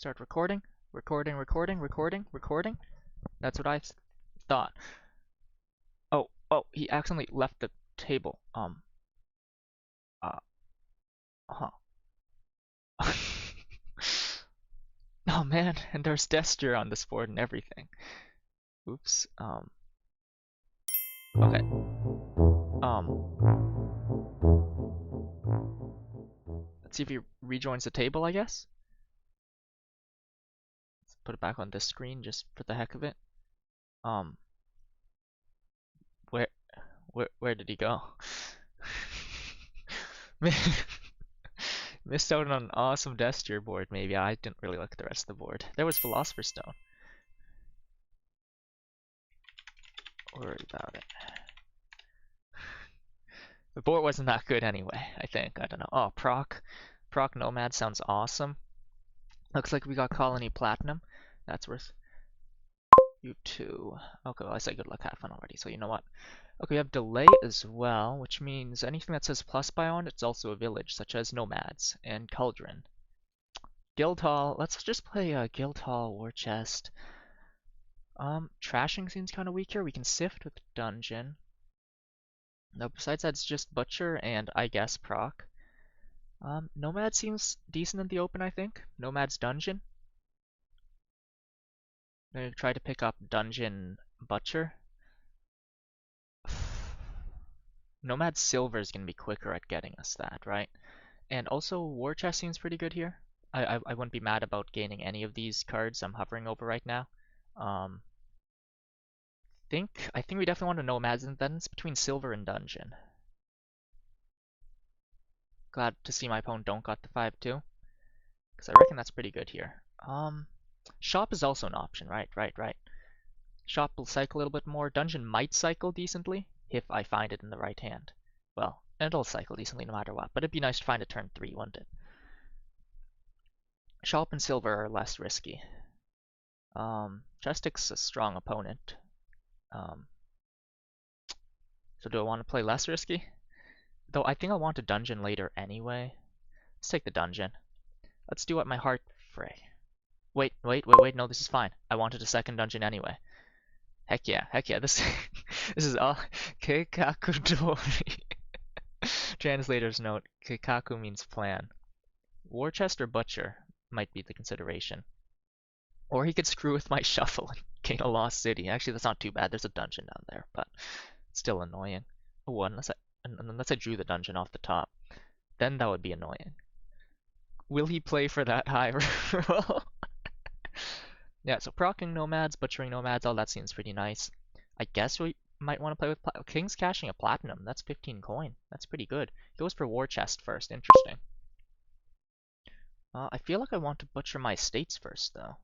Start recording. Recording. That's what I thought. Oh, he accidentally left the table. Uh, huh. Oh man, and there's Destrier on this board and everything. Oops. Okay. Let's see if he rejoins the table, I guess. Let's put it back on this screen just for the heck of it. Um, where, where did he go? Missed out on an awesome Destrier board, maybe. I didn't really look at the rest of the board. There was Philosopher's Stone. Worry about it. The board wasn't that good anyway, I think. I don't know. Oh, Proc Nomad sounds awesome. Looks like we got Colony Platinum. That's worth you two. Okay, well, I said good luck half already, so you know what? Okay, we have Delay as well, which means anything that says plus by on it's also a village, such as Nomads and Cauldron. Guildhall, let's just play Guildhall War Chest. Trashing seems kind of weak here. We can sift with Dungeon. No, besides that, it's just Butcher and I guess Proc. Nomad seems decent in the open, I think. Nomad's Dungeon. I'm gonna try to pick up Dungeon Butcher. Nomad Silver is gonna be quicker at getting us that, right? And also War Chest seems pretty good here. I wouldn't be mad about gaining any of these cards I'm hovering over right now. I think we definitely want to Nomads, and then it's between Silver and Dungeon. Glad to see my opponent don't got the 5-2. Because I reckon that's pretty good here. Shop is also an option, right. Shop will cycle a little bit more. Dungeon might cycle decently if I find it in the right hand. Well, it'll cycle decently no matter what, but it'd be nice to find a turn 3, wouldn't it? Shop and Silver are less risky. Chesstick's a strong opponent. So do I want to play less risky? Though I think I'll want a dungeon later anyway. Let's take the dungeon. Let's do what my heart fray. Wait, no, this is fine. I wanted a second dungeon anyway. Heck yeah, this this is all Keikaku Dori. Translator's note, Keikaku means plan. War Chest or Butcher might be the consideration. Or he could screw with my shuffle and gain a lost city. Actually, that's not too bad. There's a dungeon down there, but it's still annoying. Oh, unless I drew the dungeon off the top. Then that would be annoying. Will he play for that high roll? Yeah, so proccing Nomads, butchering Nomads, all that seems pretty nice. I guess we might want to play with King's cashing a Platinum. That's 15 coin. That's pretty good. Goes for War Chest first. Interesting. I feel like I want to butcher my estates first, though.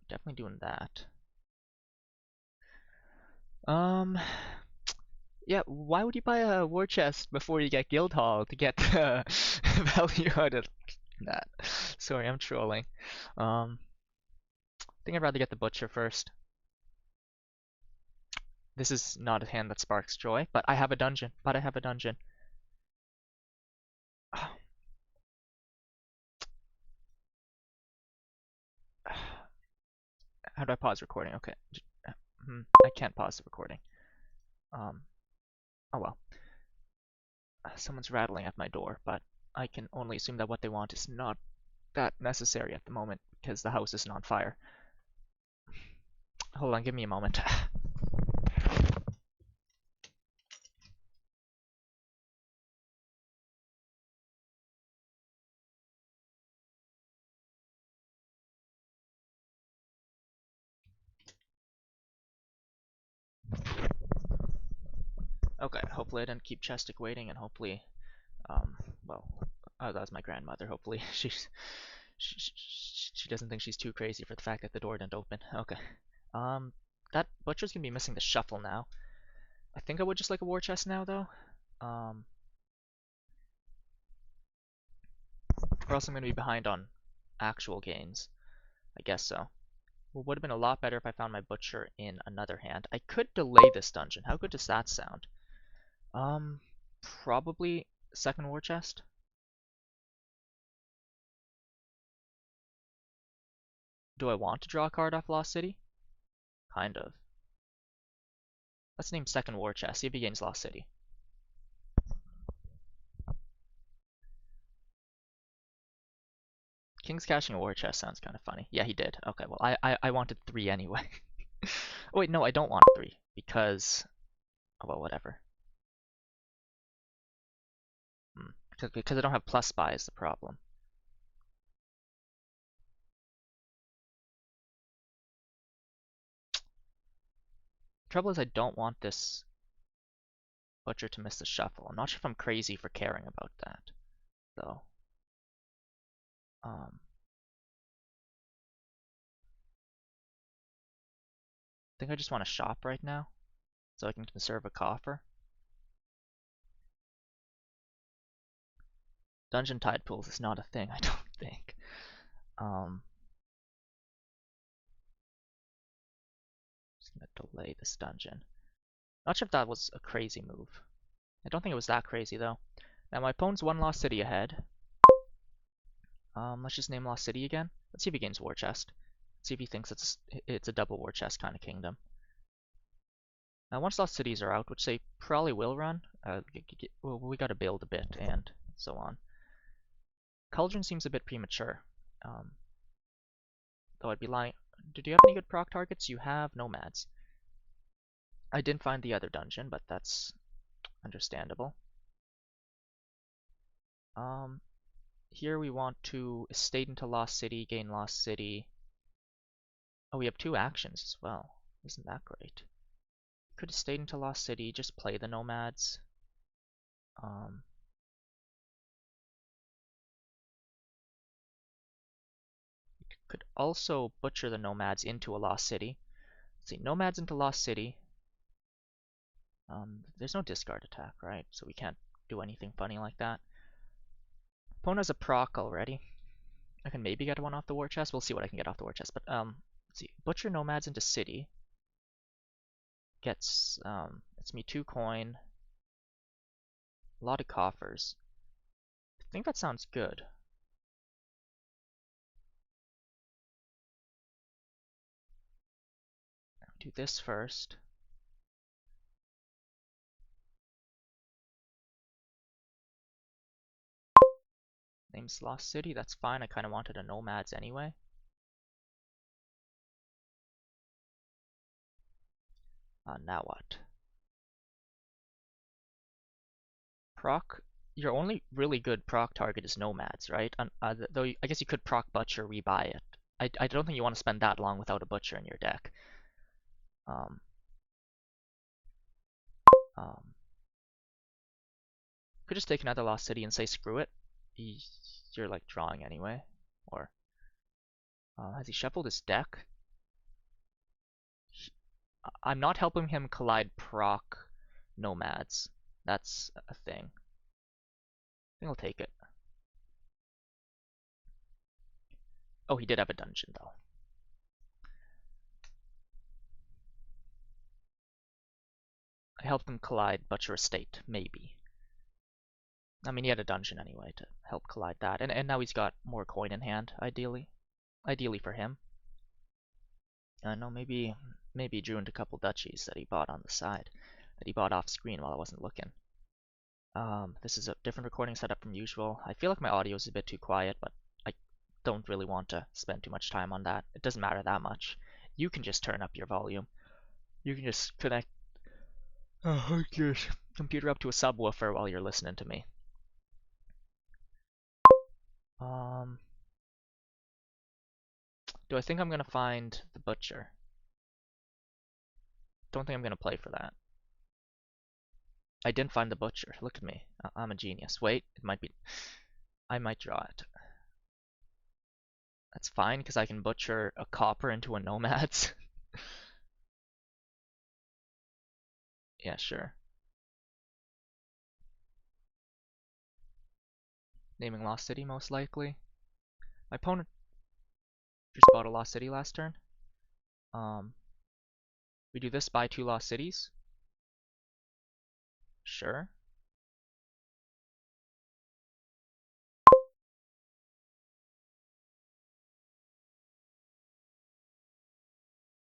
Definitely doing that. Yeah, why would you buy a War Chest before you get Guildhall to get the value out of that? Sorry, I'm trolling. I think I'd rather get the Butcher first. This is not a hand that sparks joy, but I have a dungeon. How do I pause recording? Okay. I can't pause the recording. Oh well. Someone's rattling at my door, but I can only assume that what they want is not that necessary at the moment because the house isn't on fire. Hold on, give me a moment. Okay, hopefully I didn't keep chesstick waiting, and hopefully, well, that was my grandmother. Hopefully she doesn't think she's too crazy for the fact that the door didn't open. Okay, that butcher's gonna be missing the shuffle now. I think I would just like a war chest now, though. Or else I'm gonna be behind on actual gains. I guess so. Well, would have been a lot better if I found my butcher in another hand. I could delay this dungeon. How good does that sound? Probably second war chest. Do I want to draw a card off Lost City? Kind of. Let's name second War Chest, see if he gains Lost City. King's cashing a War Chest sounds kind of funny. Yeah, he did. Okay, well, I wanted 3 anyway. Oh, wait, no, I don't want 3, because... Oh, well, whatever. Because I don't have plus spy is the problem. Trouble is I don't want this Butcher to miss the shuffle. I'm not sure if I'm crazy for caring about that, though. I think I just want to shop right now, so I can conserve a coffer. Dungeon tide pools is not a thing, I don't think. Just gonna delay this dungeon. Not sure if that was a crazy move. I don't think it was that crazy though. Now my opponent's 1 Lost City ahead. Let's just name Lost City again. Let's see if he gains War Chest. Let's see if he thinks it's a double War Chest kind of kingdom. Now once Lost Cities are out, which they probably will run, well, we gotta build a bit and so on. Cauldron seems a bit premature. Though I'd be lying. Did you have any good proc targets? You have Nomads. I didn't find the other dungeon, but that's understandable. Here we want to estate into Lost City, gain Lost City. Oh, we have 2 actions as well. Isn't that great? Could estate into Lost City, just play the Nomads. Could also butcher the Nomads into a Lost City. Let's see, Nomads into Lost City. There's no discard attack, right? So we can't do anything funny like that. Opponent has a proc already. I can maybe get 1 off the War Chest. We'll see what I can get off the War Chest. But let's see, butcher Nomads into City. Gets it's me 2 coin. A lot of coffers. I think that sounds good. Do this first. Name's Lost City, that's fine. I kind of wanted a Nomads anyway. Now what? Proc. Your only really good proc target is Nomads, right? Though I guess you could proc Butcher, rebuy it. I don't think you want to spend that long without a Butcher in your deck. Could just take another Lost City and say screw it. You're like drawing anyway. Or has he shuffled his deck? I'm not helping him collide proc Nomads. That's a thing. I think I'll take it. Oh, he did have a dungeon though. I helped him collide Butcher Estate, maybe. I mean, he had a dungeon anyway to help collide that. And now he's got more coin in hand, ideally. Ideally for him. I know maybe he drew into a couple duchies that he bought on the side. That he bought off screen while I wasn't looking. This is a different recording setup from usual. I feel like my audio is a bit too quiet, but I don't really want to spend too much time on that. It doesn't matter that much. You can just turn up your volume. You can just connect your computer up to a subwoofer while you're listening to me. Do I think I'm gonna find the Butcher? Don't think I'm gonna play for that. I didn't find the Butcher. Look at me. I'm a genius. Wait, it might be... I might draw it. That's fine, because I can Butcher a Copper into a Nomads. Yeah, sure. Naming Lost City, most likely. My opponent just bought a Lost City last turn. We do this, buy 2 Lost Cities. Sure.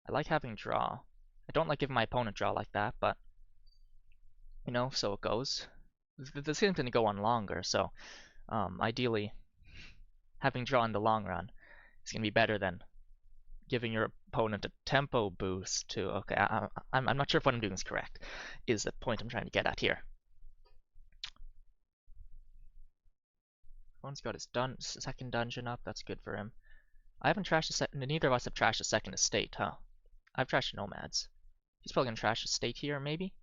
I like having draw. I don't like giving my opponent draw like that, but you know, so it goes. This game's gonna go on longer, so ideally, having draw in the long run is gonna be better than giving your opponent a tempo boost to. Okay, I'm not sure if what I'm doing is correct. Is the point I'm trying to get at here? One's got his second dungeon up. That's good for him. I haven't trashed a second. Neither of us have trashed a second estate, huh? I've trashed nomads. He's probably gonna trash estate here, maybe.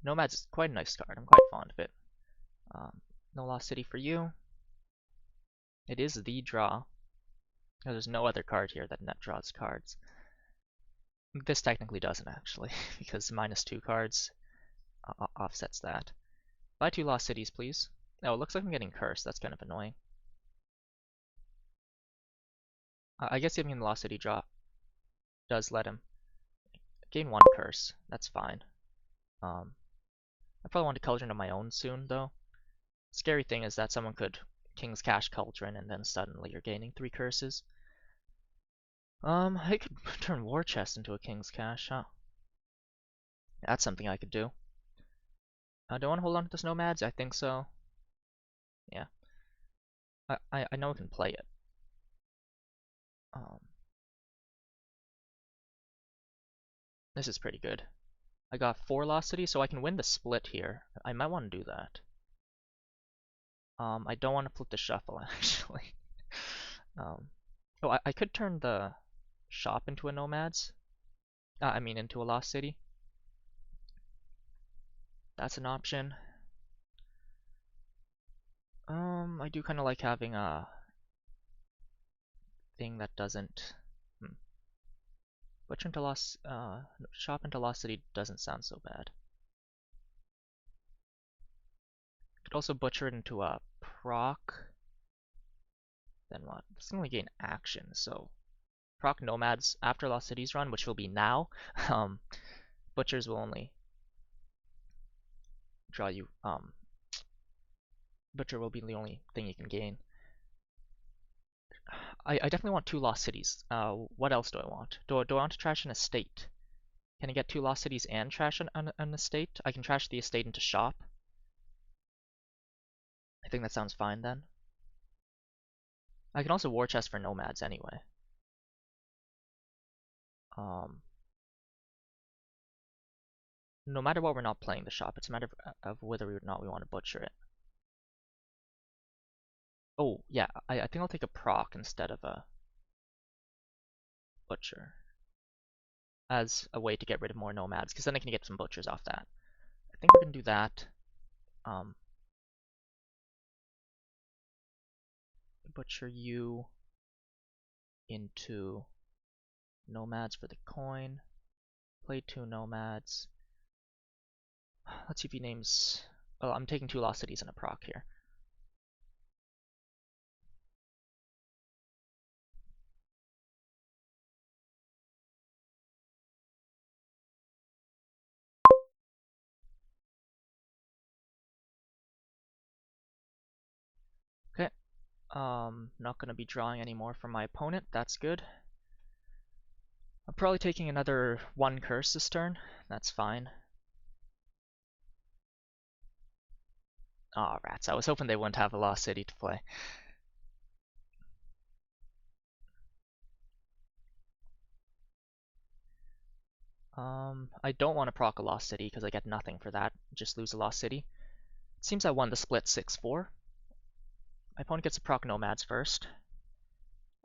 Nomads is quite a nice card. I'm quite fond of it. No Lost City for you. It is the draw. There's no other card here that net draws cards. This technically doesn't actually, because -2 cards offsets that. Buy 2 Lost Cities, please. Oh, it looks like I'm getting cursed. That's kind of annoying. I guess giving him the Lost City draw does let him gain 1 curse. That's fine. I probably want to Cauldron of my own soon, though. Scary thing is that someone could King's Cash Cauldron and then suddenly you're gaining 3 curses. I could turn War Chest into a King's Cash, huh? That's something I could do. Do I want to hold on to this Nomads? I think so. Yeah. I know I can play it. This is pretty good. I got 4 Lost Cities, so I can win the split here. I might want to do that. I don't want to flip the shuffle, actually. Oh, I could turn the shop into a Nomads. I mean, into a Lost City. That's an option. I do kind of like having a thing that doesn't. Butcher into Lost, shop into Lost City doesn't sound so bad. Could also butcher it into a proc. Then what? It's gonna gain action, so proc Nomads after Lost Cities run, which will be now. Butchers will only draw you. Butcher will be the only thing you can gain. I definitely want 2 Lost Cities. What else do I want? Do I want to trash an estate? Can I get 2 Lost Cities and trash an estate? I can trash the estate into shop. I think that sounds fine then. I can also War Chest for Nomads anyway. No matter what, we're not playing the shop. It's a matter of whether or not we want to butcher it. Oh, yeah, I think I'll take a proc instead of a butcher as a way to get rid of more nomads, because then I can get some butchers off that. I think we're going to do that. Butcher you into nomads for the coin. Play 2 nomads. Let's see if he names... Oh, I'm taking 2 Lost Cities and a proc here. Okay. Not going to be drawing anymore from my opponent. That's good. I'm probably taking another 1 curse this turn. That's fine. Aw, rats. I was hoping they wouldn't have a Lost City to play. I don't want to proc a Lost City because I get nothing for that. Just lose a Lost City. It seems I won the split 6-4. My opponent gets to proc Nomads first.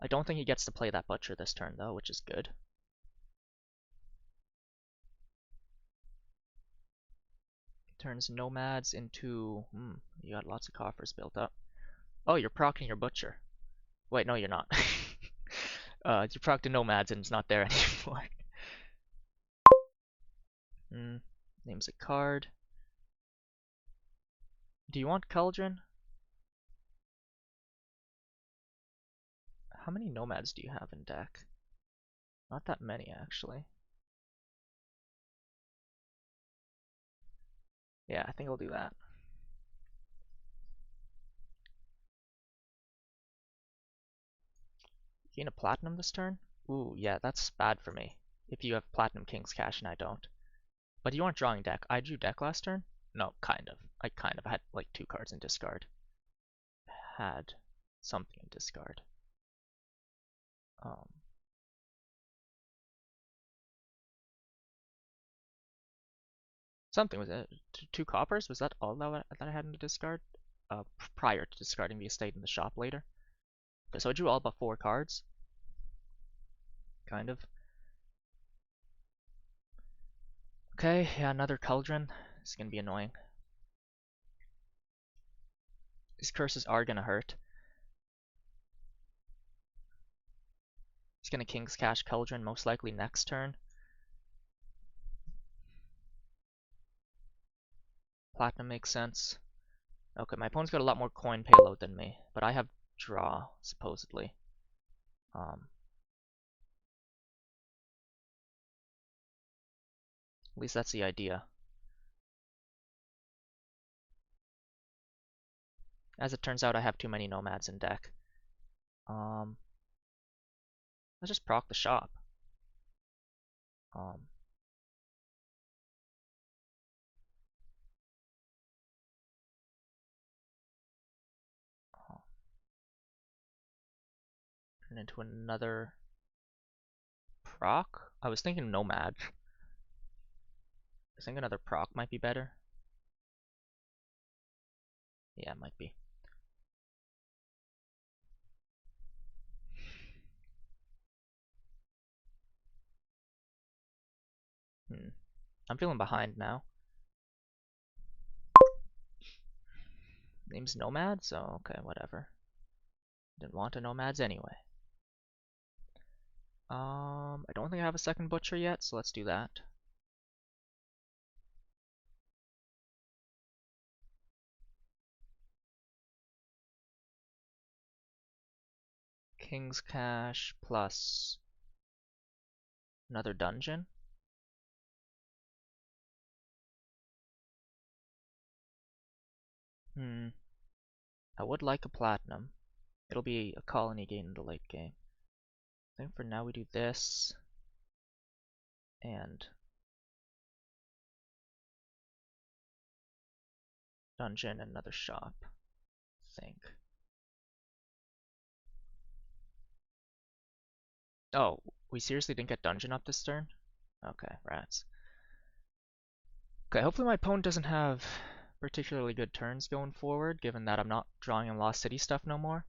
I don't think he gets to play that Butcher this turn though, which is good. Turns Nomads into... you got lots of coffers built up. Oh, you're procking your Butcher. Wait, no you're not. You procced the Nomads and it's not there anymore. Names a card. Do you want Cauldron? How many Nomads do you have in deck? Not that many, actually. Yeah, I think I'll do that. Gain a Platinum this turn? Ooh, yeah, that's bad for me. If you have Platinum King's Cash and I don't. But you aren't drawing deck. I drew deck last turn? No, kind of. I had like 2 cards in discard. Had something in discard. Um, Something was it? 2 coppers? Was that all that I had in the discard? Prior to discarding the estate in the shop later. Okay, so I drew all but 4 cards. Kind of. Okay, yeah, another Cauldron. It's gonna be annoying. These curses are gonna hurt. He's gonna King's Cash Cauldron most likely next turn. Platinum makes sense. Okay, my opponent's got a lot more coin payload than me, but I have draw, supposedly. At least that's the idea. As it turns out, I have too many nomads in deck. Let's just proc the shop. Um, Turn into another proc? I was thinking nomad. I think another proc might be better. Yeah, it might be. I'm feeling behind now. Name's Nomad, so okay, whatever. Didn't want a Nomads anyway. I don't think I have a second Butcher yet, so let's do that. King's Cash plus another dungeon. I would like a platinum. It'll be a colony gain in the late game. I think for now we do this and dungeon and another shop. I think. Oh, we seriously didn't get dungeon up this turn? Okay, rats. Okay, hopefully my opponent doesn't have particularly good turns going forward, given that I'm not drawing him Lost City stuff no more.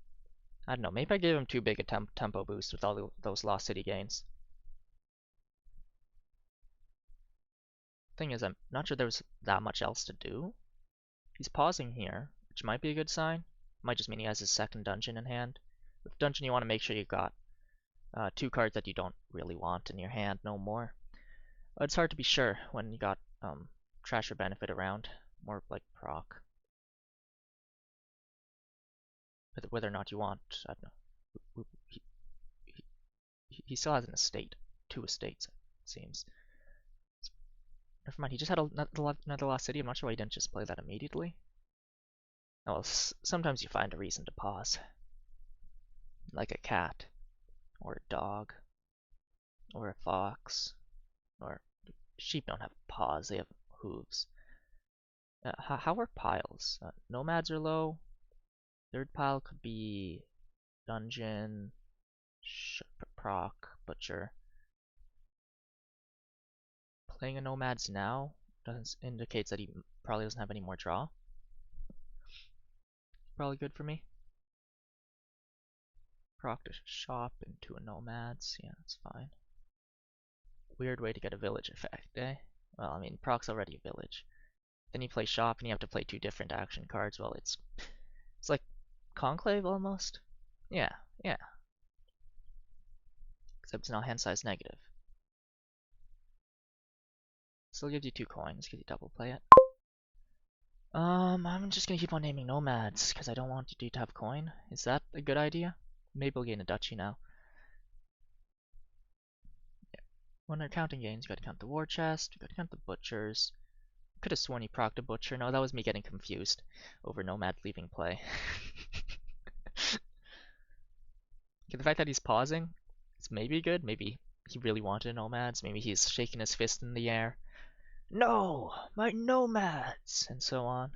I don't know, maybe I gave him too big a tempo boost with all those Lost City gains. Thing is, I'm not sure there was that much else to do. He's pausing here, which might be a good sign. Might just mean he has his second dungeon in hand. With dungeon, you want to make sure you've got 2 cards that you don't really want in your hand no more. It's hard to be sure when you got trash or benefit around, more like proc. Whether or not you want, I don't know. He still has an estate, 2 estates, it seems. Never mind, he just had another Lost City. I'm not sure why he didn't just play that immediately. Oh, well, sometimes you find a reason to pause. Like a cat, or a dog, or a fox, or sheep don't have paws, they have hooves. How are piles? Nomads are low. Third pile could be dungeon, proc, butcher. Playing a nomads now doesn't indicates that he probably doesn't have any more draw. Probably good for me. Proc to shop into a nomads. Yeah, that's fine. Weird way to get a village effect, eh? Well, I mean, proc's already a village. Then you play shop and you have to play 2 different action cards. Well, it's like Conclave almost. Yeah, yeah. Except it's not hand size negative. Still gives you 2 coins because you double play it. I'm just gonna keep on naming nomads because I don't want you to have coin. Is that a good idea? Maybe we'll gain a duchy now. Yeah. When they're counting gains, you gotta count the war chest, you gotta count the butchers. Could have sworn he procced a butcher. No, that was me getting confused over nomad leaving play. Okay, the fact that he's pausing It's maybe good. Maybe he really wanted nomads. Maybe he's shaking his fist in the air. No, my nomads, and so on.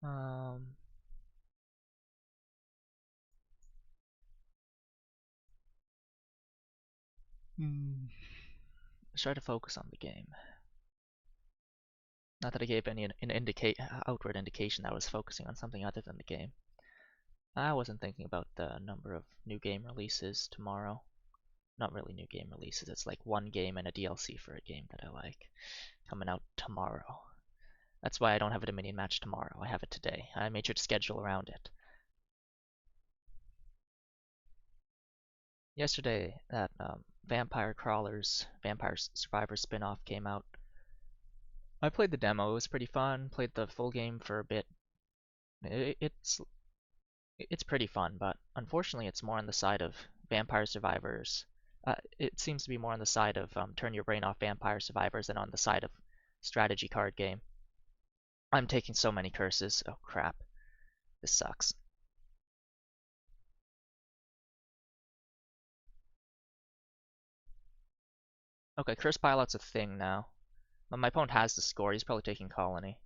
Um, Let's try to focus on the game. Not that I gave any outward indication that I was focusing on something other than the game. I wasn't thinking about the number of new game releases tomorrow. Not really new game releases, it's like one game and a DLC for a game that I like coming out tomorrow. That's why I don't have a Dominion match tomorrow. I have it today. I made sure to schedule around it. Yesterday, that Vampire Survivors spin-off came out. I played the demo. It was pretty fun. Played the full game for a bit. It's pretty fun, but unfortunately, it's more on the side of Vampire Survivors. It seems to be more on the side of turn your brain off Vampire Survivors than on the side of strategy card game. I'm taking so many curses. Oh crap. This sucks. Okay, curse pilot's a thing now. But my opponent has the score. He's probably taking colony.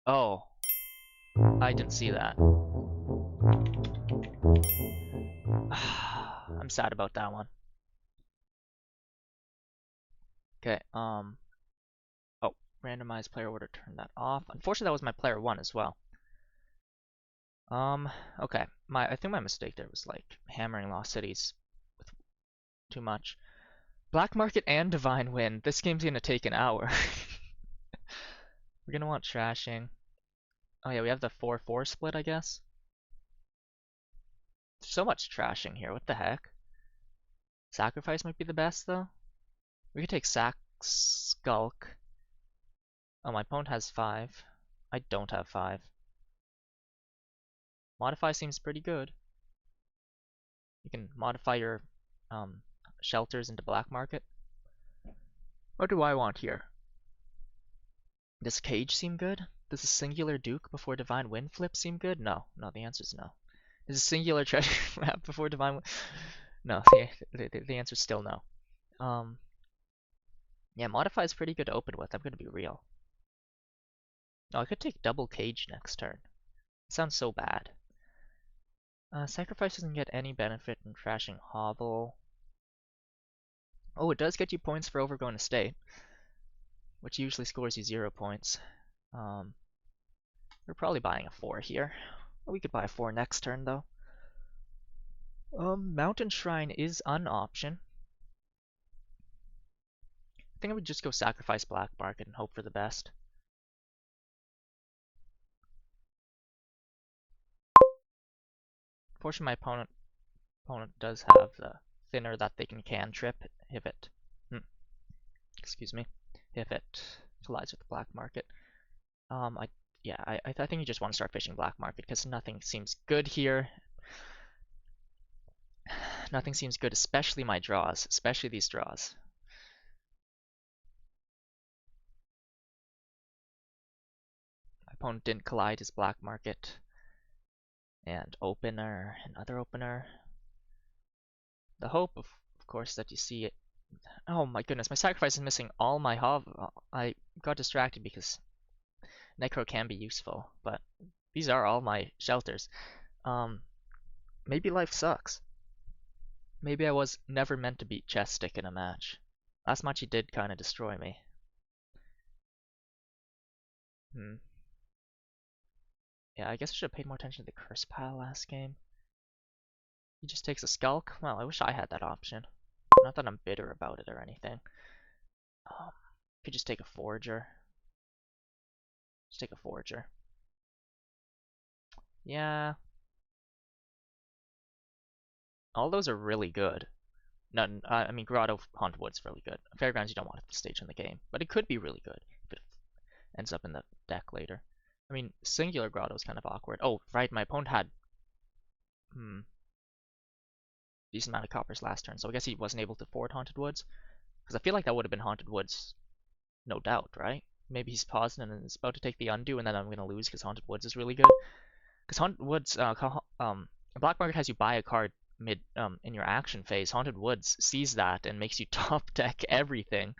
Oh, I didn't see that. I'm sad about that one. Okay, oh, randomized player order, turn that off. Unfortunately, that was my player 1 as well. Okay, I think my mistake there was like hammering Lost Cities with too much. Black Market and Divine Wind. This game's gonna take an hour. We're gonna want trashing. Oh yeah, we have the 4-4 split, I guess. So much trashing here, what the heck? Sacrifice might be the best, though. We could take Skulk. Oh, my opponent has 5. I don't have 5. Modify seems pretty good. You can modify your shelters into black market. What do I want here? Does Cage seem good? Does a singular Duke before Divine Wind flip seem good? No. No, the answer is no. Does a singular treasure wrap before Divine Wind? No, the answer is still no. Yeah, modify is pretty good to open with, I'm gonna be real. Oh, I could take double Cage next turn. It sounds so bad. Sacrifice doesn't get any benefit from trashing Hovel. Oh, it does get you points for overgoing a state, which usually scores you 0 points. We're probably buying a 4 here. We could buy a 4 next turn, though. Mountain Shrine is an option. I think I would just go sacrifice Black Market and hope for the best. Fortunately, my opponent does have the thinner that they can cantrip if it, excuse me, if it collides with the Black Market. I think you just want to start fishing Black Market because nothing seems good here. Nothing seems good, especially my draws, especially these draws. My opponent didn't collide his Black Market and opener, another opener. The hope, of course, that you see it. Oh my goodness, my sacrifice is missing all my I got distracted because Necro can be useful, but these are all my shelters. Maybe life sucks. Maybe I was never meant to beat Chesstick in a match. Last match he did kind of destroy me. Yeah, I guess I should have paid more attention to the curse pile last game. He just takes a Skulk? Well, I wish I had that option. Not that I'm bitter about it or anything. Could just take a Forager. Just take a Forager. Yeah. All those are really good. I mean, Grotto Haunted Wood's really good. Fairgrounds you don't want at this stage in the game, but it could be really good if it ends up in the deck later. I mean, Singular Grotto is kind of awkward. Oh, right, my opponent had decent amount of coppers last turn, so I guess he wasn't able to forward Haunted Woods. Because I feel like that would have been Haunted Woods, no doubt, right? maybe he's pausing and is about to take the undo, and then I'm gonna lose because Haunted Woods is really good. Because Haunted Woods, Black Market has you buy a card mid in your action phase. Haunted Woods sees that and makes you top deck everything.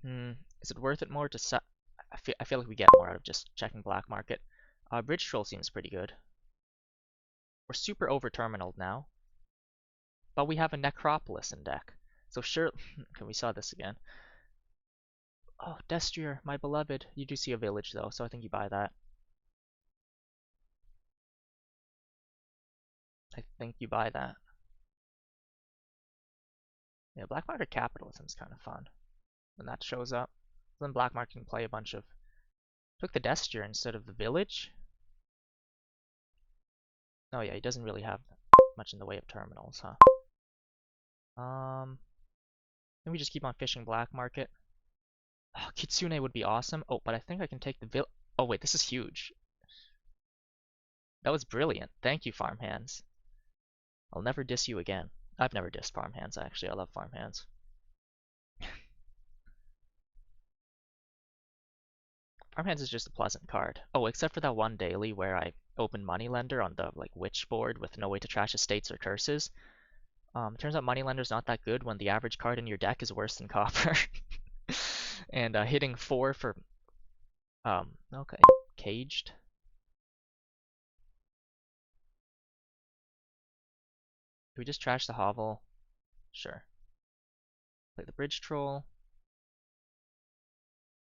Is it worth it more to set? I feel like we get more out of just checking Black Market. Bridge Troll seems pretty good. We're super over terminal now, but we have a Necropolis in deck. So sure, okay, we saw this again. Oh, Destrier, my beloved. You do see a village though, so I think you buy that. I think you buy that. Yeah, Black Market Capitalism is kind of fun when that shows up. Then Black Market can play a bunch of. Took the Destrier instead of the village. Oh yeah, he doesn't really have much in the way of terminals, huh? Then we just keep on fishing Black Market. Oh, Kitsune would be awesome. Oh, but I think I can take the vill. Oh wait, this is huge. That was brilliant. Thank you, Farm Hands. I'll never diss you again. I've never dissed Farm Hands, actually. I love Farm Hands. Farm Hands is just a pleasant card. Oh, except for that one daily where I open Moneylender on the Witch board with no way to trash estates or curses. Turns out Moneylender's not that good when the average card in your deck is worse than Copper. And hitting 4 for okay, Caged. Do we just trash the hovel? Sure. Play the Bridge Troll.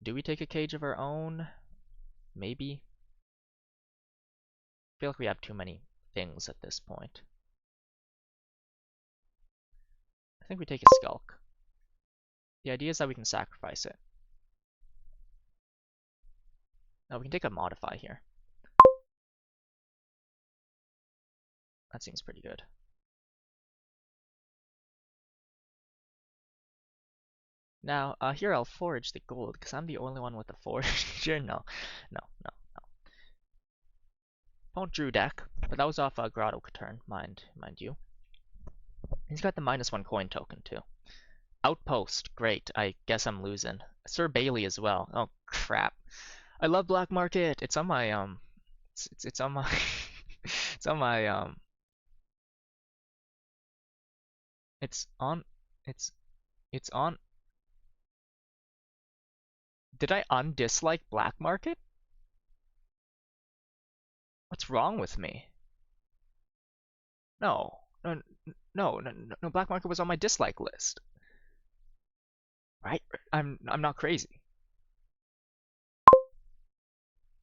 Do we take a cage of our own? Maybe. I feel like we have too many things at this point. I think we take a Skulk. The idea is that we can sacrifice it. Now we can take a Modify here. That seems pretty good. Now, here I'll forage the gold, because I'm the only one with a forager. No. Opponent drew deck, but that was off a Grotto turn, mind you. He's got the -1 coin token, too. Outpost, great. I guess I'm losing. Sir Bailey as well. Oh, crap. I love Black Market. It's on my, it's on my, it's on my, it's on. Did I undislike Black Market? What's wrong with me? No. No, Black Market was on my dislike list. Right? I'm not crazy.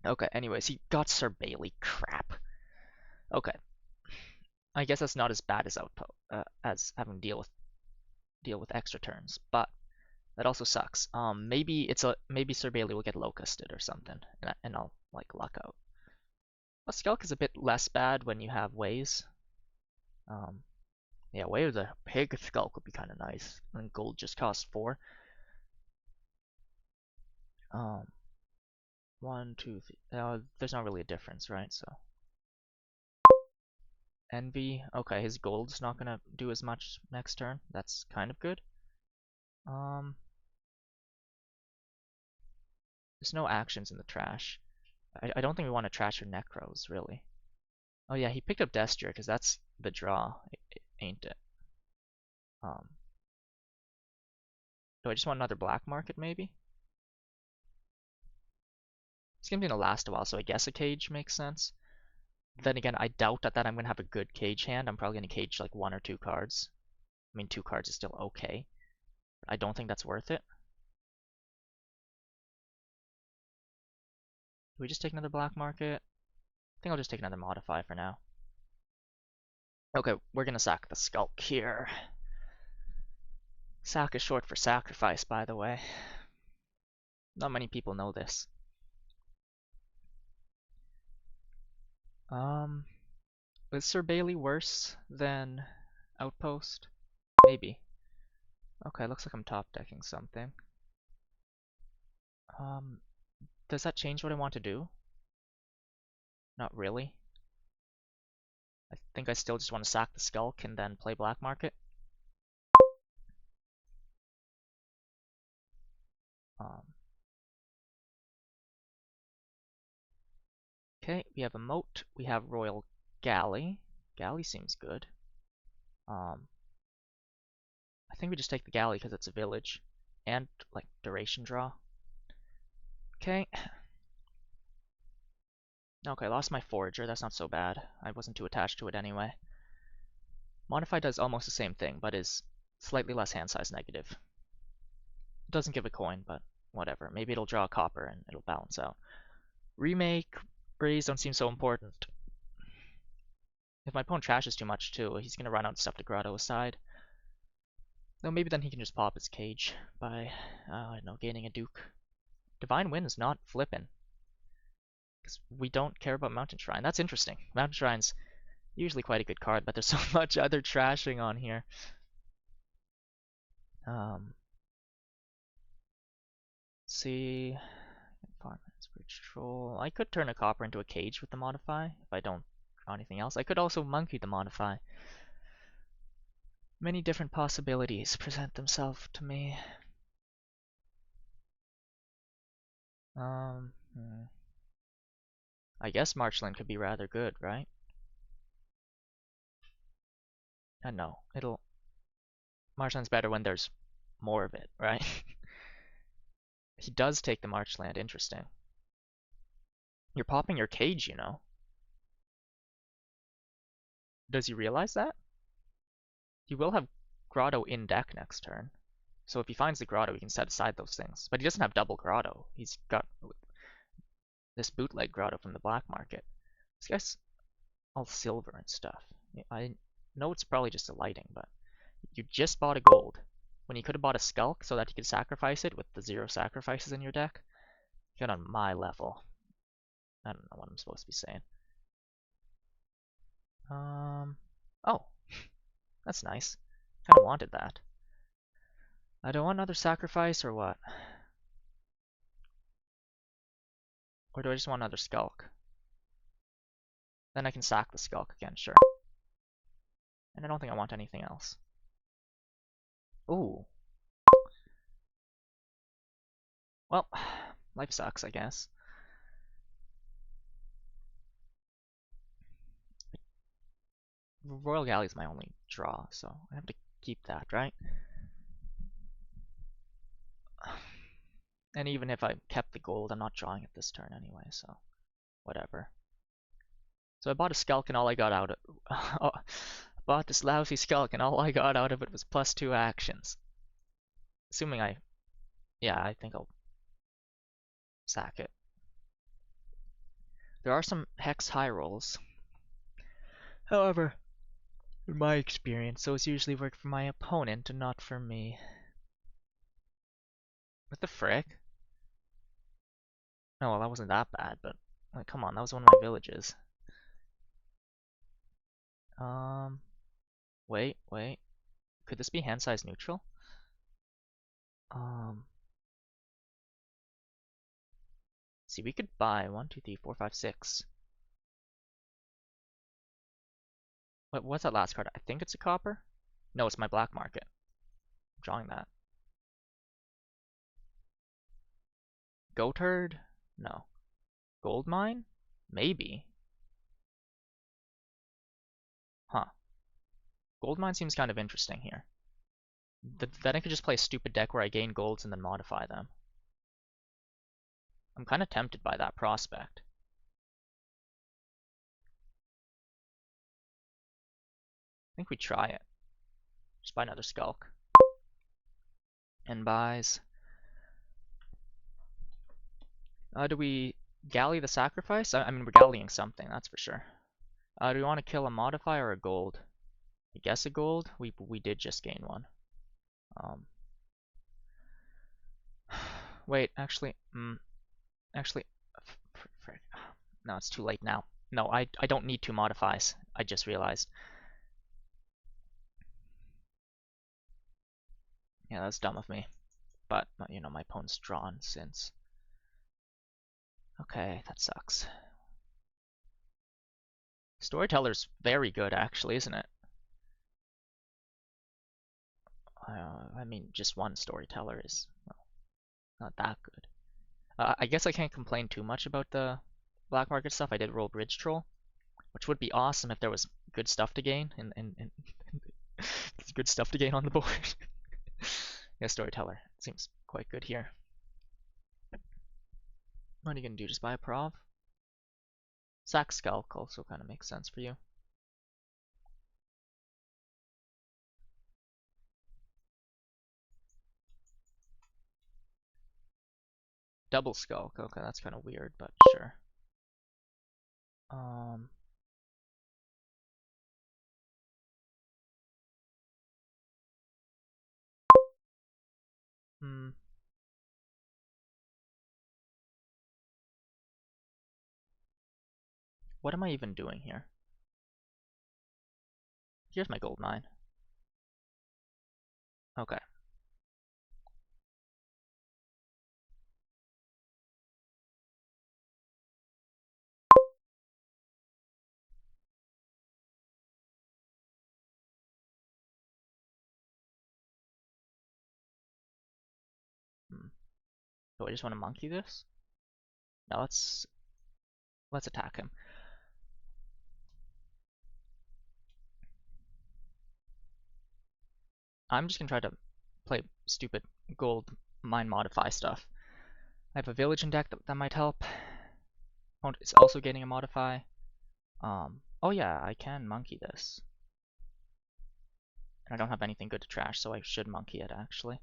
Okay, anyways, he got Sir Bailey. Crap. Okay. I guess that's not as bad as as having to deal with extra turns, but that also sucks. Maybe Sir Bailey will get locusted or something, and I'll luck out. A Skulk is a bit less bad when you have ways. Yeah, way with a pig Skulk would be kind of nice. And gold just costs 4. 1, 2, 3. There's not really a difference, right? So Envy. Okay, his gold's not gonna do as much next turn. That's kind of good. There's no actions in the trash. I don't think we want to trash your Necros, really. Oh yeah, he picked up Destrier because that's the draw, ain't it? Do I just want another Black Market, maybe? This game's gonna last a while, so I guess a cage makes sense. Then again, I doubt that I'm gonna have a good cage hand. I'm probably gonna cage like 1 or 2 cards. I mean, 2 cards is still okay. I don't think that's worth it. Do we just take another Black Market? I think I'll just take another Modify for now. Okay, we're gonna sack the Skulk here. Sack is short for sacrifice, by the way. Not many people know this. Is Sir Bailey worse than Outpost? Maybe. Okay, looks like I'm top decking something. Does that change what I want to do? Not really. I think I still just want to sack the Skulk and then play Black Market. Um, okay, we have a moat. We have Royal Galley. Galley seems good. I think we just take the galley because it's a village. And, like, duration draw. Okay. Okay, I lost my forager. That's not so bad. I wasn't too attached to it anyway. Modify does almost the same thing, but is slightly less hand size negative. It doesn't give a coin, but whatever. Maybe it'll draw a copper and it'll balance out. Remake, raise don't seem so important. If my opponent trashes too much too, he's gonna run out of stuff to grotto aside. Though maybe then he can just pop his cage by, I don't know, gaining a duke. Divine Wind is not flipping. Because we don't care about Mountain Shrine. That's interesting. Mountain Shrine's usually quite a good card, but there's so much other trashing on here. See, Bridge Troll. I could turn a copper into a cage with the Modify if I don't draw anything else. I could also monkey the Modify. Many different possibilities present themselves to me. I guess Marchland could be rather good, right? No, Marchland's better when there's more of it, right? He does take the Marchland, interesting. You're popping your cage, you know. Does he realize that? He will have Grotto in deck next turn. So if he finds the Grotto, he can set aside those things. But he doesn't have double Grotto. He's got this bootleg Grotto from the black market. This guy's all silver and stuff. I know it's probably just a lighting, but you just bought a gold when you could have bought a Skulk so that you could sacrifice it with the 0 sacrifices in your deck. Get on my level. I don't know what I'm supposed to be saying. Oh, that's nice. Kind of wanted that. I don't want another sacrifice or what? Or do I just want another Skulk? Then I can sack the Skulk again, sure. And I don't think I want anything else. Ooh. Well, life sucks, I guess. Royal Galley is my only draw, so I have to keep that, right? And even if I kept the gold, I'm not drawing it this turn anyway, so whatever. So I bought a Skulk and all I got out of bought this lousy Skulk and all I got out of it was +2 actions. Assuming yeah, I think I'll sack it. There are some Hex high rolls. However, in my experience, those usually work for my opponent and not for me. What the frick? Oh, well, that wasn't that bad, but like, come on, that was one of my villages. Wait. Could this be hand size neutral? See, we could buy 1, 2, 3, 4, 5, 6. What's that last card? I think it's a copper? No, it's my black market. I'm drawing that. Goat herd? No. Gold mine? Maybe. Huh. Gold mine seems kind of interesting here. Then I could just play a stupid deck where I gain golds and then modify them. I'm kind of tempted by that prospect. I think we try it. Just buy another Skulk. And buys. Do we galley the sacrifice? I mean, we're galleying something, that's for sure. Do we want to kill a modify or a gold? I guess a gold. We did just gain one. Wait, actually, frick. No, it's too late now. No, I don't need 2 modifies. I just realized. Yeah, that's dumb of me. But, you know, my opponent's drawn since. Okay, that sucks. Storyteller's very good, actually, isn't it? I mean, just one storyteller is, well, Not that good. I guess I can't complain too much about the black market stuff. I did roll Bridge Troll, which would be awesome if there was good stuff to gain and good stuff to gain on the board. Yeah, Storyteller seems quite good here. What are you gonna do? Just buy a Prov? Sack Skulk also kind of makes sense for you. Double Skulk. Okay, that's kind of weird, but sure. Hmm. What am I even doing here? Here's my gold mine. Okay. Hmm. Do I just want to monkey this? No, let's attack him. I'm just gonna try to play stupid gold mine modify stuff. I have a village in deck that might help. It's also getting a modify. Oh yeah, I can monkey this. And I don't have anything good to trash, so I should monkey it actually.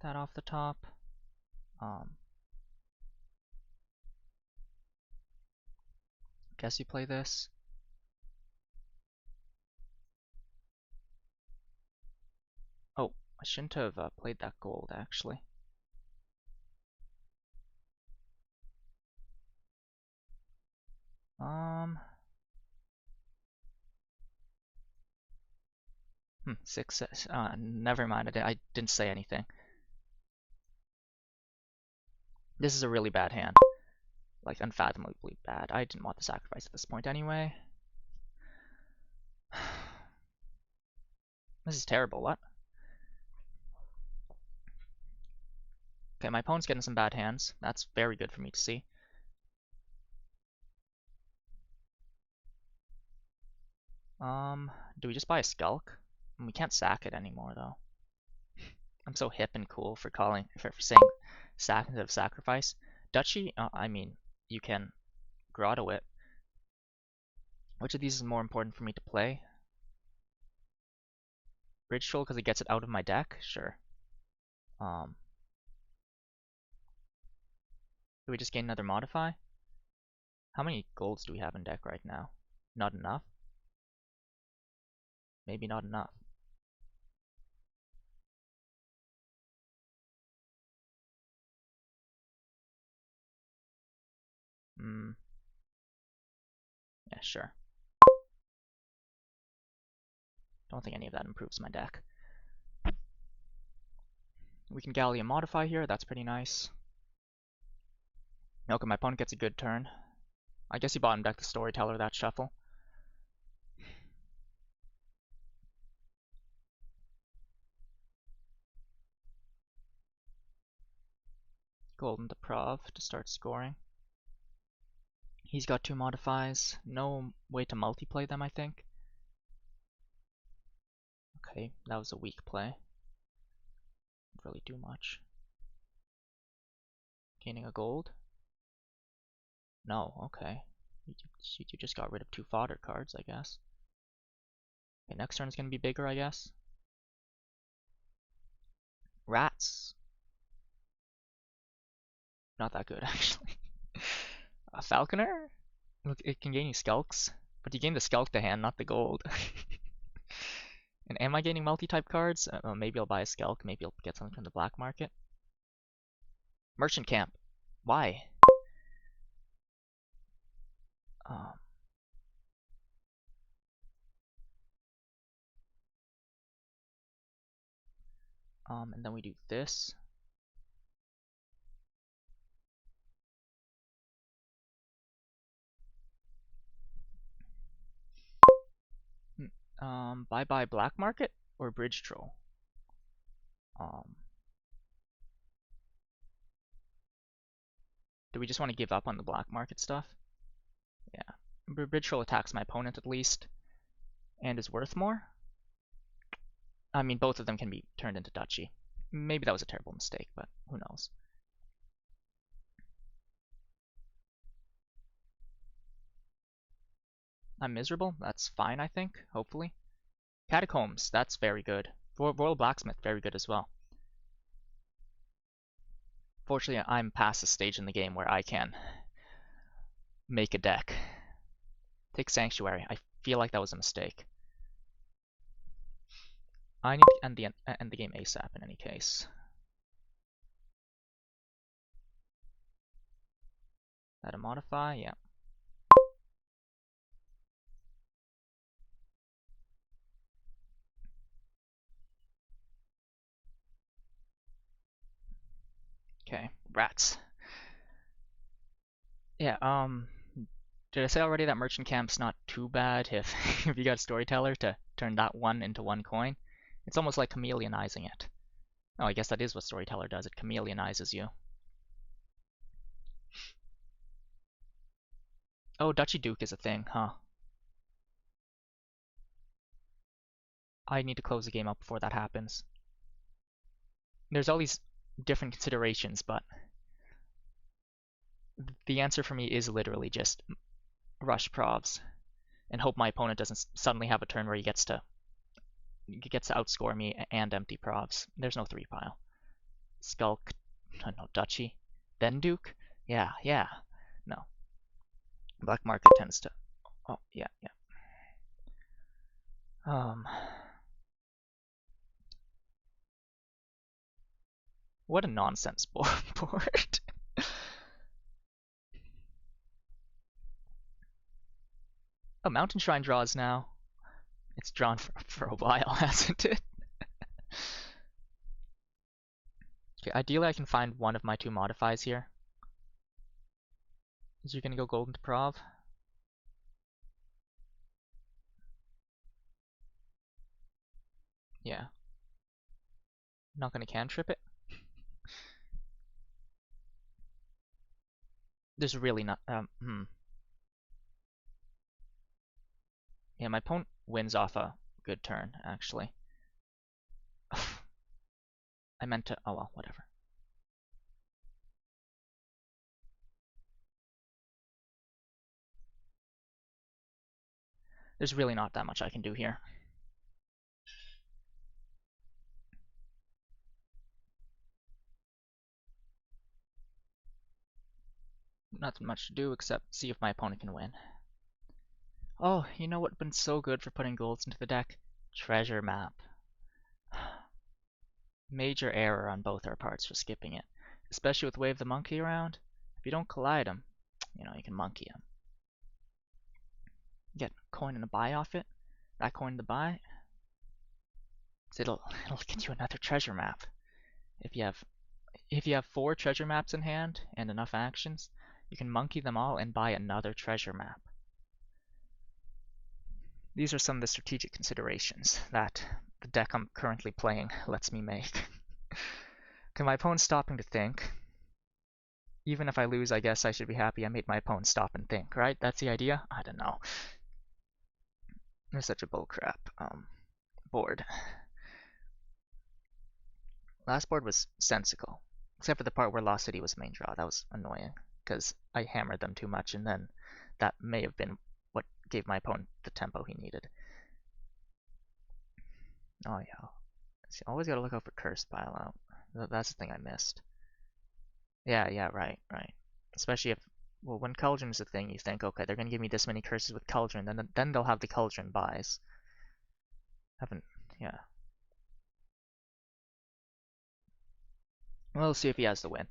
That off the top. Guess you play this. Oh, I shouldn't have played that gold actually. Six. Never mind. I didn't say anything. This is a really bad hand. Like, unfathomably bad. I didn't want the sacrifice at this point anyway. This is terrible. What? Okay, my opponent's getting some bad hands. That's very good for me to see. Do we just buy a Skulk? We can't sack it anymore, though. I'm so hip and cool for saying sack instead of sacrifice. Duchy, I mean, you can grotto it. Which of these is more important for me to play? Bridge Troll because it gets it out of my deck? Sure. Do we just gain another modify? How many golds do we have in deck right now? Not enough? Maybe not enough. Yeah, sure. Don't think any of that improves my deck. We can Gallium modify here, that's pretty nice. Okay, my opponent gets a good turn. I guess he bottom decked the Storyteller that shuffle. Golden to Prov to start scoring. He's got two modifies. No way to multiplay them, I think. Okay, that was a weak play. Didn't really do much. Gaining a gold? No, okay. You just got rid of two fodder cards, I guess. Okay, next turn is going to be bigger, I guess. Rats. Not that good, actually. A Falconer? Look, it can gain you Skulks, but you gain the Skulk to hand, not the gold. And am I gaining multi-type cards? Maybe I'll buy a Skulk, maybe I'll get something from the black market. Merchant Camp. Why? And then we do this. Bye-bye Black Market or Bridge Troll? Do we just want to give up on the Black Market stuff? Yeah. Bridge Troll attacks my opponent at least, and is worth more. I mean, both of them can be turned into Duchy. Maybe that was a terrible mistake, but who knows. I'm miserable. That's fine, I think, hopefully. Catacombs, that's very good. Royal Blacksmith, very good as well. Fortunately, I'm past the stage in the game where I can make a deck. Take Sanctuary. I feel like that was a mistake. I need to end the game ASAP in any case. That a modify? Yeah. Okay, rats. Yeah, did I say already that Merchant Camp's not too bad if, if you got a Storyteller to turn that one into one coin? It's almost like chameleonizing it. Oh, I guess that is what Storyteller does. It chameleonizes you. Oh, Duchy Duke is a thing, huh? I need to close the game up before that happens. There's all these different considerations, but the answer for me is literally just rush Provs and hope my opponent doesn't suddenly have a turn where he gets to outscore me and empty Provs. There's no 3-pile. Skulk, no, Duchy, then Duke? Yeah, no. Black Market tends to, oh, yeah. What a nonsense board. Oh, Mountain Shrine draws now. It's drawn for a while, hasn't it? Okay, ideally I can find one of my 2 modifies here. Is you gonna go Golden to Prov? Yeah. Not gonna cantrip it. There's really not, Yeah, my opponent wins off a good turn, actually. I meant to, oh well, whatever. There's really not that much I can do here. Not much to do except see if my opponent can win. Oh, you know what would have been so good for putting golds into the deck? Treasure map. Major error on both our parts for skipping it. Especially with Wave the Monkey around. If you don't collide him, you know, you can monkey him. Get a coin and a buy off it. That coin to buy. It'll get you another treasure map. If you have 4 treasure maps in hand and enough actions, you can monkey them all and buy another treasure map. These are some of the strategic considerations that the deck I'm currently playing lets me make. Okay, my opponent's stopping to think. Even if I lose, I guess I should be happy I made my opponent stop and think, right? That's the idea? I don't know. It's such a bullcrap board. Last board was sensical, except for the part where Lost City was the main draw. That was annoying, because I hammered them too much, and then that may have been what gave my opponent the tempo he needed. Oh yeah. See, always gotta look out for Curse Pile Out. That's the thing I missed. Yeah, right. Especially if, well, when Cauldron is a thing, you think, okay, they're gonna give me this many curses with Cauldron, then they'll have the Cauldron buys. Yeah. We'll see if he has the win.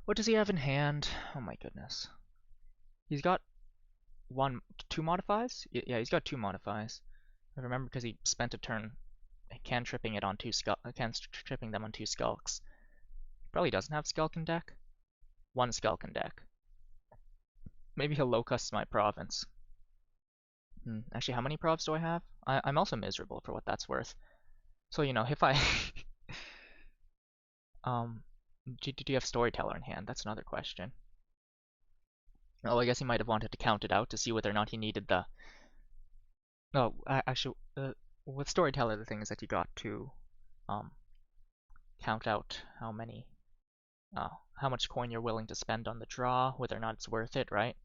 What does he have in hand? Oh my goodness. He's got 2 modifies? Yeah, he's got 2 modifies. I remember because he spent a turn cantripping them on 2 skulks. Probably doesn't have Skulk in deck. 1 Skulk in deck. Maybe he'll locust my province. Actually, how many probs do I have? I'm also miserable for what that's worth. So, you know, if I... do you have Storyteller in hand? That's another question. Oh, I guess he might have wanted to count it out to see whether or not he needed the... No, actually, with Storyteller, the thing is that you got to um, count out how much coin you're willing to spend on the draw, whether or not it's worth it, right?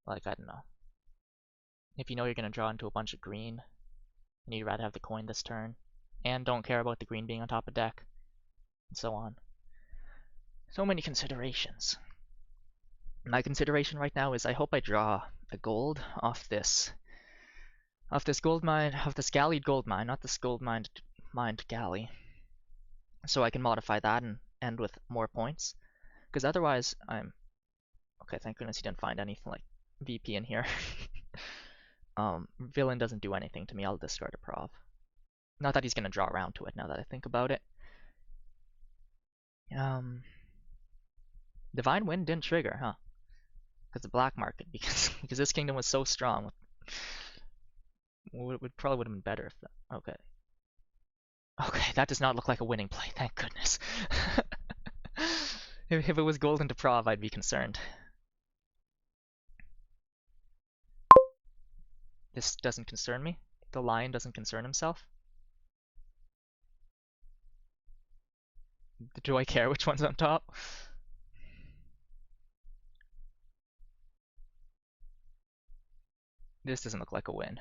Like, I don't know. If you know you're going to draw into a bunch of green, and you'd rather have the coin this turn, and don't care about the green being on top of deck, and so on. So many considerations. My consideration right now is I hope I draw a gold off this gold mine, off this gallied gold mine, not this gold mined galley, so I can modify that and end with more points. Because otherwise, okay. Thank goodness he didn't find anything like VP in here. Villain doesn't do anything to me. I'll discard a prov. Not that he's gonna draw around to it. Now that I think about it. Divine Wind didn't trigger, huh? Because the black market, because this kingdom was so strong. Would probably would have been better if that. Okay. Okay, that does not look like a winning play. Thank goodness. If it was gold into prov, I'd be concerned. This doesn't concern me. The lion doesn't concern himself. Do I care which one's on top? This doesn't look like a win.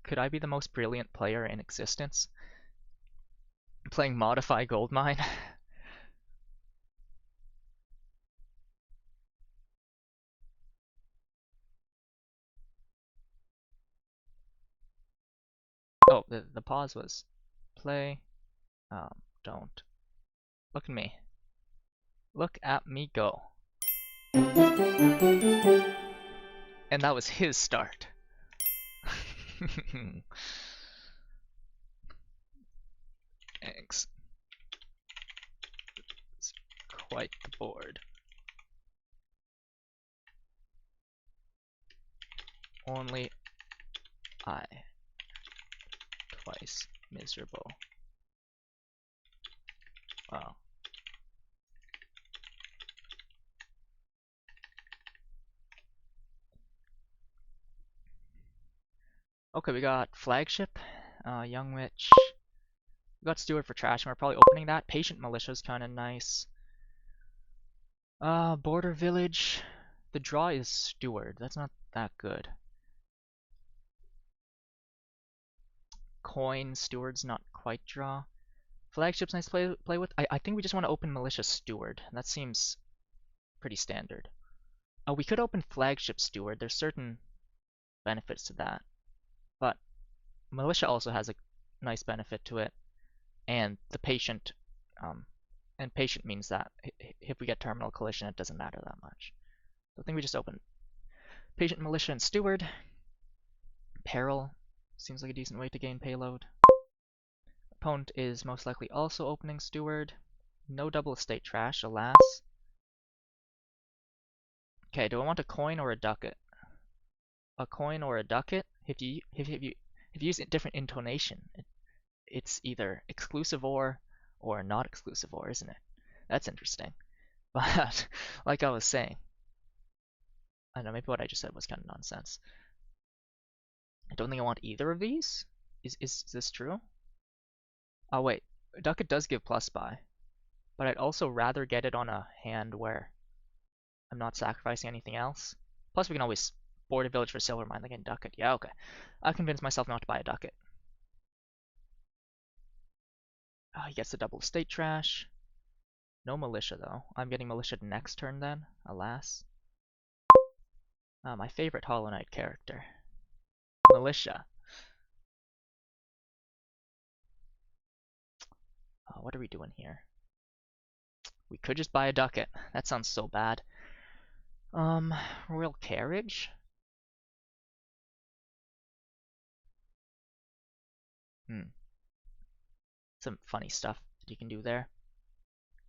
Could I be the most brilliant player in existence? Playing Modify Goldmine? Oh, the pause was play. Don't. Look at me. Look at me go. And that was his start. Thanks. It's quite the board. Only I. Twice miserable. Wow. Okay, we got Flagship, Young Witch. We got Steward for trash, and we're probably opening that. Patient Militia is kind of nice. Border Village. The draw is Steward. That's not that good. Coin, Steward's not quite draw. Flagship's nice to play with. I think we just want to open Militia Steward. That seems pretty standard. Oh, we could open Flagship Steward. There's certain benefits to that. But Militia also has a nice benefit to it. And the Patient, and Patient means that if we get Terminal Collision, it doesn't matter that much. So I think we just open Patient, Militia, and Steward. Peril seems like a decent way to gain payload. Opponent is most likely also opening Steward. No double estate trash, alas. Okay, do I want a coin or a ducat? A coin or a ducat? If you use a different intonation, it's either exclusive or not exclusive or, isn't it? That's interesting. But like I was saying, I don't know, maybe what I just said was kind of nonsense. I don't think I want either of these. Is this true? Oh wait, ducat does give plus buy, but I'd also rather get it on a hand where I'm not sacrificing anything else. Plus we can always board a village for silver mine again ducat. Yeah, okay. I convinced myself not to buy a ducat. He gets the double estate trash. No militia though. I'm getting militia next turn then, alas. My favorite Hollow Knight character. Militia. What are we doing here? We could just buy a ducat. That sounds so bad. Royal Carriage? Some funny stuff that you can do there.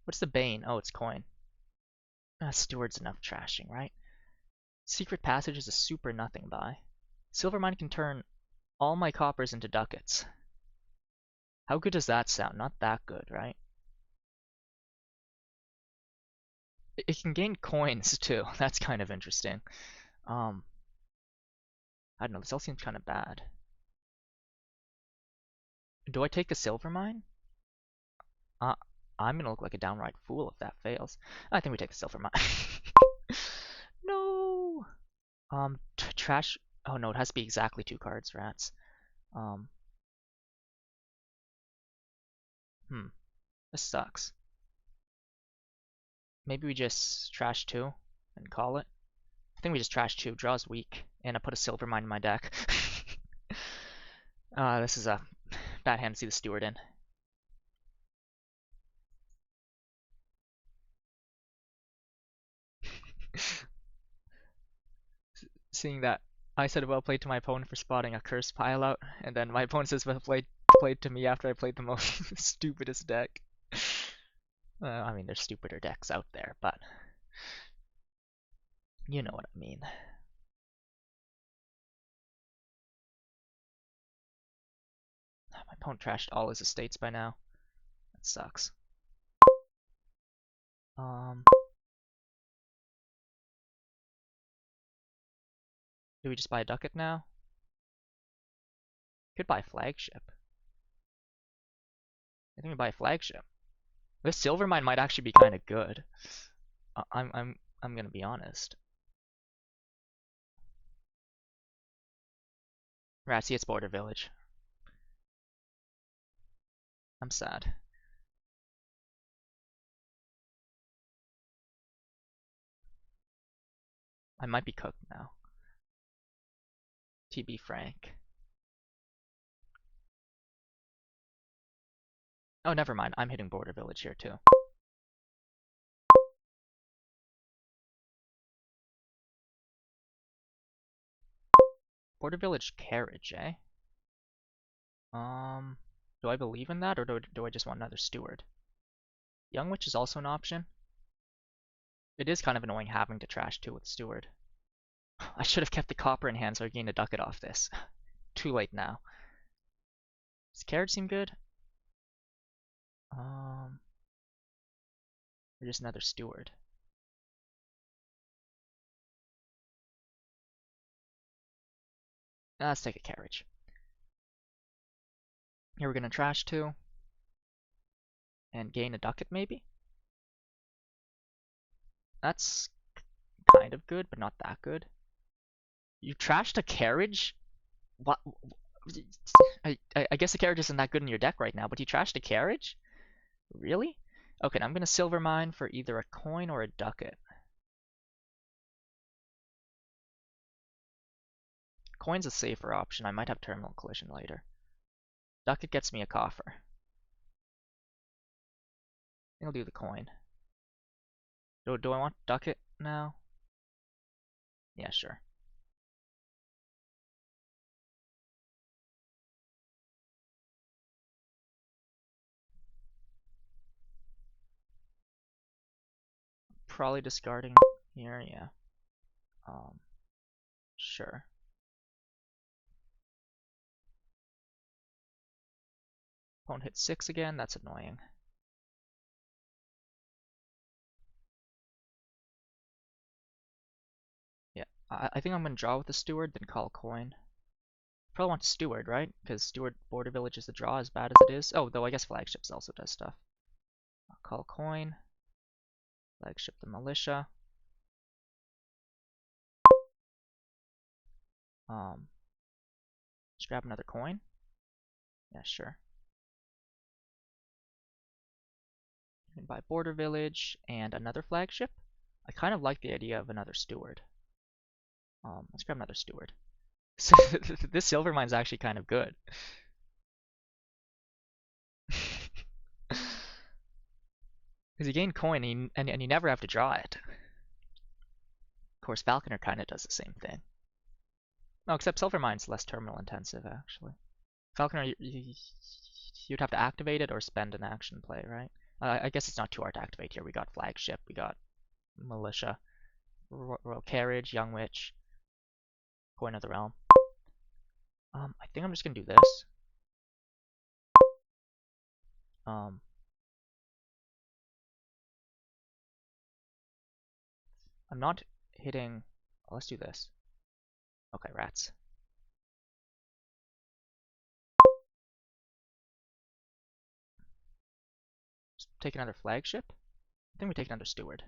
What's the Bane? Oh, it's coin. Steward's enough trashing, right? Secret Passage is a super nothing buy. Silvermine can turn all my coppers into ducats. How good does that sound? Not that good, right? It can gain coins too. That's kind of interesting. I don't know. This all seems kind of bad. Do I take the Silvermine? Uh, I'm gonna look like a downright fool if that fails. I think we take the Silvermine. No. Trash. Oh no, it has to be exactly 2 cards, rats. Um. This sucks. Maybe we just trash 2 and call it. I think we just trash 2. Draw's weak, and I put a Silvermine in my deck. This is a bad hand to see the Steward in. Seeing that, I said well played to my opponent for spotting a cursed pile out, and then my opponent says well played to me after I played the most stupidest deck. I mean, there's stupider decks out there, but you know what I mean. My opponent trashed all his estates by now. That sucks. Do we just buy a ducat now? Could buy a flagship. I think we buy a flagship. This Silvermine might actually be kind of good. I'm gonna be honest. Ratsy, it's Border Village. I'm sad. I might be cooked now. To be frank. Oh, never mind. I'm hitting Border Village here too. Border Village Carriage, eh? Do I believe in that, or do I just want another Steward? Young Witch is also an option. It is kind of annoying having to trash 2 with Steward. I should have kept the copper in hand so I gained a ducat off this. Too late now. Does Carriage seem good? Or just another Steward. Let's take a Carriage. Here we're gonna trash 2. And gain a ducat maybe? That's kind of good, but not that good. You trashed a Carriage? What? I guess the Carriage isn't that good in your deck right now, but you trashed a Carriage? Really? Okay, now I'm gonna Silvermine for either a coin or a ducat. Coin's a safer option. I might have Terminal Collision later. Ducat gets me a coffer. I think I'll do the coin. Do I want ducat now? Yeah, sure. Probably discarding here, yeah. Sure. Opponent hit 6 again, that's annoying. Yeah, I think I'm gonna draw with the Steward, then call coin. Probably want Steward, right? Because Steward Border Village is the draw as bad as it is. Oh, though I guess Flagships also does stuff. I'll call coin. Flagship the Militia. Just grab another coin. Yeah, sure. You can buy Border Village and another flagship. I kind of like the idea of another Steward. Let's grab another Steward. This Silvermine's actually kind of good. Because you gain coin and you never have to draw it. Of course, Falconer kind of does the same thing. No, except Silvermine's less terminal intensive, actually. Falconer, you'd have to activate it or spend an action play, right? I guess it's not too hard to activate here. We got Flagship, we got Militia. Royal Carriage, Young Witch, Coin of the Realm. I think I'm just gonna do this. I'm not hitting. Oh, let's do this. Okay, rats. Just take another flagship. I think we take another steward.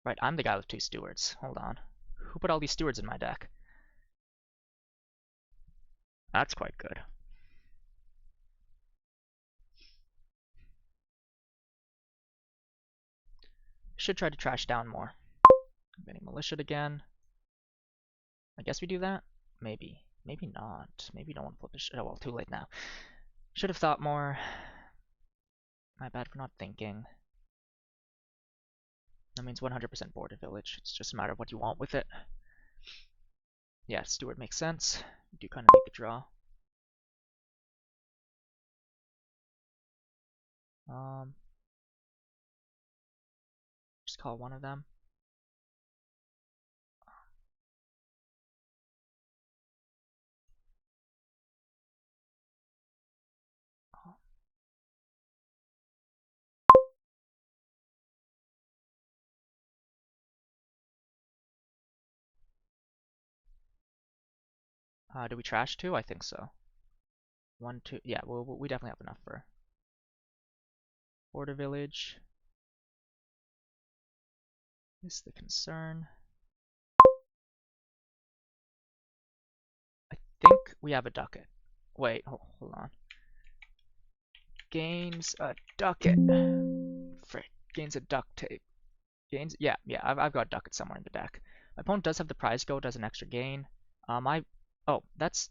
Right, I'm the guy with 2 stewards. Hold on. Who put all these stewards in my deck? That's quite good. Should try to trash down more. I'm getting militia'd again. I guess we do that? Maybe. Maybe not. Maybe don't want to flip this shit. Oh well, too late now. Should have thought more. My bad for not thinking. That means 100% border village. It's just a matter of what you want with it. Yeah, steward makes sense. You do kind of need the draw. Just call one of them. Do we trash 2? I think so. 1, 2. Yeah, we definitely have enough for border village. Is the concern. I think we have a ducat. Wait, hold on. Gains a ducat. Frick. Gains a duct tape. Gains. Yeah. I've got ducat somewhere in the deck. My opponent does have the prize go, does an extra gain. Oh, that's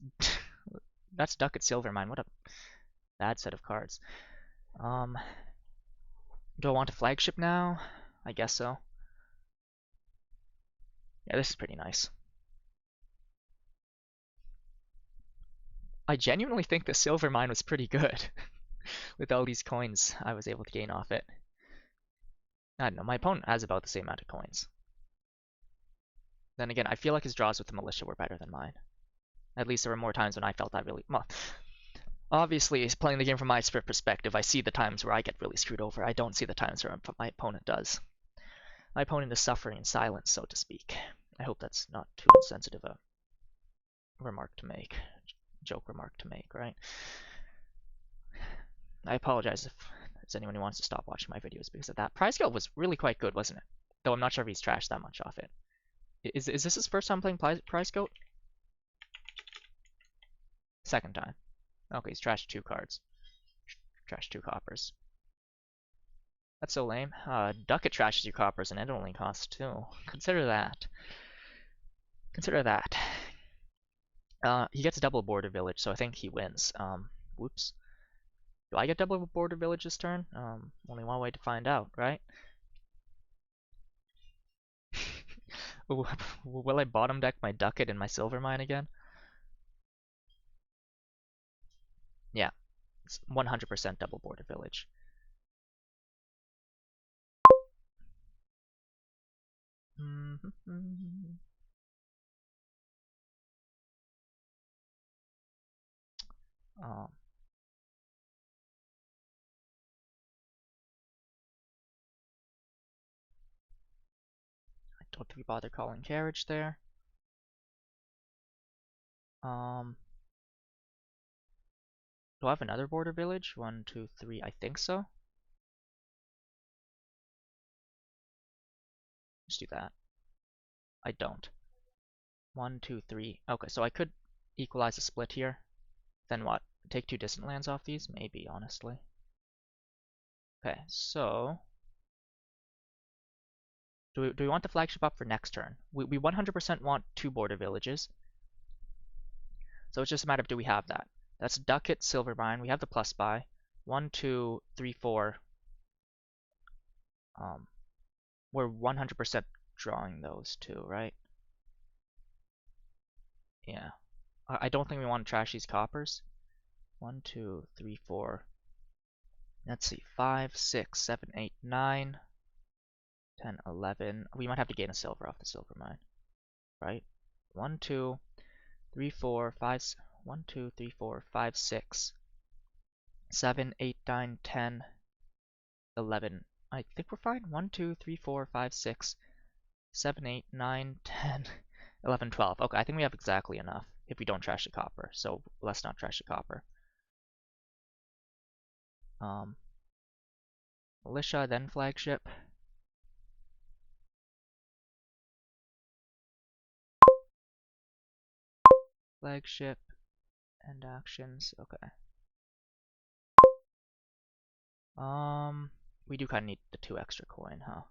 that's ducat silver mine. What a bad set of cards. Do I want a flagship now? I guess so. Yeah, this is pretty nice. I genuinely think the silver mine was pretty good. With all these coins I was able to gain off it. I don't know, my opponent has about the same amount of coins. Then again, I feel like his draws with the militia were better than mine. At least there were more times when I felt I really... Well, obviously, playing the game from my perspective, I see the times where I get really screwed over. I don't see the times where my opponent does. My opponent is suffering in silence, so to speak. I hope that's not too insensitive a remark to make. Joke remark to make, right? I apologize if there's anyone who wants to stop watching my videos because of that. Prize Guild was really quite good, wasn't it? Though I'm not sure if he's trashed that much off it. Is this his first time playing Prize Guild? Second time. Okay, he's trashed 2 cards. Trashed 2 coppers. That's so lame. Ducat trashes your coppers and it only costs 2. Consider that. Consider that. He gets a double border village, so I think he wins. Whoops. Do I get double border village this turn? Only one way to find out, right? Will I bottom deck my ducat and my silver mine again? Yeah, it's 100% double border village. I don't think we bother calling carriage there. Do I have another border village? 1, 2, 3. I think so. Let's do that. I don't. 1, 2, 3. Okay, so I could equalize a split here. Then what? Take 2 distant lands off these? Maybe, honestly. Okay, so do we want the flagship up for next turn? We 100% want 2 border villages. So it's just a matter of do we have that. That's ducat, silver mine. We have the plus buy. 1, 2, 3, 4. We're 100% drawing those 2, right? Yeah. I don't think we want to trash these coppers. 1, 2, 3, 4. Let's see. 5, 6, 7, 8, 9, 10, 11. We might have to gain a silver off the silver mine, right? 1, 2, 3, 4, 5. 1, 2, 3, 4, 5, 6, 7, 8, 9, 10, 11. I think we're fine. 1, 2, 3, 4, 5, 6, 7, 8, 9, 10, 11, 12. Okay, I think we have exactly enough if we don't trash the copper. So let's not trash the copper. Militia, then flagship. Flagship and actions. Okay. We do kind of need the 2 extra coin, huh?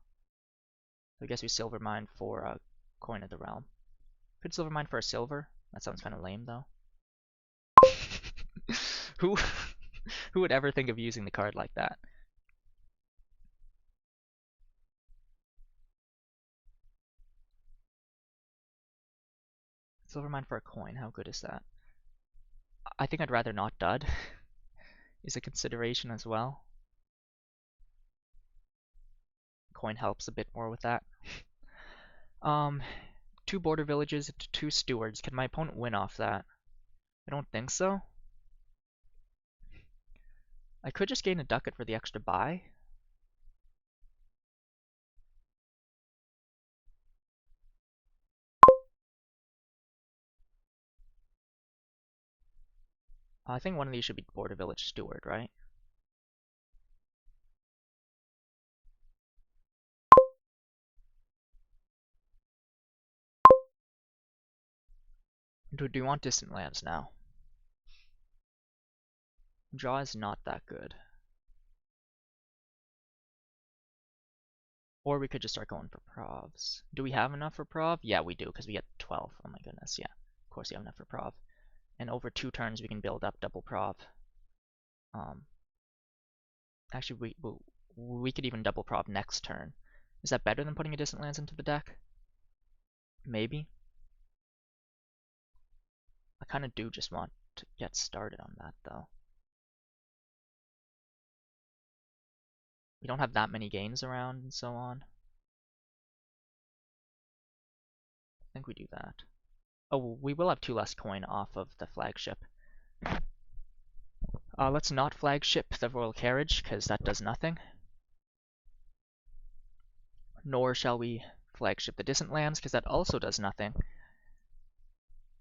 So I guess we silver mine for a coin of the realm. Could silver mine for a silver? That sounds kind of lame, though. Who who would ever think of using the card like that? Silver mine for a coin. How good is that? I think I'd rather not dud. Is a consideration as well. Coin helps a bit more with that. 2 border villages to 2 stewards. Can my opponent win off that? I don't think so. I could just gain a ducat for the extra buy. I think one of these should be border village steward, right? Do you want distant lands now? Draw is not that good. Or we could just start going for provs. Do we have enough for prov? Yeah, we do, because we get 12. Oh my goodness, yeah. Of course we have enough for prov. And over 2 turns we can build up double prov. Actually, we could even double prov next turn. Is that better than putting a distant lands into the deck? Maybe. I kind of do just want to get started on that, though. We don't have that many gains around and so on. I think we do that. Oh, we will have 2 less coin off of the flagship. Let's not flagship the royal carriage, because that does nothing. Nor shall we flagship the distant lands, because that also does nothing.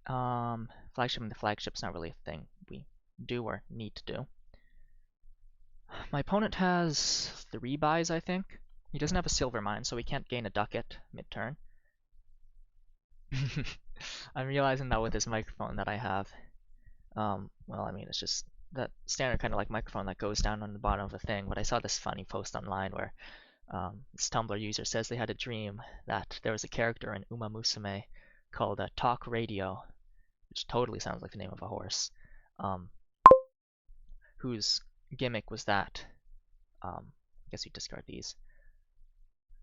Flagship the flagship's not really a thing we do or need to do. My opponent has 3 buys, I think. He doesn't have a silver mine, so he can't gain a ducat mid-turn. I'm realizing that with this microphone that I have. Well, I mean, it's just that standard kind of like microphone that goes down on the bottom of the thing, but I saw this funny post online where this Tumblr user says they had a dream that there was a character in Uma Musume called Talk Radio, which totally sounds like the name of a horse, whose gimmick was that, I guess you discard these,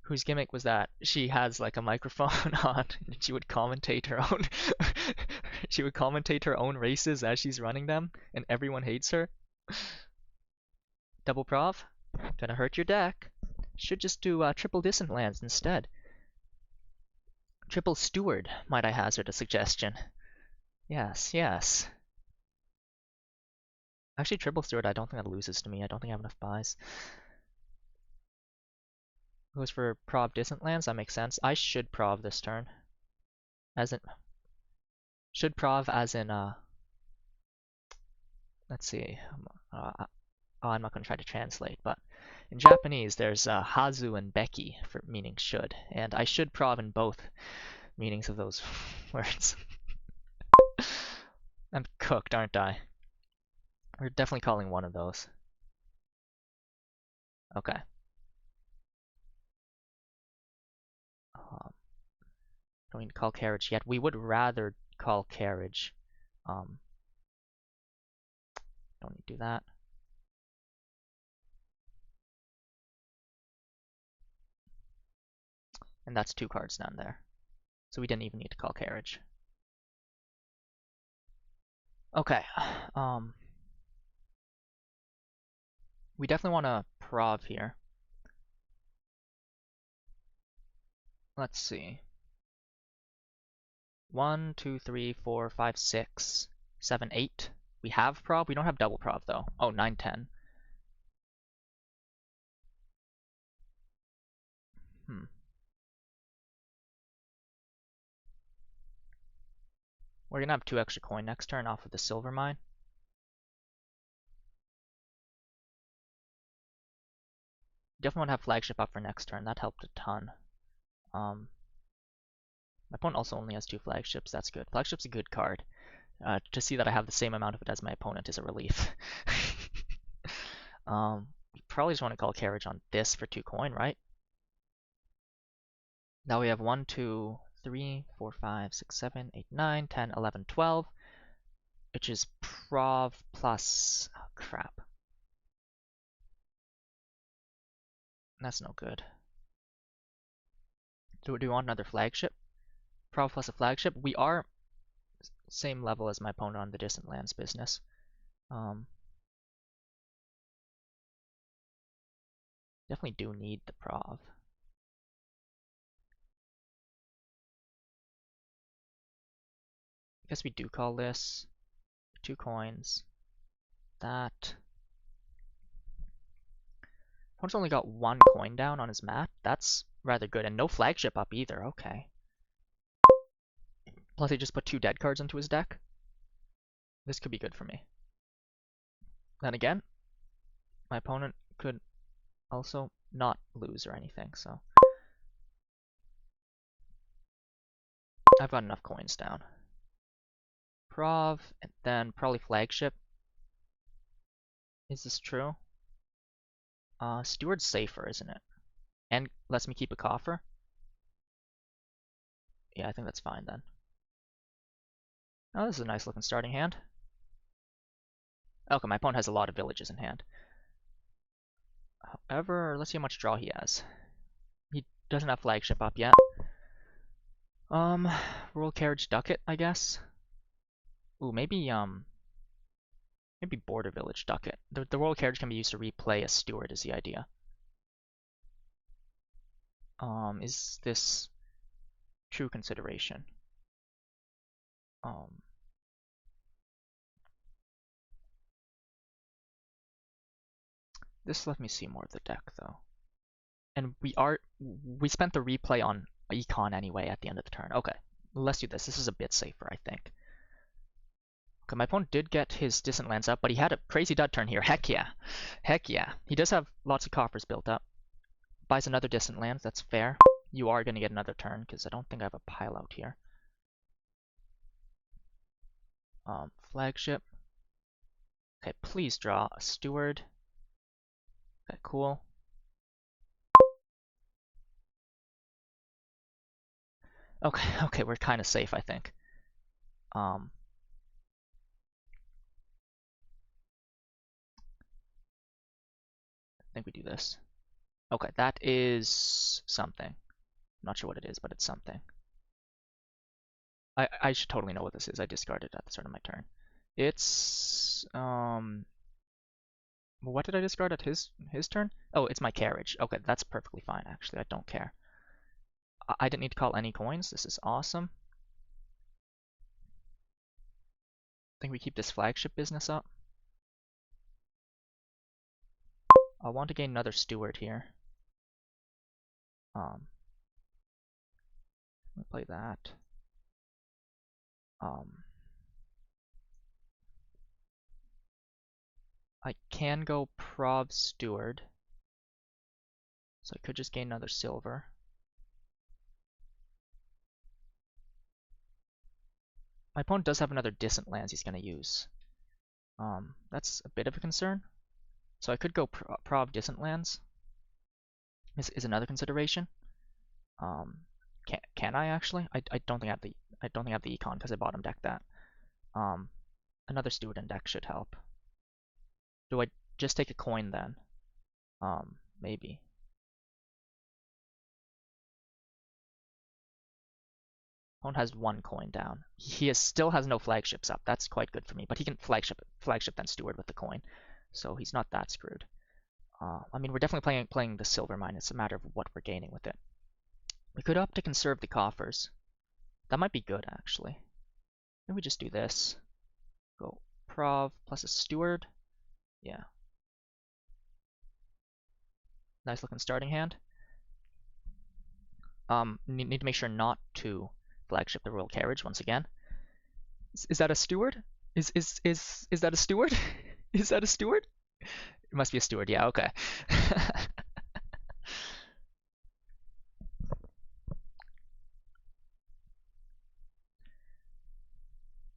whose gimmick was that she has like a microphone on and she would commentate her own she would commentate her own races as she's running them and everyone hates her. Double prov? Gonna hurt your deck. Should just do triple distant lands instead. Triple steward, might I hazard a suggestion? Yes, yes. Actually, triple steward, I don't think that loses to me. I don't think I have enough buys. Goes for prov distant lands, that makes sense. I should prov this turn. As in... Should prov as in, let's see. I'm not going to try to translate, but in Japanese there's Hazu and Beki for meaning should, and I should prov in both meanings of those words. I'm cooked, aren't I? We're definitely calling one of those. Okay. Don't need to call carriage yet. We would rather call carriage. Don't need to do that. And that's 2 cards down there. So we didn't even need to call carriage. Okay. We definitely want to prov here. Let's see. 1, 2, 3, 4, 5, 6, 7, 8. We have prov. We don't have double prov though. Oh, 9, 10. Hmm. We're gonna have 2 extra coin next turn off of the silver mine. Definitely want to have flagship up for next turn. That helped a ton. My opponent also only has 2 flagships. That's good. Flagship's a good card. To see that I have the same amount of it as my opponent is a relief. We probably just want to call carriage on this for 2 coin, right? Now we have 1, 2, 3, 4, 5, 6, 7, 8, 9, 10, 11, 12, which is prov plus. Oh, crap. That's no good. Do we want another flagship? Prov plus a flagship? We are same level as my opponent on the distant lands business. Definitely do need the prov. I guess we do call this 2 coins. That. Opponent's only got 1 coin down on his mat. That's rather good. And no flagship up either. Okay. Plus he just put 2 dead cards into his deck. This could be good for me. Then again, my opponent could also not lose or anything, so. I've got enough coins down. Prov, and then probably flagship. Is this true? Stewards safer, isn't it? And lets me keep a coffer. Yeah, I think that's fine then. Oh, this is a nice looking starting hand. Okay, my opponent has a lot of villages in hand. However, let's see how much draw he has. He doesn't have flagship up yet. Royal Carriage Ducat, I guess. Ooh, maybe Border Village Ducat. The Royal Carriage can be used to replay a Steward is the idea. Is this true consideration? This let me see more of the deck though. And we spent the replay on econ anyway at the end of the turn. Okay, let's do this. This is a bit safer, I think. Okay, my opponent did get his distant lands up, but he had a crazy dud turn here. Heck yeah. Heck yeah. He does have lots of coffers built up. Buys another distant land, that's fair. You are going to get another turn, because I don't think I have a pile out here. Flagship. Okay, please draw a steward. Okay, cool. Okay, we're kind of safe, I think. I think we do this. Okay, that is something. I'm not sure what it is, but it's something. I should totally know what this is. I discarded it at the start of my turn. It's what did I discard at his turn? Oh, it's my carriage. Okay, that's perfectly fine actually. I don't care. I didn't need to call any coins. This is awesome. I think we keep this flagship business up. I want to gain another steward here. Let me play that. I can go prov steward. So I could just gain another silver. My opponent does have another distant lands he's going to use. That's a bit of a concern. So I could go prov distant lands. Is another consideration. Can I actually? I don't think I don't think I have the econ because I bottom decked that. Another steward in deck should help. Do I just take a coin then? Maybe. Opponent has 1 coin down. He still has no flagships up. That's quite good for me. But he can flagship then steward with the coin, so he's not that screwed. I mean, we're definitely playing the silver mine. It's a matter of what we're gaining with it. We could opt to conserve the coffers. That might be good, actually. Maybe we just do this. Go Prov plus a Steward. Yeah. Nice looking starting hand. Need to make sure not to flagship the Royal Carriage once again. Is that a Steward? Is that a Steward? Is that a Steward? It must be a Steward, yeah, okay.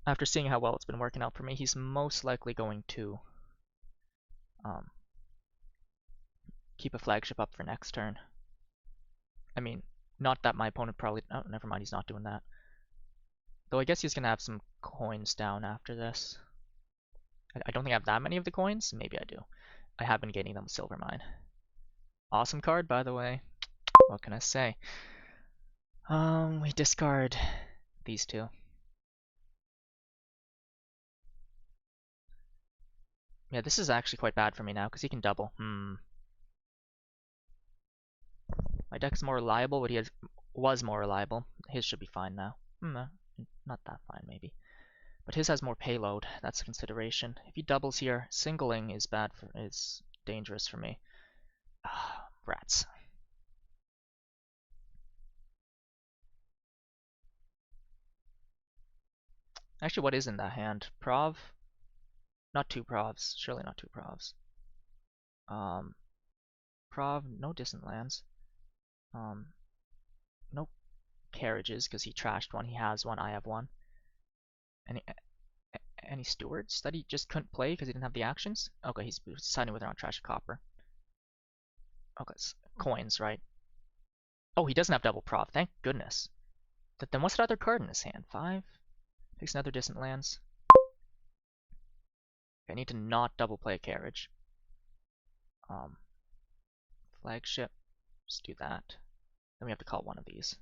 After seeing how well it's been working out for me, he's most likely going to keep a flagship up for next turn. I mean, not that my opponent probably... Oh, never mind, he's not doing that. Though I guess he's going to have some coins down after this. I don't think I have that many of the coins. Maybe I do. I have been gaining them with Silver Mine. Awesome card, by the way. What can I say? We discard these two. Yeah, this is actually quite bad for me now, because he can double. My deck's more reliable, but was more reliable. His should be fine now. Not that fine, maybe. But his has more payload. That's a consideration. If he doubles here, singling is dangerous for me. Rats. Actually, what is in that hand? Prov? Not two Provs. Surely not two Provs. Prov, no distant lands. No carriages, because he trashed one. He has one, I have one. Any Stewards that he just couldn't play because he didn't have the actions? Okay, he's deciding whether or not trash copper. Okay, coins, right? Oh, he doesn't have double prov, thank goodness. Then what's the other card in his hand? 5? Picks another distant lands. Okay, I need to not double play a carriage. Flagship, just do that. Then we have to call one of these.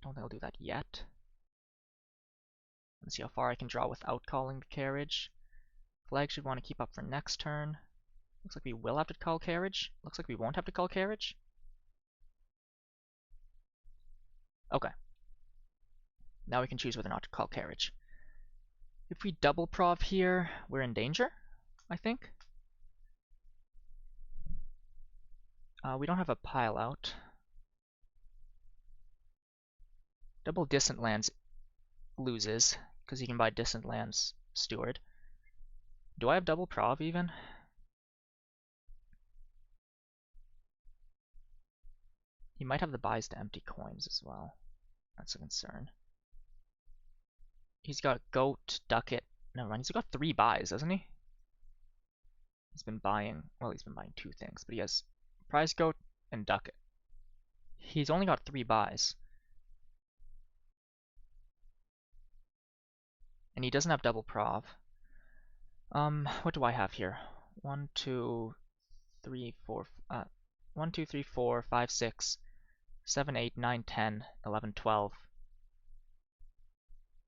Don't think I'll do that yet. Let's see how far I can draw without calling the carriage. Flag should want to keep up for next turn. Looks like we will have to call carriage. Looks like we won't have to call carriage. Okay. Now we can choose whether or not to call carriage. If we double prov here, we're in danger, I think. We don't have a pile out. Double distant lands loses, because he can buy distant lands steward. Do I have double prov even? He might have the buys to empty coins as well. That's a concern. He's got goat, ducat. Never mind, he's got 3 buys, hasn't he? He's been buying, well, he's been buying 2 things, but he has prize goat and ducat. He's only got 3 buys. And he doesn't have double prov. What do I have here? 1, 2, 3, 4, 1, 2, 3, 4, 5, 6, 7, 8, 9, 10, 11, 12.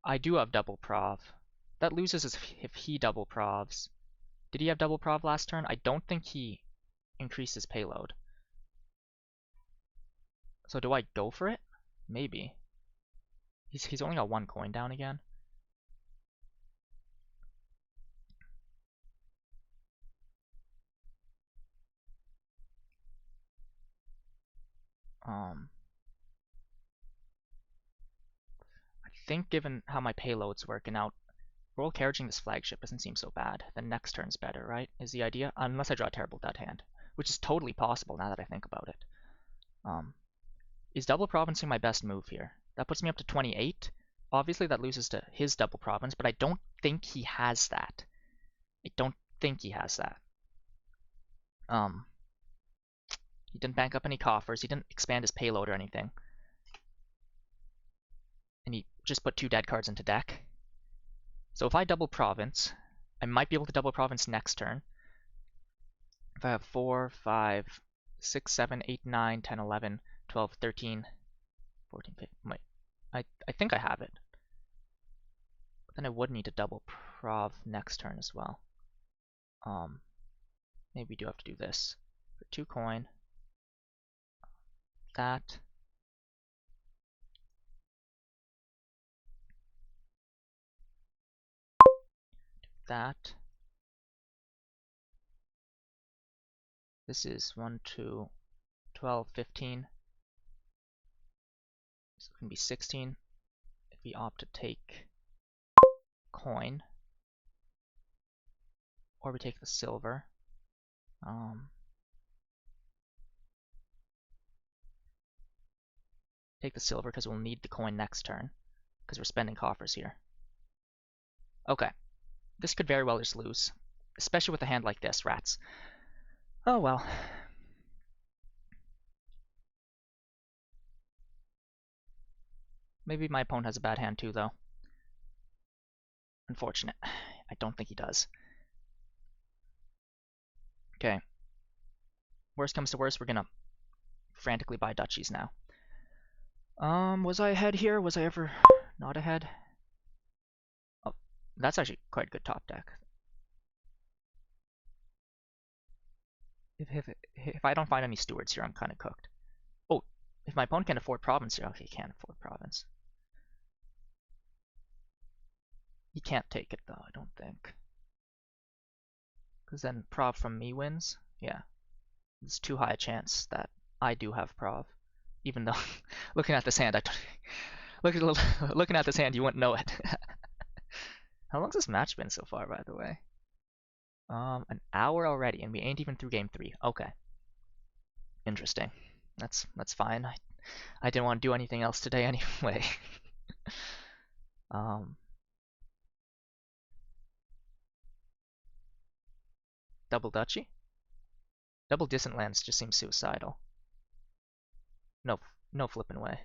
I do have double prov. That loses if he double provs. Did he have double prov last turn? I don't think he increased his payload. So do I go for it? Maybe. He's only got 1 coin down again. I think given how my payload's working out, roll carriaging this flagship doesn't seem so bad. The next turn's better, right? Is the idea? Unless I draw a terrible dead hand, which is totally possible now that I think about it. Is double provincing my best move here? That puts me up to 28. Obviously that loses to his double province, but I don't think he has that. I don't think he has that. He didn't bank up any coffers. He didn't expand his payload or anything. And he just put 2 dead cards into deck. So if I double province, I might be able to double province next turn. If I have 4, 5, 6, 7, 8, 9, 10, 11, 12, 13, 14, 15. Wait, I think I have it. But then I would need to double prov next turn as well. Maybe we do have to do this. For 2 coin. That. That. This is 1, 2, 12, 15. So it can be 16 if we opt to take coin. Or we take the silver. Take the silver because we'll need the coin next turn. Because we're spending coffers here. Okay. This could very well just lose. Especially with a hand like this, rats. Oh well. Maybe my opponent has a bad hand too, though. Unfortunate. I don't think he does. Okay. Worst comes to worst, we're gonna frantically buy duchies now. Was I ahead here? Was I ever not ahead? Oh, that's actually quite a good top deck. If I don't find any stewards here, I'm kind of cooked. Oh, if my opponent can afford province here, okay, he can't afford province. He can't take it though, I don't think. Because then prov from me wins. Yeah, it's too high a chance that I do have prov, even though looking at this hand, looking at this hand, you wouldn't know it. How long's this match been so far, by the way? An hour already, and we ain't even through game 3. Okay. Interesting. That's fine. I didn't want to do anything else today anyway. Double duchy? Double distant lands just seems suicidal. No flipping way.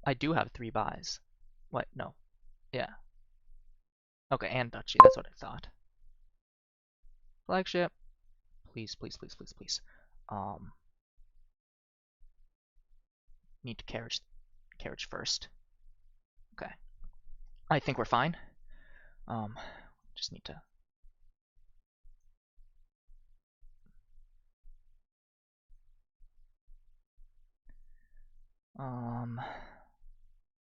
I do have 3 buys. What? No. Yeah. Okay, and duchy. That's what I thought. Flagship. Please, please, please, please, please. Need to carriage first. Okay. I think we're fine. Just need to.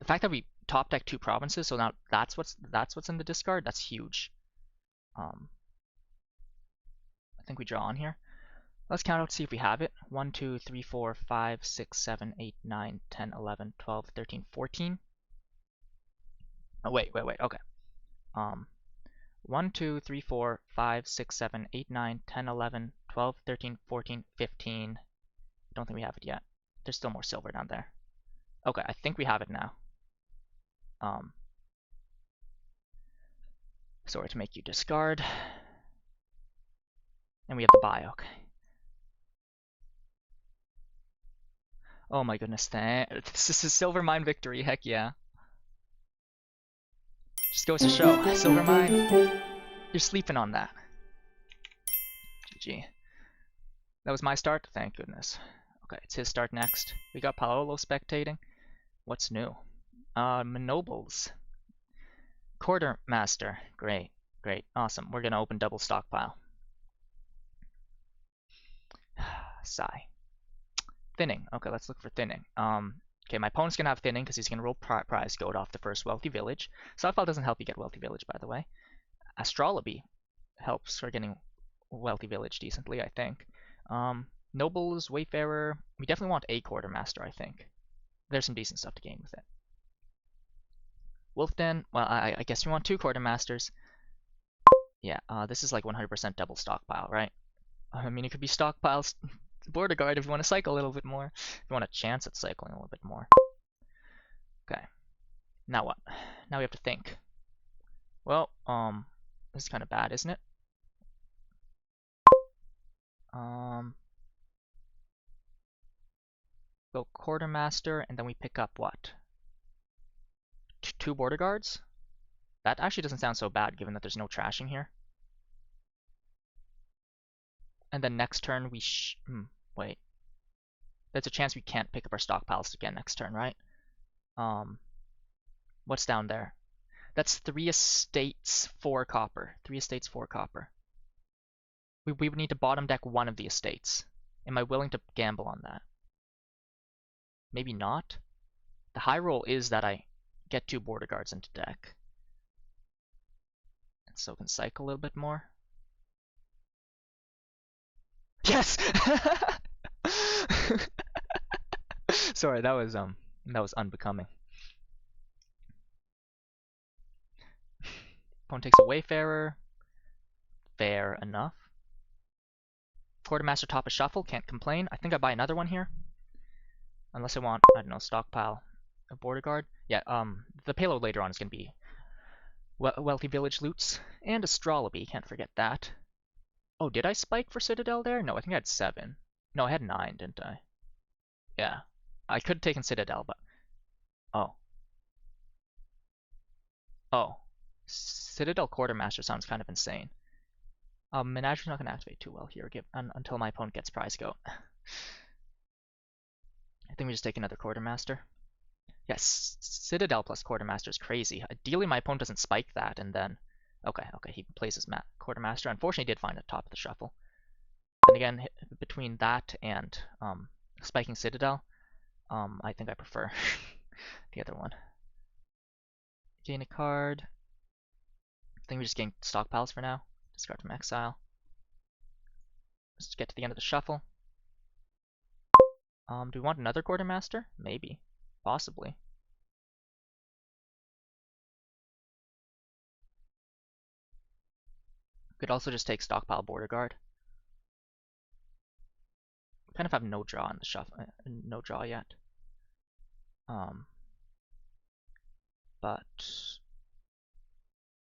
The fact that we top deck 2 provinces, so now that's what's in the discard. That's huge. I think we draw on here. Let's count out to see if we have it. 1, 2, 3, 4, 5, 6, 7, 8, 9, 10, 11, 12, 13, 14. Oh, wait. Okay. 1, 2, 3, 4, 5, 6, 7, 8, 9, 10, 11, 12, 13, 14, 15. I don't think we have it yet. There's still more silver down there. Okay, I think we have it now. Sorry to make you discard. And we have the buy, okay. Oh my goodness, this is a silver mine victory, heck yeah. Just goes to show, silver mine, you're sleeping on that. GG. That was my start, thank goodness. Okay, it's his start next. We got Paolo spectating. What's new? Nobles. Quartermaster, great, awesome. We're gonna open double stockpile. Sigh. Thinning. Okay, let's look for thinning. Okay, my opponent's gonna have thinning because he's gonna roll prize gold off the first wealthy village. Stockpile doesn't help you get wealthy village, by the way. Astrolabe helps for getting wealthy village decently, I think. Nobles, Wayfarer. We definitely want a quartermaster, I think. There's some decent stuff to gain with it. Wolfden. Well, I guess we want 2 quartermasters. Yeah, this is like 100% double stockpile, right? I mean, it could be stockpiles. Border guard if you want to cycle a little bit more. If you want a chance at cycling a little bit more. Okay. Now what? Now we have to think. Well, this is kind of bad, isn't it? Go quartermaster, and then we pick up what? 2 border guards? That actually doesn't sound so bad, given that there's no trashing here. And then next turn we wait. there's a chance we can't pick up our stockpiles again next turn, right? What's down there? That's 3 estates, 4 copper. 3 estates, 4 copper. We would need to bottom deck one of the estates. Am I willing to gamble on that? Maybe not. The high roll is that I get 2 border guards into deck. And so can cycle a little bit more. Yes! Sorry, that was unbecoming. Opponent takes a Wayfarer. Fair enough. Quartermaster top of shuffle, can't complain. I think I buy another one here. Unless I want, I don't know, stockpile a border guard. Yeah, the payload later on is going to be Wealthy Village loots and Astrolabe, can't forget that. Oh, did I spike for Citadel there? No, I think I had 7. No, I had 9, didn't I? Yeah. I could have taken Citadel, but... Oh. Oh. Citadel Quartermaster sounds kind of insane. Menagerie's not going to activate too well here until my opponent gets Prize Goat. I think we just take another Quartermaster. Yes, Citadel plus Quartermaster is crazy. Ideally, my opponent doesn't spike that, and then... Okay, he plays his Quartermaster. Unfortunately, he did find the top of the shuffle. And again, between that and spiking Citadel, I think I prefer the other one. Gain a card. I think we just gain stockpiles for now. Discard from exile. Let's get to the end of the shuffle. Do we want another Quartermaster? Maybe. Possibly. Could also just take stockpile border guard. Kind of have no draw in the shuffle, no draw yet. But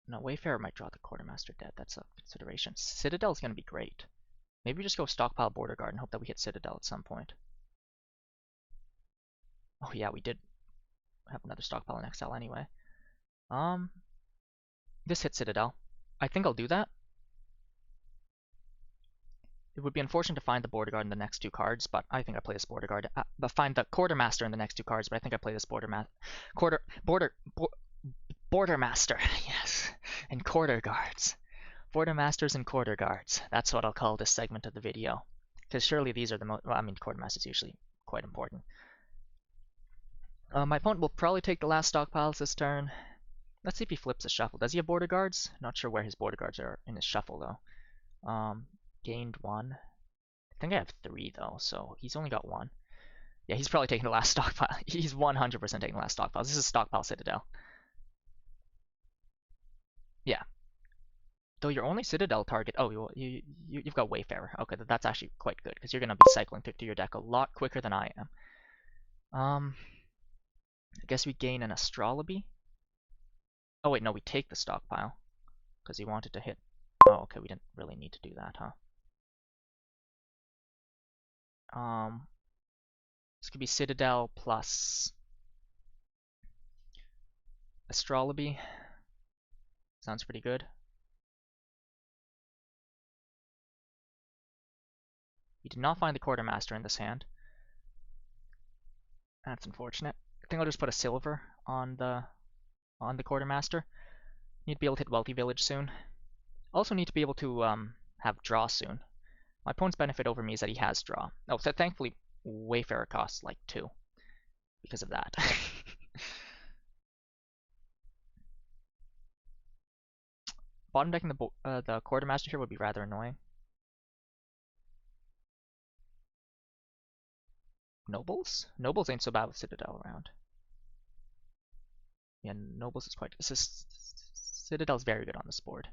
no, Wayfarer might draw the Quartermaster dead. That's a consideration. Citadel is going to be great. Maybe we just go stockpile border guard and hope that we hit Citadel at some point. Oh yeah, we did have another stockpile in exile anyway. This hits Citadel. I think I'll do that. It would be unfortunate to find the border guard in the next 2 cards, but I think I play this border guard. But find the Quartermaster in the next 2 cards, but I think I play this Bordermaster. Yes, and Quarter Guards. Bordermasters and Quarter Guards. That's what I'll call this segment of the video, because surely these are the most. Well, I mean, Quartermaster's usually quite important. My opponent will probably take the last stockpiles this turn. Let's see if he flips a shuffle. Does he have border guards? Not sure where his border guards are in his shuffle though. Gained 1. I think I have 3 though, so he's only got 1. Yeah, he's probably taking the last stockpile. He's 100% taking the last stockpile. This is stockpile Citadel. Yeah. Though your only Citadel target... Oh, you've got Wayfarer. Okay, that's actually quite good, because you're going to be cycling through your deck a lot quicker than I am. I guess we gain an Astrolabe. Oh wait, no, we take the stockpile, because he wanted to hit... Oh, okay, we didn't really need to do that, huh? This could be Citadel plus Astrolabe. Sounds pretty good. We did not find the Quartermaster in this hand. That's unfortunate. I think I'll just put a silver on the Quartermaster. Need to be able to hit Wealthy Village soon. Also need to be able to have draw soon. My opponent's benefit over me is that he has draw. Oh, so thankfully Wayfarer costs like 2 because of that. Bottom decking the Quartermaster here would be rather annoying. Nobles? Nobles ain't so bad with Citadel around. Yeah, Nobles is quite... Citadel's very good on this board.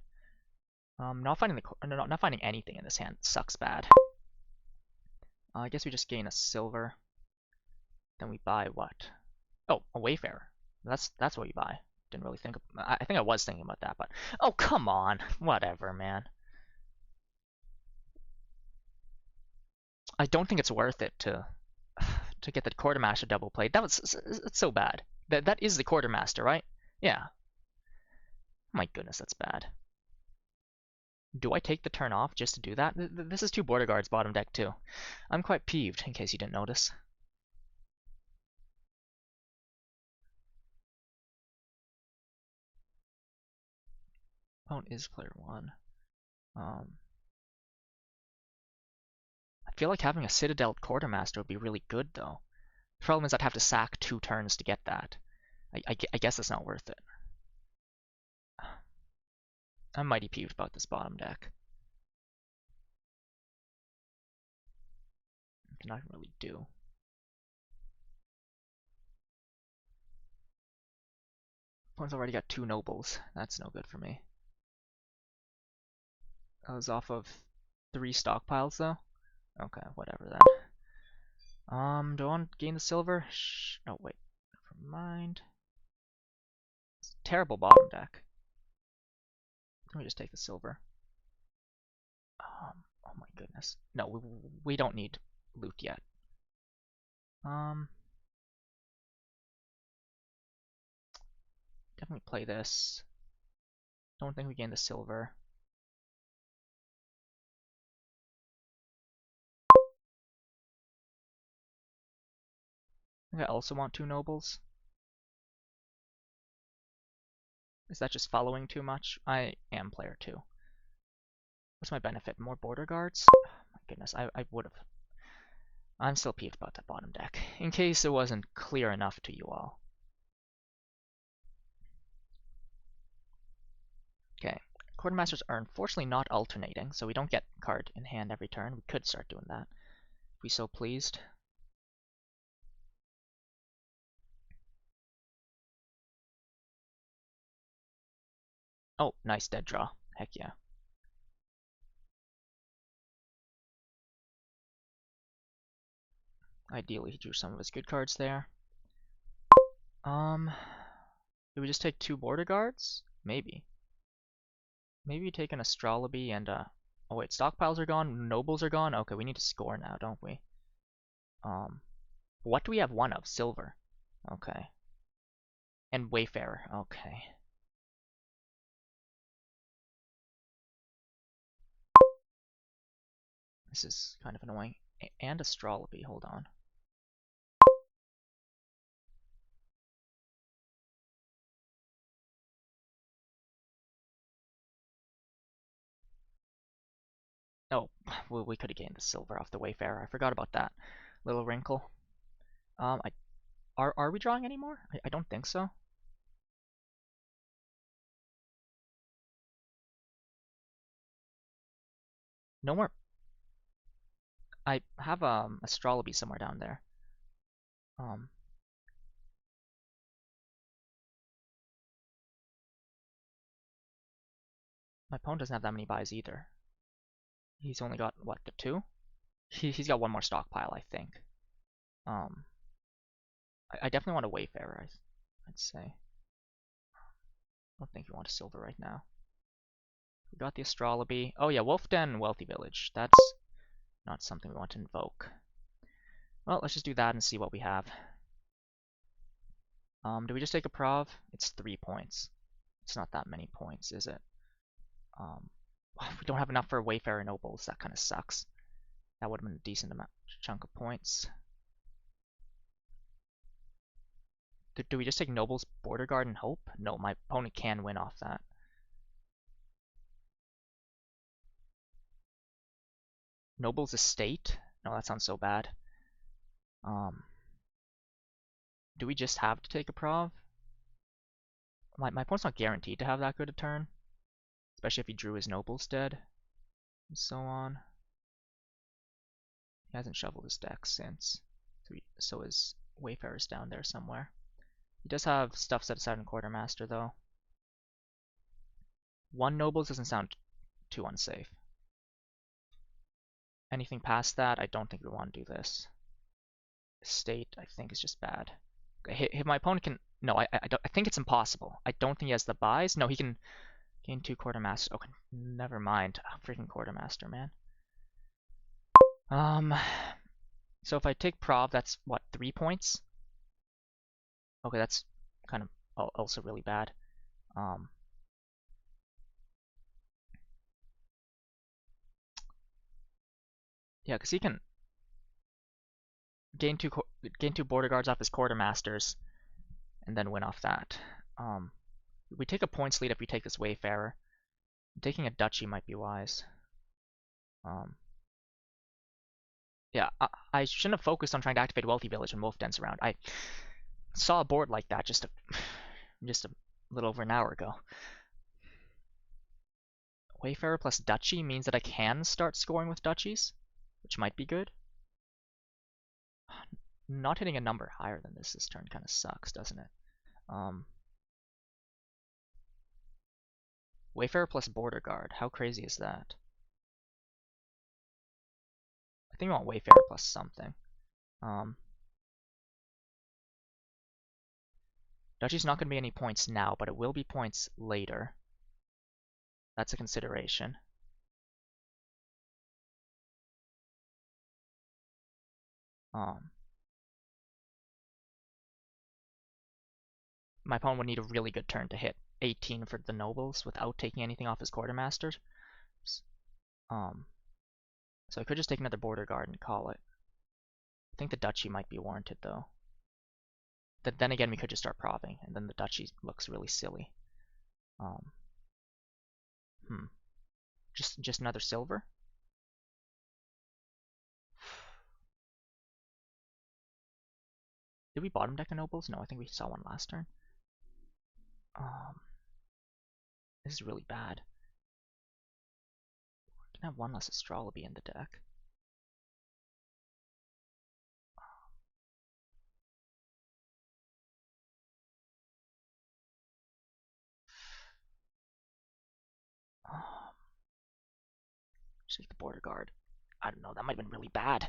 Not finding anything in this hand sucks bad. I guess we just gain a silver. Then we buy what? Oh, a Wayfarer. That's what we buy. Didn't really think of... I think I was thinking about that, but... Oh, come on! Whatever, man. I don't think it's worth it to get the Quartermaster double played. It's so bad. That is the Quartermaster, right? Yeah. My goodness, that's bad. Do I take the turn off just to do that? This is 2 border guards bottom deck too. I'm quite peeved, in case you didn't notice. Opponent is player 1. I feel like having a Citadel Quartermaster would be really good, though. The problem is I'd have to sack 2 turns to get that. I guess it's not worth it. I'm mighty peeved about this bottom deck. Nothing I can really do. Opponent's already got 2 nobles. That's no good for me. I was off of 3 stockpiles though. Okay, whatever then. Do I want to gain the silver? Oh wait, never mind. It's a terrible bottom deck. Let me just take the silver. Oh my goodness. No, we don't need loot yet. Definitely play this. Don't think we gain the silver. I think I also want 2 nobles. Is that just following too much? I am player 2. What's my benefit? More border guards? Oh my goodness, I would have. I'm still peeved about that bottom deck, in case it wasn't clear enough to you all. Okay, Quartermasters are unfortunately not alternating, so we don't get card in hand every turn. We could start doing that, if we so pleased. Oh, nice dead draw. Heck yeah. Ideally, he drew some of his good cards there. Do we just take 2 border guards? Maybe. Maybe we take an Astrolabe and oh wait, stockpiles are gone, nobles are gone. Okay, we need to score now, don't we? What do we have 1 of? Silver. Okay. And Wayfarer. Okay. This is kind of annoying. And Astrolabe, hold on. Oh, well, we could have gained the silver off the Wayfarer. I forgot about that little wrinkle. Are we drawing anymore? I don't think so. No more. I have Astrolabe somewhere down there. My opponent doesn't have that many buys either. He's only got what, the 2? He's got 1 more stockpile, I think. I definitely want a Wayfarer, I'd say. I don't think we want a silver right now. We got the Astrolabe. Oh yeah, Wolfden, Wealthy Village. That's not something we want to invoke. Well, let's just do that and see what we have. Do we just take a prov? It's 3 points. It's not that many points, is it? We don't have enough for Wayfarer Nobles. That kind of sucks. That would have been a decent chunk of points. Do we just take Nobles, Border Guard, and Hope? No, my opponent can win off that. Nobles Estate? No, that sounds so bad. Do we just have to take a prov? My opponent's not guaranteed to have that good a turn. Especially if he drew his Nobles dead. And so on. He hasn't shoveled his deck since. So his Wayfarer's down there somewhere. He does have stuff set aside in Quartermaster, though. 1 Nobles doesn't sound too unsafe. Anything past that, I don't think we want to do this. Estate, I think, is just bad. If my opponent can... No, I think it's impossible. I don't think he has the buys. No, he can gain 2 Quartermaster. Okay, never mind. Oh, freaking Quartermaster, man. So if I take Prov, that's, what, 3 points? Okay, that's kind of also really bad. Yeah, because he can gain 2 border guards off his Quartermasters, and then win off that. We take a points lead if we take this Wayfarer. Taking a duchy might be wise. Yeah, I shouldn't have focused on trying to activate Wealthy Village when Wolf Den's around. I saw a board like that just a little over an hour ago. Wayfarer plus Duchy means that I can start scoring with Duchies, which might be good. Not hitting a number higher than this turn kind of sucks, doesn't it? Wayfarer plus Border Guard. How crazy is that? I think I want Wayfarer plus something. Duchy's not going to be any points now, but it will be points later. That's a consideration. My opponent would need a really good turn to hit 18 for the nobles without taking anything off his quartermasters. So I could just take another border guard and call it. I think the duchy might be warranted though. Then again, we could just start proving, and then the duchy looks really silly. Just another silver. Did we bottom deck the nobles? No, I think we saw one last turn. This is really bad. We can have one less astrolabe in the deck. Take the border guard. I don't know, that might have been really bad.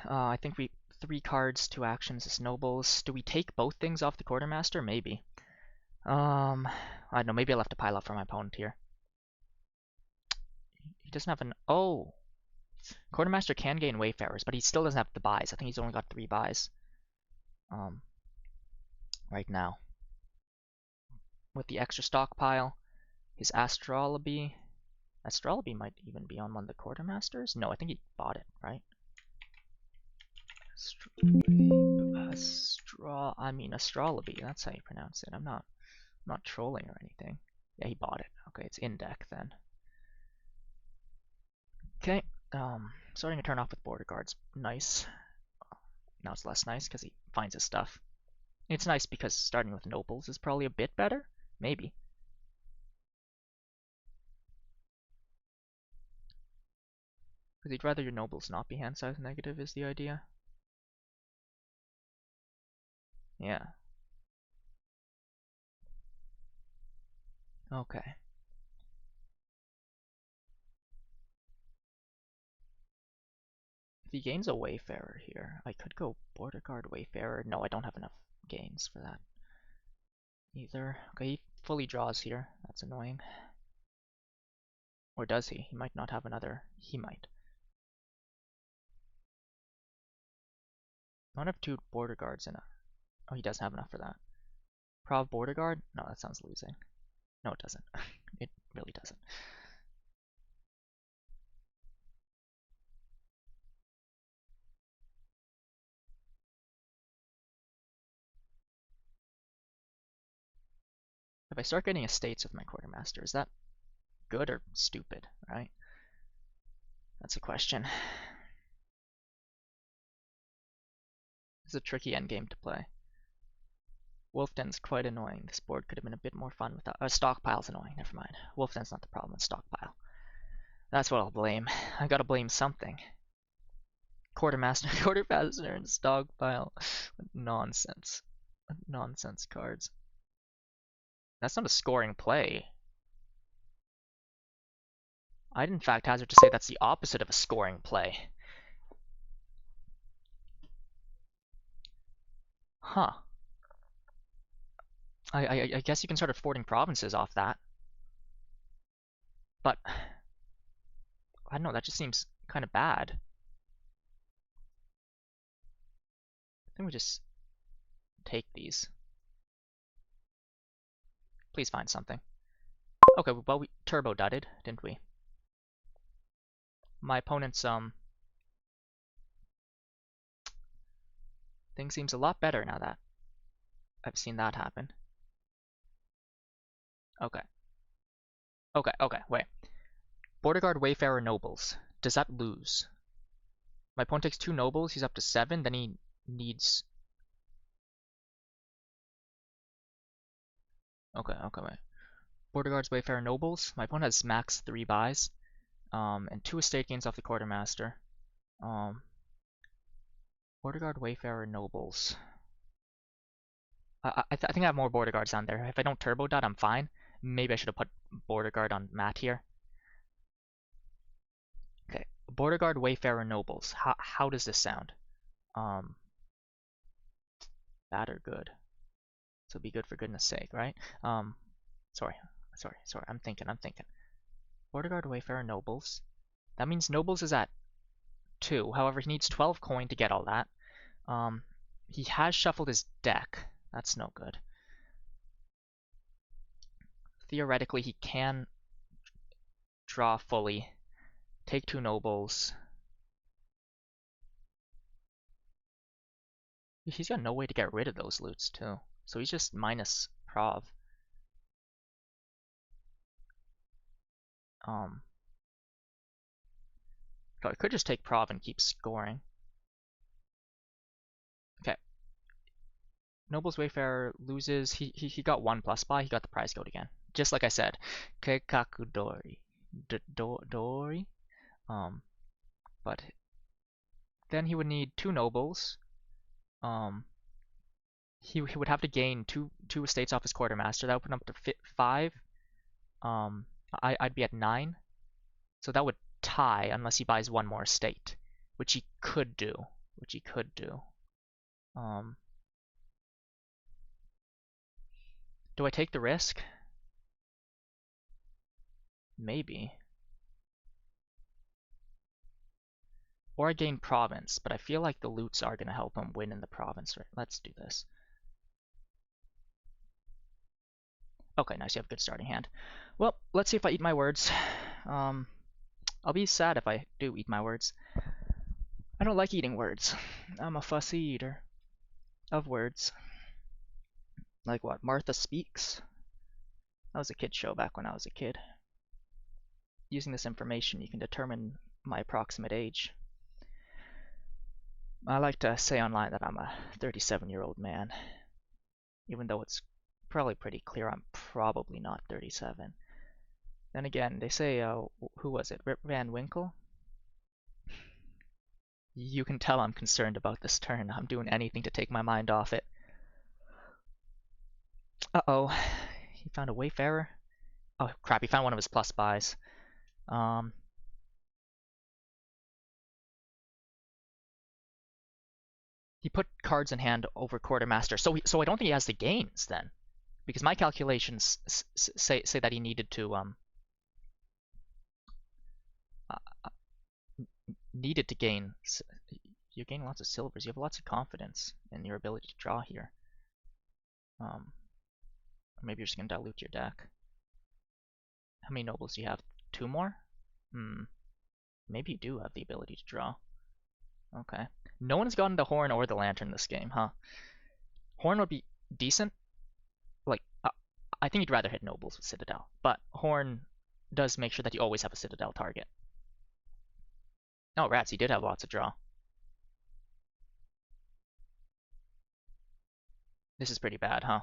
I think we 3 cards, 2 actions as nobles. Do we take both things off the quartermaster? Maybe. I don't know, maybe I'll have to pile up for my opponent here. He doesn't have an... Oh! Quartermaster can gain Wayfarers, but he still doesn't have the buys. I think he's only got 3 buys. Right now. With the extra stockpile, his astrolabe... Astrolabe might even be on one of the quartermasters? No, I think he bought it, right? Astrolabe, that's how you pronounce it. I'm not trolling or anything. Yeah, he bought it. Okay, it's in deck then. Okay, starting to turn off with border guards. Nice. Now it's less nice because he finds his stuff. It's nice because starting with nobles is probably a bit better. Maybe. Because he'd rather your nobles not be hand size negative is the idea. Yeah. Okay. If he gains a Wayfarer here, I could go Border Guard Wayfarer. No, I don't have enough gains for that either. Okay, he fully draws here. That's annoying. Or does he? He might not have another. He might. I don't have 2 Border Guards in it. Oh, he doesn't have enough for that. Prov Border Guard? No, that sounds losing. No, it doesn't. It really doesn't. If I start getting estates with my quartermaster, is that good or stupid, right? That's a question. It's a tricky endgame to play. Wolfden's quite annoying. This board could have been a bit more fun without... Stockpile's annoying, never mind. Wolfden's not the problem, it's Stockpile. That's what I'll blame. I gotta blame something. Quartermaster and Stockpile. Nonsense. Nonsense cards. That's not a scoring play. I'd in fact hazard to say that's the opposite of a scoring play. Huh. I guess you can start affording provinces off that. But, I don't know, that just seems kind of bad. I think we just take these. Please find something. Okay, well, we turbo-dudded, didn't we? My opponent's, thing seems a lot better now that I've seen that happen. Okay. Okay, okay, wait. Border Guard, Wayfarer, Nobles. Does that lose? My opponent takes 2 Nobles, he's up to 7, then he needs... Okay, okay, wait. Border Guards, Wayfarer, Nobles. My opponent has max 3 buys. And 2 estate gains off the Quartermaster. Border Guard, Wayfarer, Nobles. I think I have more Border Guards on there. If I don't turbo dot, I'm fine. Maybe I should have put Border Guard on Matt here. Okay, Border Guard, Wayfarer, Nobles. How does this sound? Bad or good? So be good for goodness sake, right? Sorry, I'm thinking. Border Guard, Wayfarer, Nobles. That means Nobles is at 2. However, he needs 12 coin to get all that. He has shuffled his deck. That's no good. Theoretically, he can draw fully, take 2 Nobles. He's got no way to get rid of those loots, too. So he's just minus Prov. So I could just take Prov and keep scoring. Okay. Nobles Wayfarer loses. He got 1+ buy. He got the prize code again. Just like I said. Kekakudori. Dori? But then he would need 2 Nobles. He would have to gain two estates off his Quartermaster. That would put him up to 5. I'd be at 9. So that would tie unless he buys 1 more estate, which he could do. Do I take the risk? Maybe. Or I gain province, but I feel like the loots are going to help him win in the province. Right? Let's do this. Okay, nice. You have a good starting hand. Well, let's see if I eat my words. I'll be sad if I do eat my words. I don't like eating words. I'm a fussy eater of words. Like what? Martha Speaks? That was a kid's show back when I was a kid. Using this information, you can determine my approximate age. I like to say online that I'm a 37-year-old man, even though it's probably pretty clear I'm probably not 37. Then again, they say, who was it? Rip Van Winkle? You can tell I'm concerned about this turn. I'm doing anything to take my mind off it. Uh-oh. He found a Wayfarer. Oh, crap. He found one of his plus buys. He put cards in hand over Quartermaster. So I don't think he has the gains then. Because my calculations say that he needed to gain. You gain lots of silvers. You have lots of confidence in your ability to draw here. Or maybe you're just gonna dilute your deck. How many nobles do you have? 2 more? Maybe you do have the ability to draw. Okay. No one's gotten the Horn or the Lantern this game, huh? Horn would be decent. Like, I think you'd rather hit nobles with Citadel, but Horn does make sure that you always have a Citadel target. Oh, rats, he did have lots of draw. This is pretty bad, huh?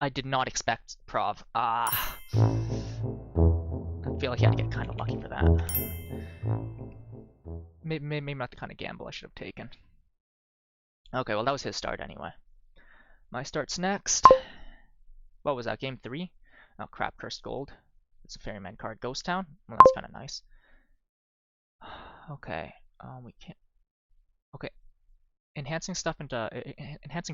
I did not expect Prov. I feel like he had to get kind of lucky for that. Maybe not the kind of gamble I should have taken. Okay, well that was his start anyway. My start's next. What was that, game 3? Oh crap, Cursed Gold. It's a Ferryman card. Ghost Town? Well, that's kind of nice. Okay, we can't... Okay, enhancing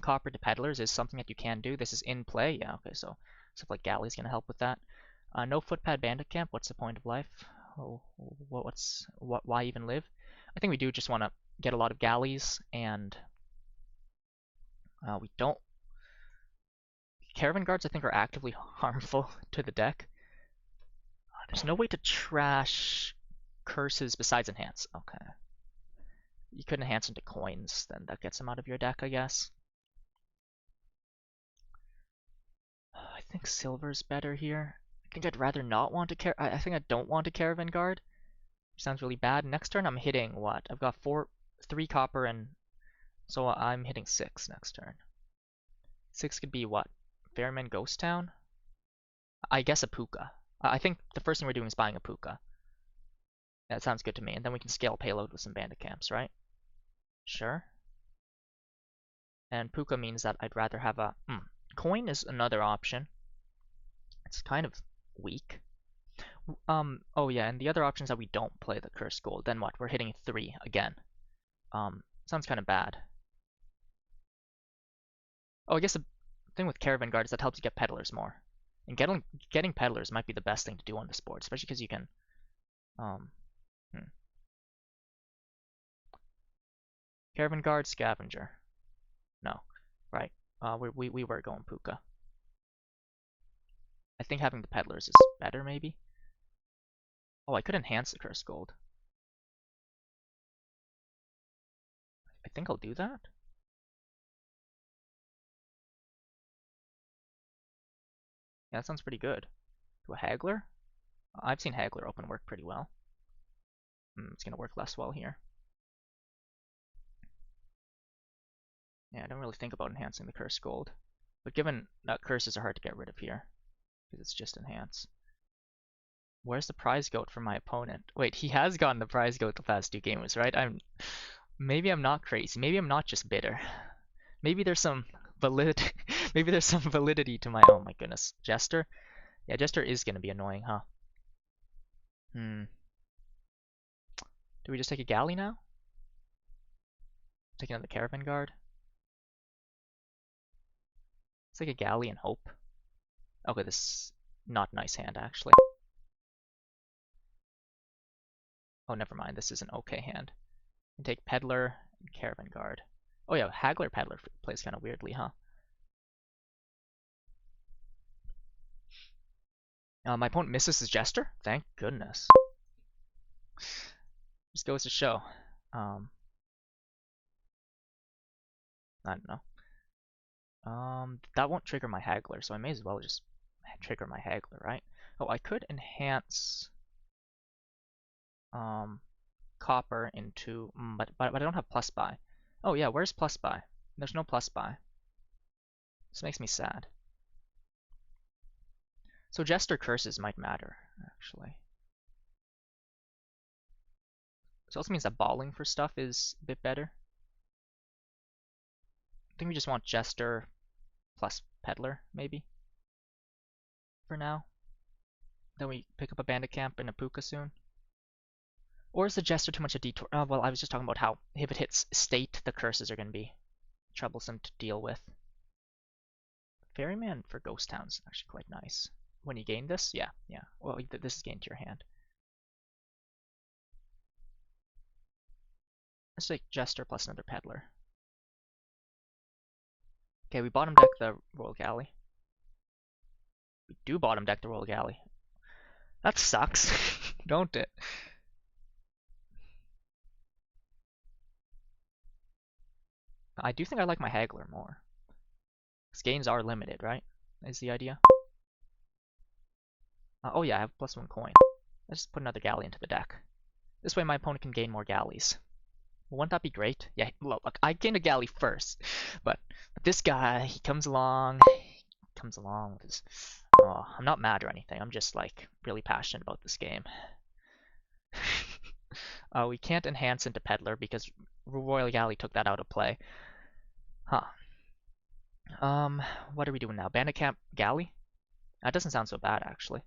copper to peddlers is something that you can do. This is in play. Yeah, okay, so stuff like Galley's gonna help with that. No footpad bandit camp. What's the point of life? Oh, why even live? I think we do just want to get a lot of galleys, and we don't. Caravan guards, I think, are actively harmful to the deck. There's no way to trash curses besides enhance. Okay. You could enhance into coins, then that gets them out of your deck, I guess. think silver's better here. I think I'd rather not want to I think I don't want a Caravan Guard. Sounds really bad. Next turn I'm hitting what? I've got 3 copper and so I'm hitting 6 next turn. 6 could be what? Ferryman Ghost Town? I guess a Puka. I think the first thing we're doing is buying a Puka. That sounds good to me. And then we can scale payload with some bandit camps, right? Sure. And Puka means that I'd rather have a... Coin is another option. It's kind of weak. Oh yeah, and the other option is that we don't play the Cursed Gold. Then what? We're hitting 3 again. Sounds kind of bad. Oh, I guess the thing with Caravan Guard is that helps you get peddlers more. And getting peddlers might be the best thing to do on this board, especially because you can... Caravan Guard, Scavenger. No. Right. We were going Puka. I think having the peddlers is better, maybe? Oh, I could enhance the Cursed Gold. I think I'll do that. Yeah, that sounds pretty good. To a Haggler? I've seen Haggler open work pretty well. It's gonna work less well here. Yeah, I don't really think about enhancing the Cursed Gold. But given that curses are hard to get rid of here, because it's just enhance. Where's the prize goat for my opponent? Wait, he has gotten the prize goat the past 2 games, right? Maybe I'm not crazy. Maybe I'm not just bitter. Maybe there's some validity. Maybe there's some validity to my. Oh my goodness, Jester. Yeah, Jester is gonna be annoying, huh? Do we just take a galley now? Take another Caravan Guard. Let's take a galley and hope. Okay, this is not nice hand actually. Oh, never mind. This is an okay hand. We can take Peddler and Caravan Guard. Oh yeah, Haggler Peddler plays kind of weirdly, huh? My opponent misses his Jester? Thank goodness. Just goes to show. I don't know. That won't trigger my Haggler, so I may as well just trigger my Haggler, right? Oh, I could enhance copper into, but I don't have plus buy. Oh yeah, where's plus buy? There's no plus buy. This makes me sad. So Jester curses might matter, actually. This also means that balling for stuff is a bit better. I think we just want Jester plus Peddler, maybe, for now. Then we pick up a bandit camp and a Puka soon. Or is the Jester too much a detour? Oh, well, I was just talking about how if it hits state, the curses are going to be troublesome to deal with. Ferryman for Ghost Town's actually quite nice. When you gain this, yeah. Well, this is gained to your hand. Let's take Jester plus another Peddler. Okay, we bottom deck the Royal Galley. We do bottom deck the Royal Galley. That sucks, don't it? I do think I like my Haggler more. Because gains are limited, right? Is the idea. Oh yeah, I have +1 coin. Let's just put another galley into the deck. This way my opponent can gain more galleys. Wouldn't that be great? Yeah, look, I gained a galley first. But this guy, he comes along with his... Oh, I'm not mad or anything. I'm just, like, really passionate about this game. We can't enhance into Peddler because Royal Galley took that out of play. Huh. What are we doing now? Bandit Camp Galley? That doesn't sound so bad, actually.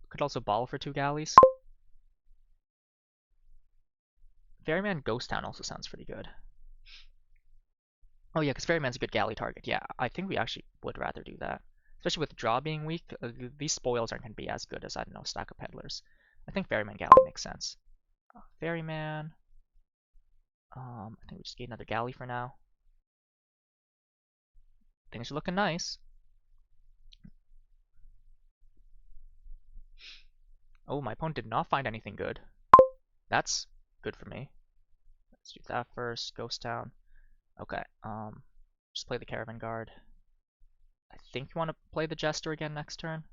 Could also ball for 2 galleys. Ferryman Ghost Town also sounds pretty good. Oh yeah, because Ferryman's a good galley target. Yeah, I think we actually would rather do that. Especially with draw being weak, these spoils aren't going to be as good as, I don't know, stack of peddlers. I think Ferryman Galley makes sense. Ferryman. I think we just get another galley for now. Things are looking nice. Oh, my opponent did not find anything good. That's good for me. Let's do that first. Ghost Town. Okay. Just play the Caravan Guard. I think you want to play the Jester again next turn.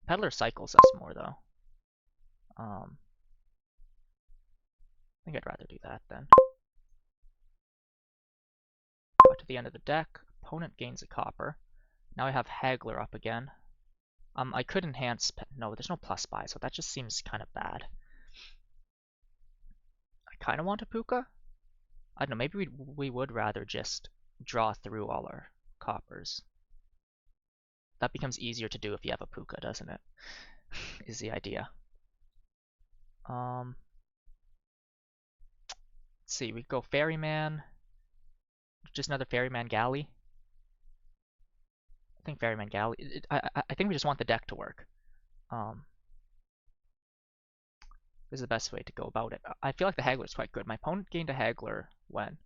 Peddler cycles us more though. I think I'd rather do that then. Got to the end of the deck. Opponent gains a copper. Now I have Haggler up again. I could enhance. No, there's no plus buy, so that just seems kind of bad. I kind of want a Puka. I don't know. Maybe we would rather just draw through all our coppers. That becomes easier to do if you have a Puka, doesn't it? Is the idea. Let's see. We go Ferryman. Just another Ferryman Galley. I think Ferryman Galley. I think we just want the deck to work. This is the best way to go about it. I feel like the Haggler is quite good. My opponent gained a Haggler when?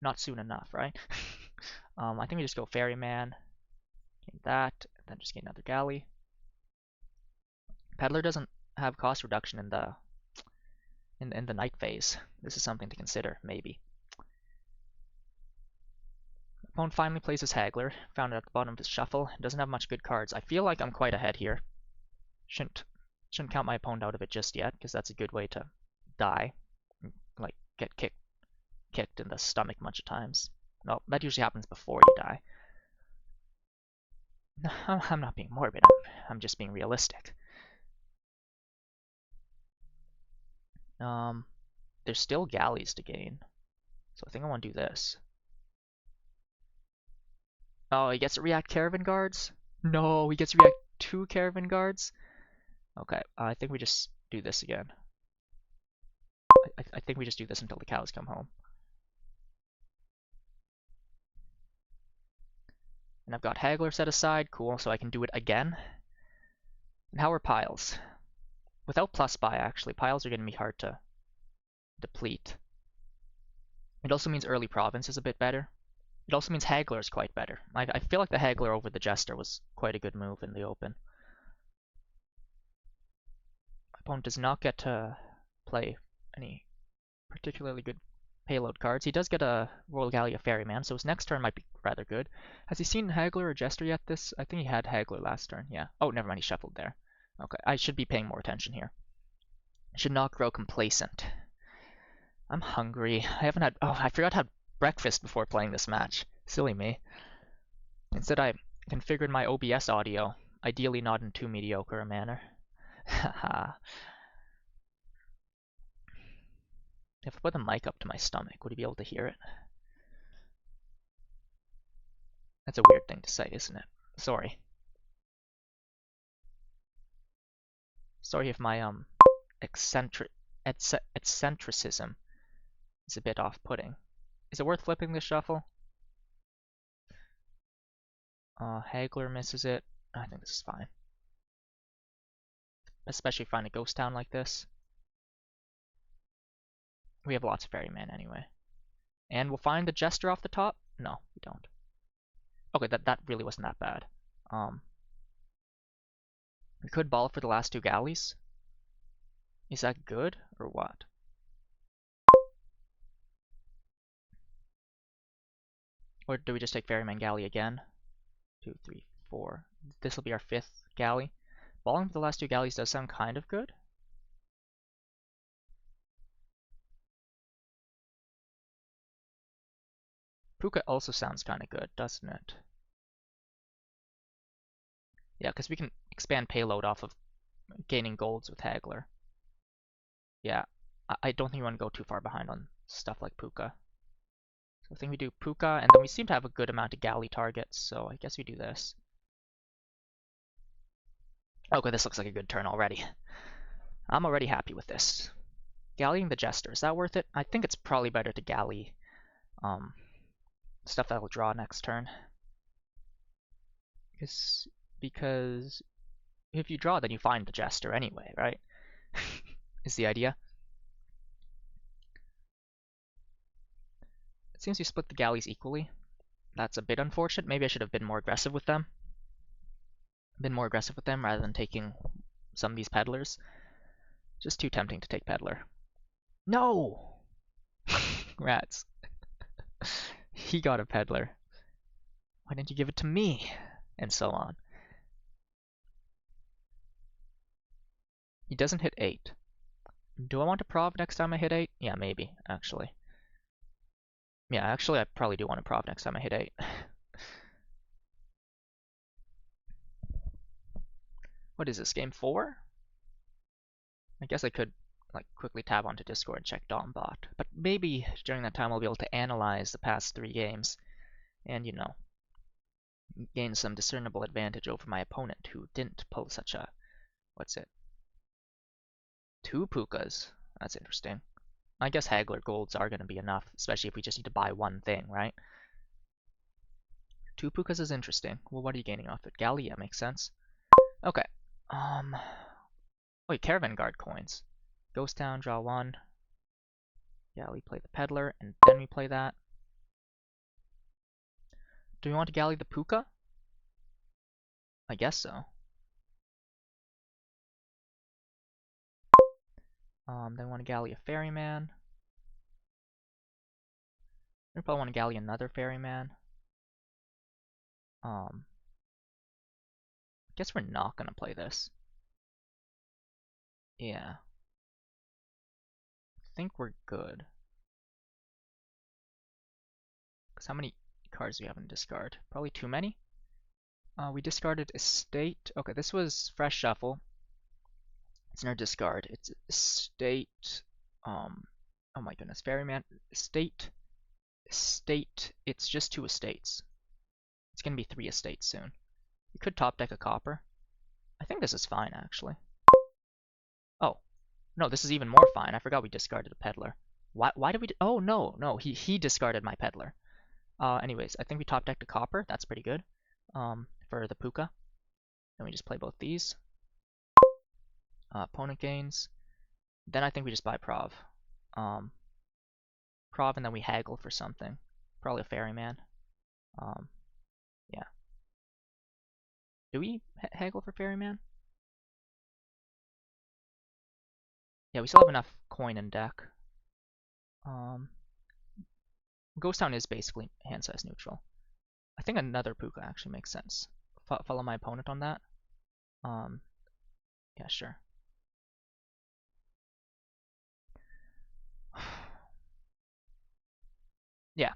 Not soon enough, right? I think we just go Ferryman. Gain that, and then just gain another Galley. Peddler doesn't have cost reduction in the night phase. This is something to consider, maybe. Opponent finally plays his Haggler. Found it at the bottom of his shuffle. Doesn't have much good cards. I feel like I'm quite ahead here. Shouldn't count my opponent out of it just yet, because that's a good way to die. Like, get kicked in the stomach a bunch of times. No, that usually happens before you die. I'm not being morbid, I'm just being realistic. There's still galleys to gain, so I think I want to do this. Oh, he gets to react Caravan Guards? No, he gets to react 2 Caravan Guards? Okay, I think we just do this again. I think we just do this until the cows come home. And I've got Haggler set aside, cool, so I can do it again. And how are piles? Without plus buy, actually, piles are going to be hard to deplete. It also means early province is a bit better. It also means Haggler is quite better. I feel like the Haggler over the Jester was quite a good move in the open. My opponent does not get to play any particularly good payload cards. He does get a Royal Galley of Ferryman, so his next turn might be rather good. Has he seen Haggler or Jester yet this? I think he had Haggler last turn, yeah. Oh, never mind, he shuffled there. Okay, I should be paying more attention here. I should not grow complacent. I'm hungry. I haven't had... Oh, I forgot to have breakfast before playing this match. Silly me. Instead, I configured my OBS audio, ideally not in too mediocre a manner. Haha. If I put the mic up to my stomach, would he be able to hear it? That's a weird thing to say, isn't it? Sorry. Sorry if my eccentricism is a bit off-putting. Is it worth flipping this shuffle? Haggler misses it. I think this is fine. Especially if I find a ghost town like this. We have lots of Ferryman anyway. And we'll find the Jester off the top? No, we don't. Okay, that really wasn't that bad. We could ball for the last 2 galleys. Is that good, or what? Or do we just take Ferryman Galley again? 2, 3, 4. This will be our 5th galley. Balling for the last 2 galleys does sound kind of good. Puka also sounds kind of good, doesn't it? Yeah, because we can expand payload off of gaining golds with Haggler. Yeah, I don't think you want to go too far behind on stuff like Puka. So I think we do Puka, and then we seem to have a good amount of galley targets, so I guess we do this. Okay, this looks like a good turn already. I'm already happy with this. Galleying the Jester, is that worth it? I think it's probably better to galley stuff that will draw next turn. Because if you draw, then you find the Jester anyway, right? Is the idea. It seems we split the galleys equally. That's a bit unfortunate. Maybe I should have been more aggressive with them. Rather than taking some of these peddlers. Just too tempting to take peddler. No! Rats. he got a peddler. Why didn't you give it to me? And so on. He doesn't hit 8. Do I want to prov next time I hit 8? Yeah, maybe, actually. Yeah, actually, I probably do want to prov next time I hit 8. What is this, game 4? I guess I could like quickly tab onto Discord and check Dombot. But maybe during that time I'll be able to analyze the past 3 games and, you know, gain some discernible advantage over my opponent who didn't pull such a, what's it, 2 Pukas. That's interesting. I guess Haggler golds are going to be enough, especially if we just need to buy one thing, right? 2 Pukas is interesting. Well, what are you gaining off it? Galley, yeah, makes sense. Okay. Wait, Caravan Guard coins. Ghost Town, draw 1. Galley, play the Peddler, and then we play that. Do we want to Galley the Puka? I guess so. Then we want to Galley a Ferryman. We probably want to Galley another Ferryman. I guess we're not gonna play this. Yeah. I think we're good. Because how many cards do we have in discard? Probably too many. We discarded Estate. Okay, this was Fresh Shuffle. It's in our discard. It's Estate. Oh my goodness, Ferryman. Estate. Estate. It's just 2 estates. It's gonna be 3 estates soon. We could top deck a copper. I think this is fine, actually. Oh, no, this is even more fine. I forgot we discarded a peddler. Why did we? Oh no, he discarded my peddler. Anyways, I think we top decked a copper. That's pretty good. For the Puka. Then we just play both these. Opponent gains. Then I think we just buy prov. Prov and then we haggle for something. Probably a ferryman. Yeah. Do we haggle for ferryman? Yeah, we still have enough coin in deck. Ghost Town is basically hand size neutral. I think another Puka actually makes sense. Follow my opponent on that. Yeah, sure. Yeah.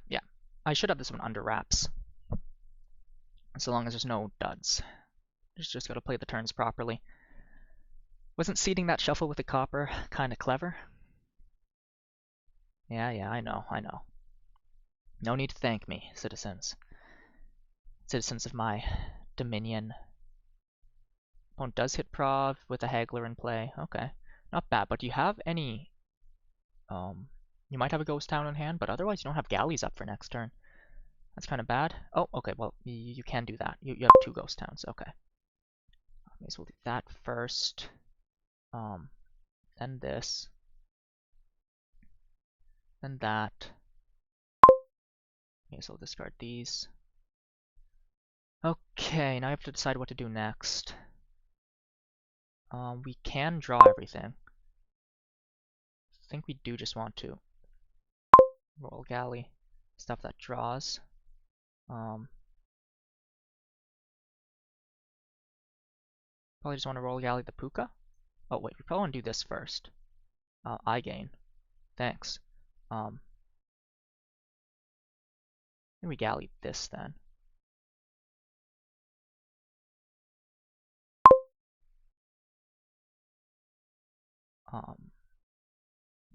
I should have this one under wraps. So long as there's no duds. Just gotta play the turns properly. Wasn't seeding that shuffle with the copper kinda clever? Yeah, I know. No need to thank me, citizens. Citizens of my dominion. Opponent does hit prov with a haggler in play. Okay. Not bad, but do you have any... You might have a ghost town in hand, but otherwise you don't have galleys up for next turn. That's kind of bad. Oh, okay, well, you can do that. You have 2 ghost towns, okay. Okay, so we'll do that first. Then this. Then that. Okay, so I'll discard these. Okay, now I have to decide what to do next. We can draw everything. I think we do just want to roll galley, stuff that draws. Probably just want to roll galley the Puka. Oh wait, we probably want to do this first. I gain. Thanks. Then we galley this then.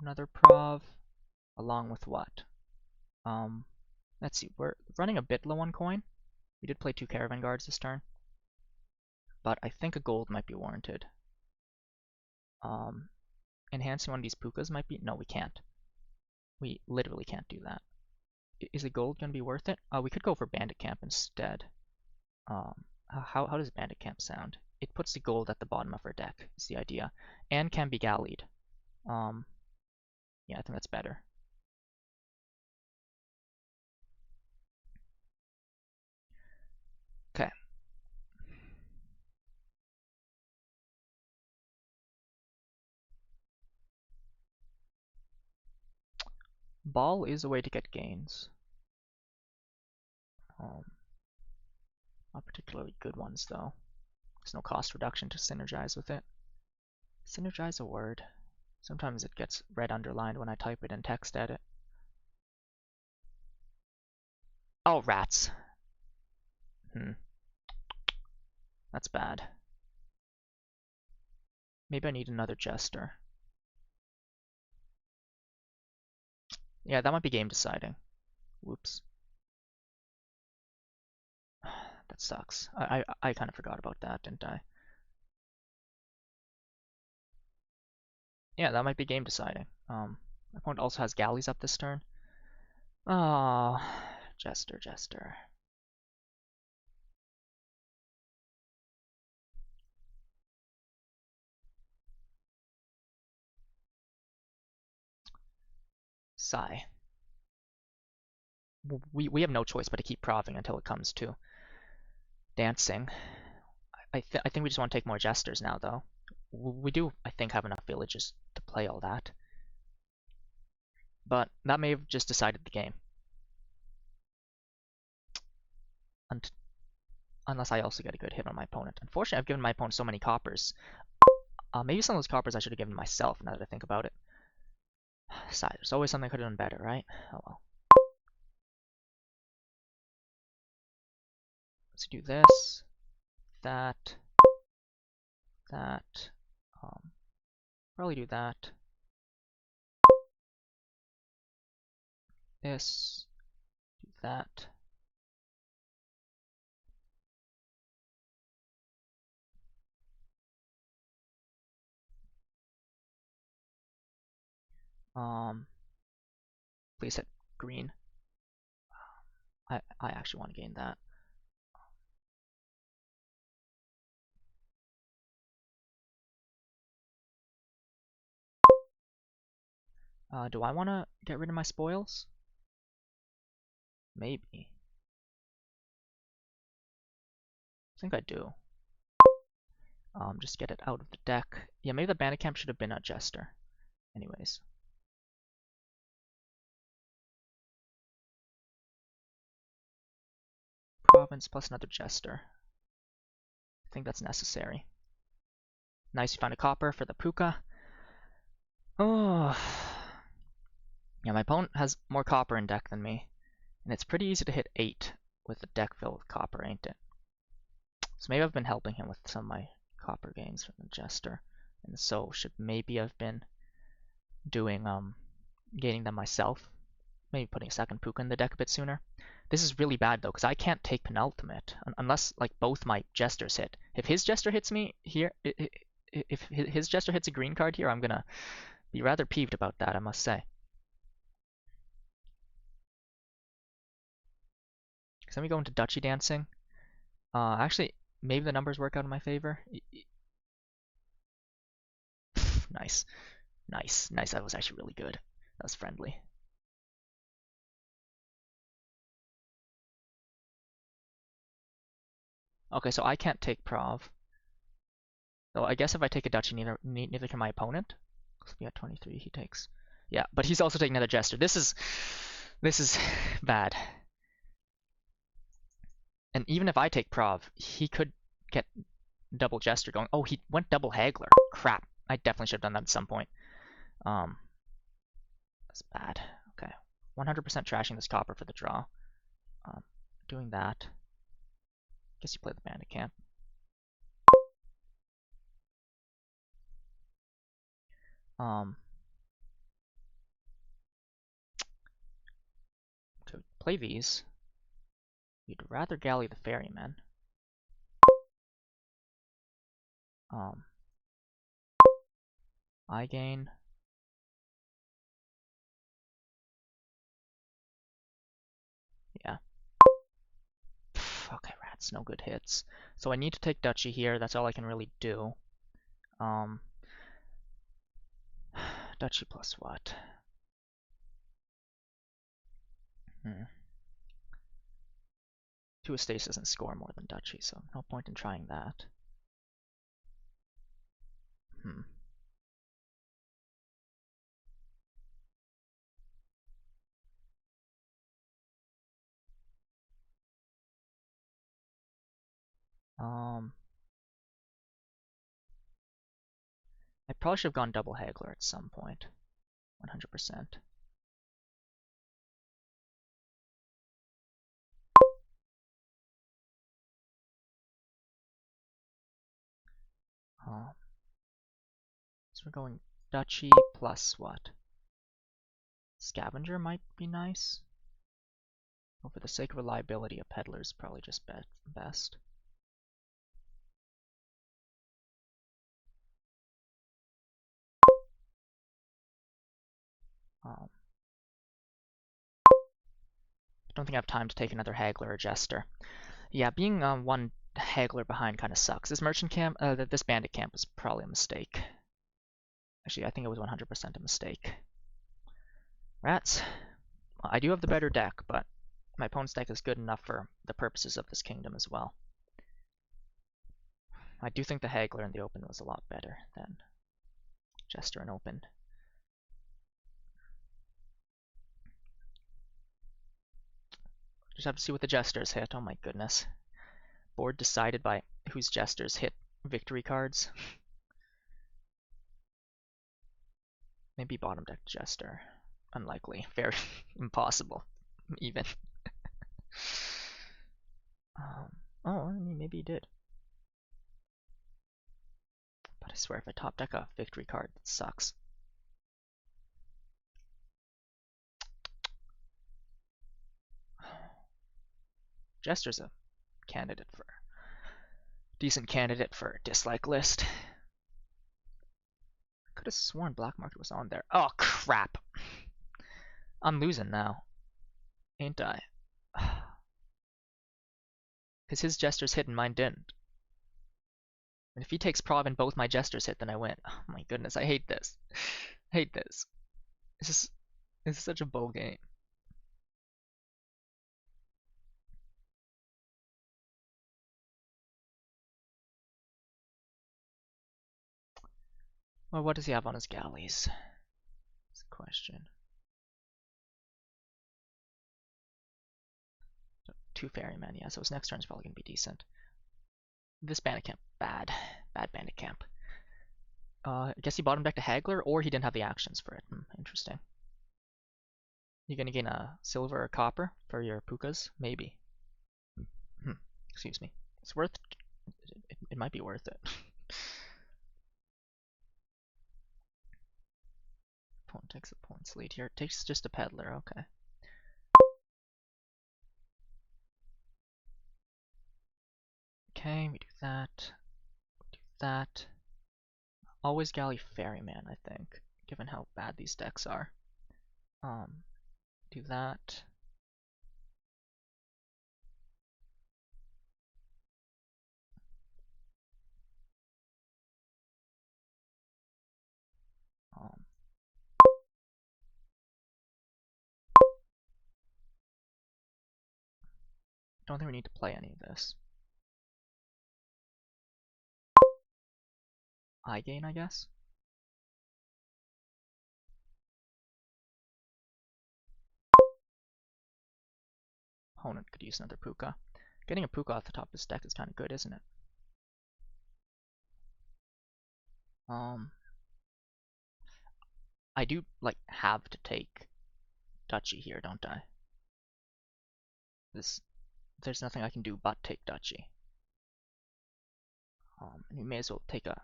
Another prov, along with what? Let's see, we're running a bit low on coin. We did play 2 caravan guards this turn, but I think a gold might be warranted. Enhancing one of these Pukas might be... No, we can't. We literally can't do that. Is the gold going to be worth it? We could go for Bandit Camp instead. How does Bandit Camp sound? It puts the gold at the bottom of our deck, is the idea. And can be gallied. Yeah, I think that's better. Okay. Ball is a way to get gains. Um, Not particularly good ones though. There's no cost reduction to synergize with it. Synergize a word. Sometimes it gets red underlined when I type it in text edit. Oh, rats. That's bad. Maybe I need another Jester. Yeah, that might be game deciding. Whoops. That sucks. I kind of forgot about that, didn't I? Yeah, that might be game deciding. My opponent also has galleys up this turn. Oh, Jester. Sigh. We have no choice but to keep proving until it comes to dancing. I think we just want to take more Jesters now, though. We do, I think, have enough villages to play all that. But that may have just decided the game. Unless I also get a good hit on my opponent. Unfortunately, I've given my opponent so many coppers. Maybe some of those coppers I should have given myself, now that I think about it. Sigh, there's always something I could have done better, right? Oh well. Let's do this, that, that. Probably do that. This, do that. Please hit green. I actually want to gain that. Do I want to get rid of my spoils? Maybe. I think I do. Just get it out of the deck. Yeah, maybe the bandit camp should have been a Jester. Anyways. Province plus another Jester. I think that's necessary. Nice, you found a copper for the Puka. Oh. Yeah, my opponent has more copper in deck than me. And it's pretty easy to hit 8 with a deck filled with copper, ain't it? So maybe I've been helping him with some of my copper gains from the Jester. And so should maybe have been doing gaining them myself. Maybe putting a second Puka in the deck a bit sooner. This is really bad though, because I can't take penultimate unless like both my Jesters hit. If his Jester hits me here, if his Jester hits a green card here, I'm gonna be rather peeved about that, I must say. So then we go into Duchy dancing. Actually, maybe the numbers work out in my favor. Nice. That was actually really good. That was friendly. Okay, so I can't take Prov. So I guess if I take a Duchy, neither can my opponent. So we got 23, he takes. Yeah, but he's also taking another Jester. This is bad. And even if I take Prov, he could get double Jester going. Oh, he went double Haggler. Crap. I definitely should have done that at some point. That's bad. Okay. 100% trashing this copper for the draw. Doing that. Guess you play the bandit camp. To play these, you'd rather galley the ferryman. I gain. Yeah. Okay, rats, no good hits. So I need to take Duchy here. That's all I can really do. Duchy plus what? Two estates doesn't score more than Duchy, so no point in trying that. I probably should have gone double Haggler at some point. 100%. So we're going Duchy plus what? Scavenger might be nice. But for the sake of reliability, a Peddler is probably just best. I don't think I have time to take another Haggler or Jester. Yeah, being one Haggler behind kind of sucks. This merchant camp, this bandit camp was probably a mistake. Actually, I think it was 100% a mistake. Rats. Well, I do have the better deck, but my opponent's deck is good enough for the purposes of this kingdom as well. I do think the Haggler in the open was a lot better than Jester in open. Just have to see what the Jesters hit. Oh my goodness. Board decided by whose Jesters hit victory cards. Maybe bottom deck Jester. Unlikely. Very impossible. Even. Oh, I mean, maybe he did. But I swear, if I top deck a victory card, it sucks. Jester's a candidate for decent candidate for dislike list. Could have sworn black market was on there. Oh crap! I'm losing now, ain't I? Because his Jesters hit and mine didn't. And if he takes Prov and both my Jesters hit, then I win. Oh my goodness, I hate this. I hate this. This is such a bull game. Well, what does he have on his galleys? That's a question. So, 2 ferrymen, yeah, so his next turn is probably going to be decent. This bandit camp, bad. Bad bandit camp. I guess he bottom decked a Haggler, or he didn't have the actions for it. Interesting. You gonna gain a silver or copper for your pukas? Maybe. Excuse me. It's worth it might be worth it. Opponent takes opponent's lead here. It takes just a Peddler, okay. Okay, we do that. We do that. Always galley ferryman, I think, given how bad these decks are. Do that. Don't think we need to play any of this. I gain, I guess. Opponent could use another puka. Getting a puka off the top of this deck is kind of good, isn't it? I do like have to take Duchy here, don't I? There's nothing I can do but take Duchy. And we may as well take a.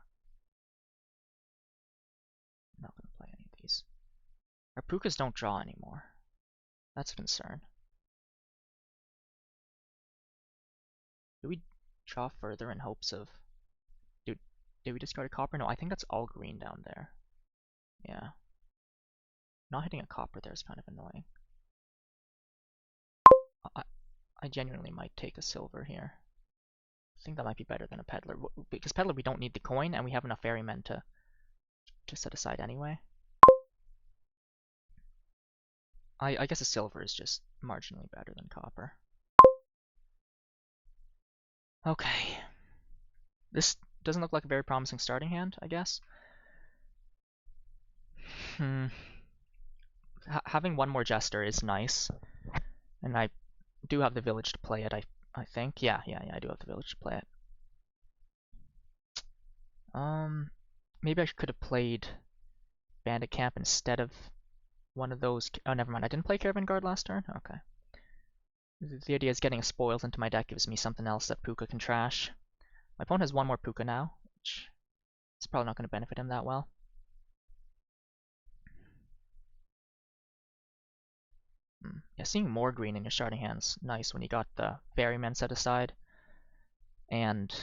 I'm not gonna play any of these. Our pukas don't draw anymore. That's a concern. Do we draw further in hopes of? Did we discard a copper? No, I think that's all green down there. Yeah. Not hitting a copper there is kind of annoying. I genuinely might take a silver here. I think that might be better than a Peddler. Because Peddler we don't need the coin and we have enough ferrymen to set aside anyway. I guess a silver is just marginally better than copper. Okay. This doesn't look like a very promising starting hand, I guess. Having one more Jester is nice. And I do have the village to play it, I think. Yeah, I do have the village to play it. Maybe I could have played Bandit Camp instead of one of those. Oh, never mind. I didn't play Caravan Guard last turn? Okay. The idea is getting a spoils into my deck gives me something else that Puka can trash. My opponent has one more Puka now, which is probably not going to benefit him that well. Yeah, seeing more green in your starting hand's nice when you got the Ferryman set aside. And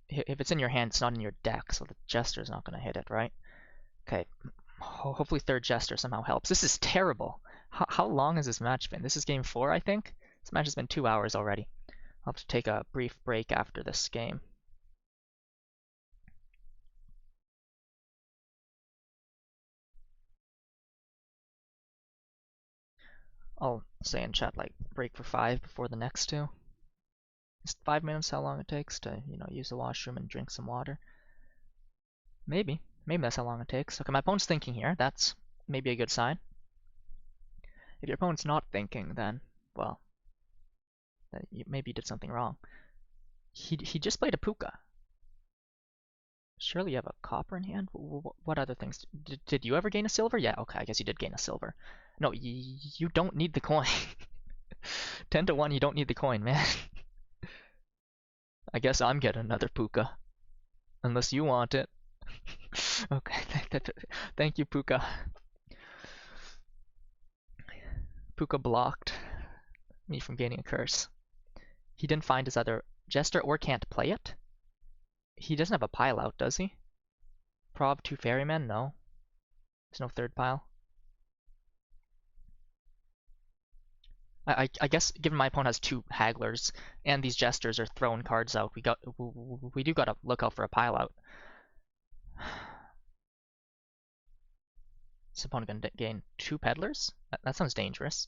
if it's in your hand, it's not in your deck, so the Jester's not going to hit it, right? Okay, hopefully third Jester somehow helps. This is terrible. How long has this match been? This is game 4, I think? This match has been 2 hours already. I'll have to take a brief break after this game. I'll say in chat, like, break for 5 before the next 2. Is 5 minutes how long it takes to, use the washroom and drink some water? Maybe. Maybe that's how long it takes. Okay, my opponent's thinking here. That's maybe a good sign. If your opponent's not thinking, then, well, maybe you did something wrong. He just played a Puka. Surely you have a copper in hand? What other things? Did you ever gain a silver? Yeah, okay, I guess you did gain a silver. No, you don't need the coin. 10 to 1, you don't need the coin, man. I guess I'm getting another Puka. Unless you want it. Okay, thank you, Puka. Puka blocked me from gaining a curse. He didn't find his other Jester or can't play it? He doesn't have a pile out, does he? Prov 2 Ferrymen? No. There's no third pile. I guess given my opponent has 2 Hagglers and these Jesters are throwing cards out, we do gotta look out for a pile out. This opponent gonna gain 2 Peddlers? That sounds dangerous.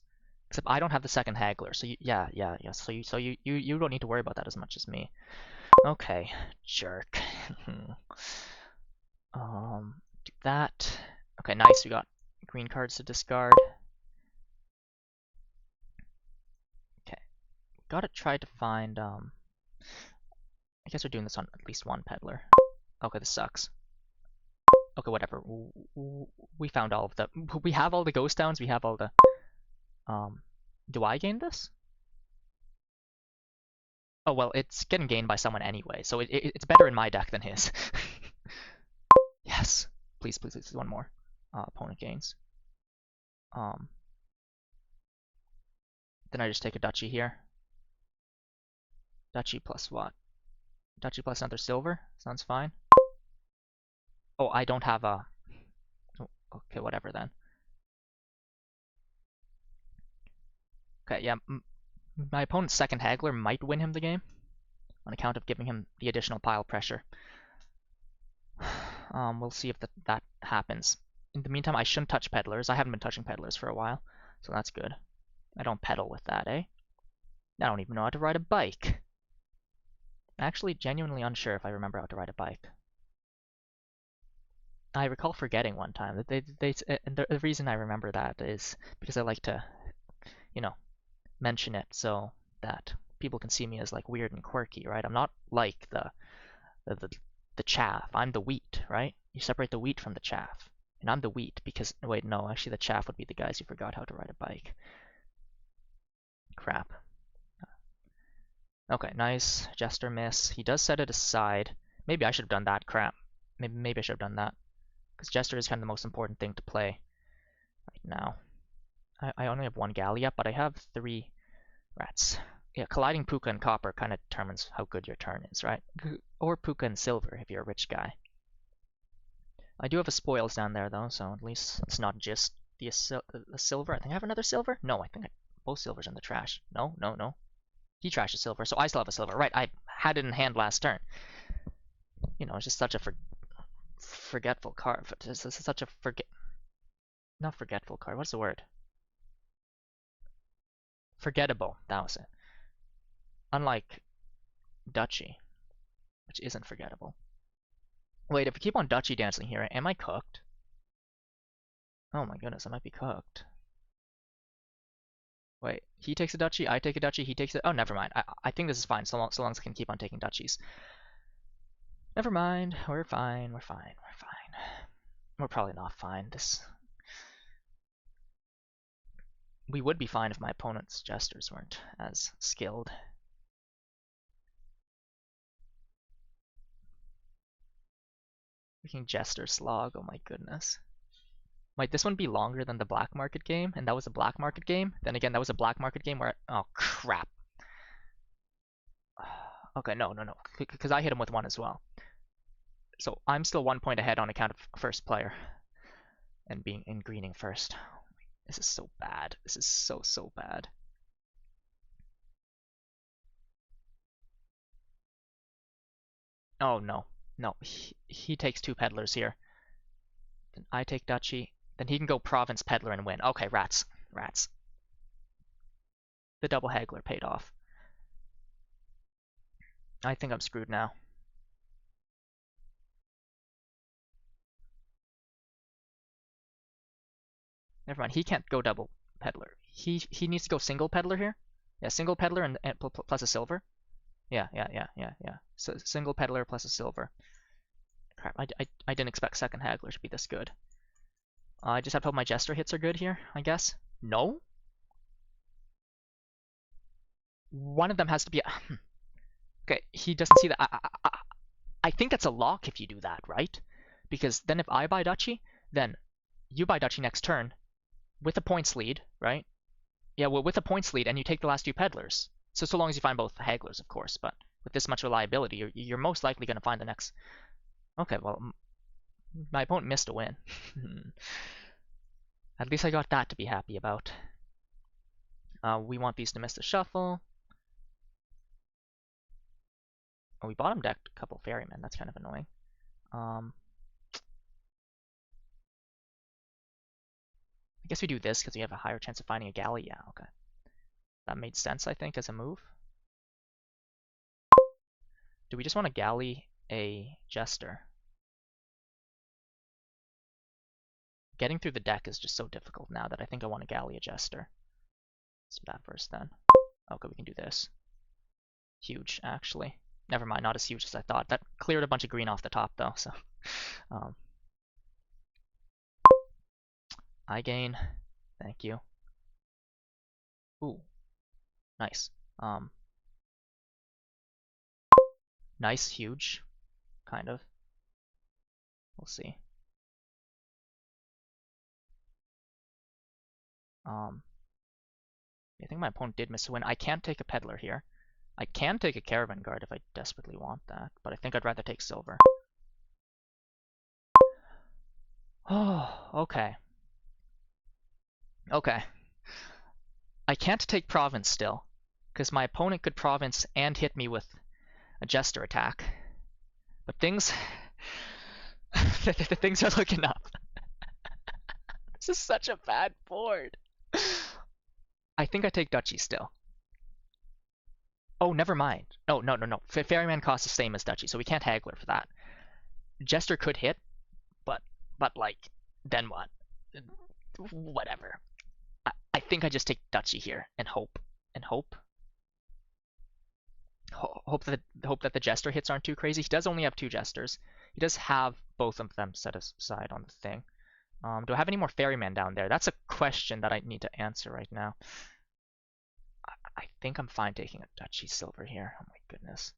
Except I don't have the second Haggler, so yeah. So you don't need to worry about that as much as me. Okay, jerk. Do that. Okay, nice. We got green cards to discard. Okay, gotta try to find. I guess we're doing this on at least one peddler. Okay, this sucks. Okay, whatever. We found all of the. We have all the ghost towns. We have all the. Do I gain this? Oh well, it's getting gained by someone anyway, so it's better in my deck than his. Yes, please, one more. Opponent gains. Then I just take a duchy here. Duchy plus what? Duchy plus another silver? Sounds fine. Oh, I don't have a... Oh, okay, whatever then. Okay, yeah. My opponent's second Haggler might win him the game on account of giving him the additional pile pressure. We'll see if that happens. In the meantime, I shouldn't touch peddlers. I haven't been touching peddlers for a while, so that's good. I don't peddle with that, eh? I don't even know how to ride a bike. Actually, genuinely unsure if I remember how to ride a bike. I recall forgetting one time that and the reason I remember that is because I like to, mention it so that people can see me as like weird and quirky, right? I'm not like the chaff. I'm the wheat, right? You separate the wheat from the chaff. And I'm the wheat because, wait, no, actually the chaff would be the guys who forgot how to ride a bike. Crap. Okay, nice. Jester miss. He does set it aside. Maybe I should have done that. Crap. Maybe I should have done that. Because Jester is kind of the most important thing to play right now. I only have 1 Gallia, but I have 3 rats. Yeah, colliding Puka and Copper kind of determines how good your turn is, right? Or Puka and Silver if you're a rich guy. I do have a spoils down there though, so at least it's not just the silver. I think I have another silver? No, I think both silvers in the trash. No. He trashes silver, so I still have a silver. Right, I had it in hand last turn. It's just such a forgetful card. It's such a not forgetful card. What's the word? Forgettable. That was it. Unlike Duchy, which isn't forgettable. Wait, if we keep on Duchy dancing here, am I cooked? Oh my goodness, I might be cooked. Wait, he takes a Duchy, I take a Duchy, he takes it. Oh, never mind. I think this is fine, so long as I can keep on taking Duchies. Never mind, we're fine. We're probably not fine. We would be fine if my opponent's Jesters weren't as skilled. Freaking Jester Slog, oh my goodness. Might this one be longer than the black market game? And that was a black market game? Then again, that was a black market game where oh crap. Okay, no. Because I hit him with one as well. So I'm still 1 point ahead on account of first player. And being in greening first. This is so bad. This is so bad. Oh no. No. He takes 2 peddlers here. Then I take duchy. Then he can go province peddler and win. Okay, rats. Rats. The double haggler paid off. I think I'm screwed now. Never mind, he can't go double peddler. He needs to go single peddler here. Yeah, single peddler and plus a silver. Yeah. So single peddler plus a silver. Crap, I didn't expect second haggler to be this good. I just have to hope my jester hits are good here, I guess. No? One of them has to be... Okay, he doesn't see that. I think that's a lock if you do that, right? Because then if I buy duchy, then you buy duchy next turn with a points lead, right? Yeah, well, with a points lead, and you take the last 2 peddlers. So long as you find both the hagglers, of course, but with this much reliability, you're most likely going to find the next... Okay, well, my opponent missed a win. At least I got that to be happy about. We want these to miss the shuffle. Oh, we bottom decked a couple ferrymen. That's kind of annoying. I guess we do this because we have a higher chance of finding a galley. Yeah, okay. That made sense, I think, as a move. Do we just want to galley a jester? Getting through the deck is just so difficult now that I think I want to galley a jester. Let's do that first then. Okay, we can do this. Huge, actually. Never mind, not as huge as I thought. That cleared a bunch of green off the top, though, so... I gain. Thank you. Ooh. Nice. Nice, huge. Kind of. We'll see. I think my opponent did miss a win. I can't take a peddler here. I can take a caravan guard if I desperately want that, but I think I'd rather take silver. Oh, okay. Okay. I can't take province still, because my opponent could province and hit me with a jester attack. But things... things are looking up. This is such a bad board. I think I take duchy still. Oh, never mind. Oh, no. Ferryman costs the same as duchy, so we can't haggler for that. Jester could hit, but like, then what? Whatever. I think I just take duchy here and hope. Hope that the jester hits aren't too crazy. He does only have 2 jesters. He does have both of them set aside on the thing. Do I have any more ferrymen down there? That's a question that I need to answer right now. I think I'm fine taking a duchy silver here. Oh my goodness.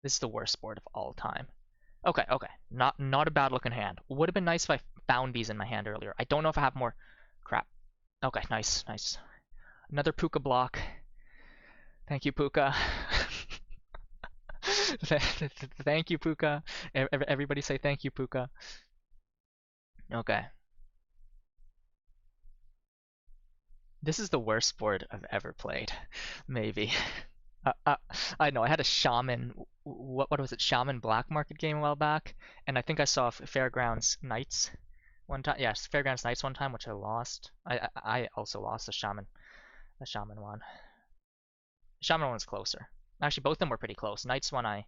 This is the worst board of all time. Okay. Not a bad looking hand. Would have been nice if I found these in my hand earlier. I don't know if I have more. Crap. Okay, nice. Another Puka block. Thank you, Puka. Thank you, Puka. Everybody say thank you, Puka. Okay. This is the worst board I've ever played. Maybe. I know, I had a Shaman, what was it, Shaman Black Market game a while back, and I think I saw Fairgrounds Knights one time. Yes, Fairgrounds Knights one time, which I lost. I also lost the Shaman one. The Shaman one's closer. Actually, both of them were pretty close. Knights one, I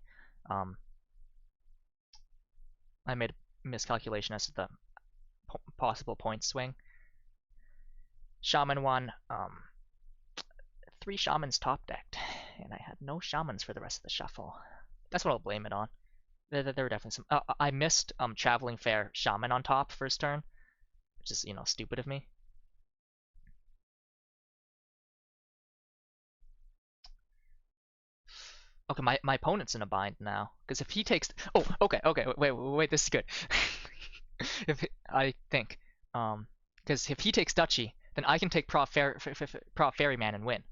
made a miscalculation as to the possible point swing. Shaman one, 3 shamans top decked, and I had no shamans for the rest of the shuffle. That's what I'll blame it on. There were definitely some. I missed Traveling Fair Shaman on top first turn, which is stupid of me. Okay, my opponent's in a bind now because if he takes, oh, okay, wait, this is good. If I think, because if he takes Duchy, then I can take Prov Ferryman and win.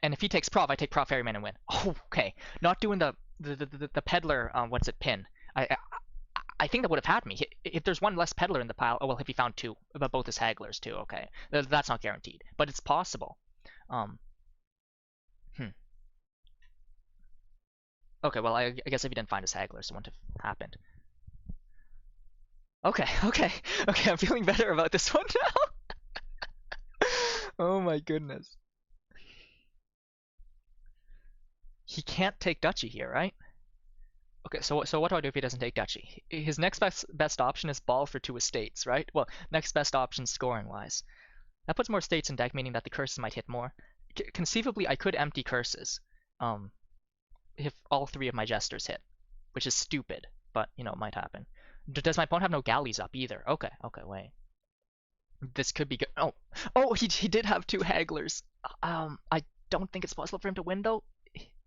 And if he takes Prov, I take Prov Ferryman and win. Oh, okay, not doing the peddler. What's it pin? I think that would have had me. If there's one less peddler in the pile, oh well, if he found two, but both his hagglers too. Okay, that's not guaranteed, but it's possible. Um, hmm. Okay, well, I guess if he didn't find his hagglers, it wouldn't have happened. Okay, okay, okay. I'm feeling better about this one now. Oh my goodness. He can't take Duchy here, right? Okay, so what do I do if he doesn't take Duchy? His next best option is Ball for 2 estates, right? Well, next best option scoring wise. That puts more estates in deck, meaning that the curses might hit more. Conceivably, I could empty curses, if all 3 of my jesters hit, which is stupid, but it might happen. Does my opponent have no galleys up either? Okay, wait. This could be good. Oh, he did have 2 hagglers. I don't think it's possible for him to win though,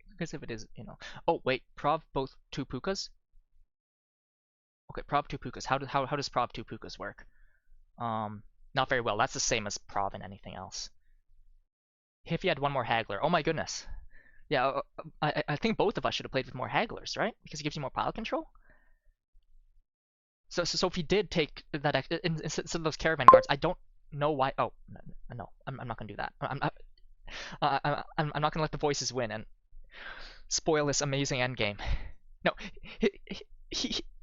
because if it is, Oh wait, Prov both 2 Pukas. Okay, Prov 2 Pukas. How does Prov 2 Pukas work? Not very well. That's the same as Prov and anything else. If he had 1 more haggler, oh my goodness. Yeah, I think both of us should have played with more hagglers, right? Because it gives you more pile control. So if he did take that instead of those caravan guards, I don't know why. Oh no, I'm not gonna do that. I'm not gonna let the voices win and spoil this amazing endgame. No,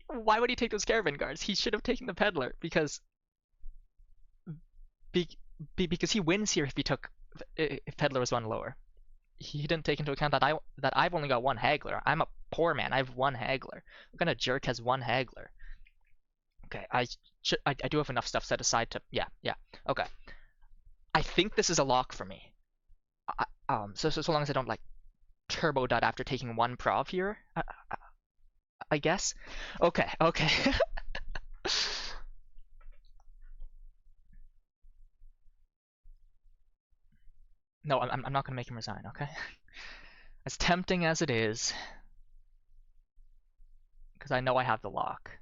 why would he take those caravan guards? He should have taken the peddler because he wins here if peddler was 1 lower. He didn't take into account that I've only got 1 haggler. I'm a poor man. I have 1 haggler. What kind of jerk has 1 haggler? Okay, I do have enough stuff set aside to yeah. Okay, I think this is a lock for me. So long as I don't like turbo dot after taking 1 prov here, I guess. Okay. No, I'm not gonna make him resign. Okay, as tempting as it is, because I know I have the lock.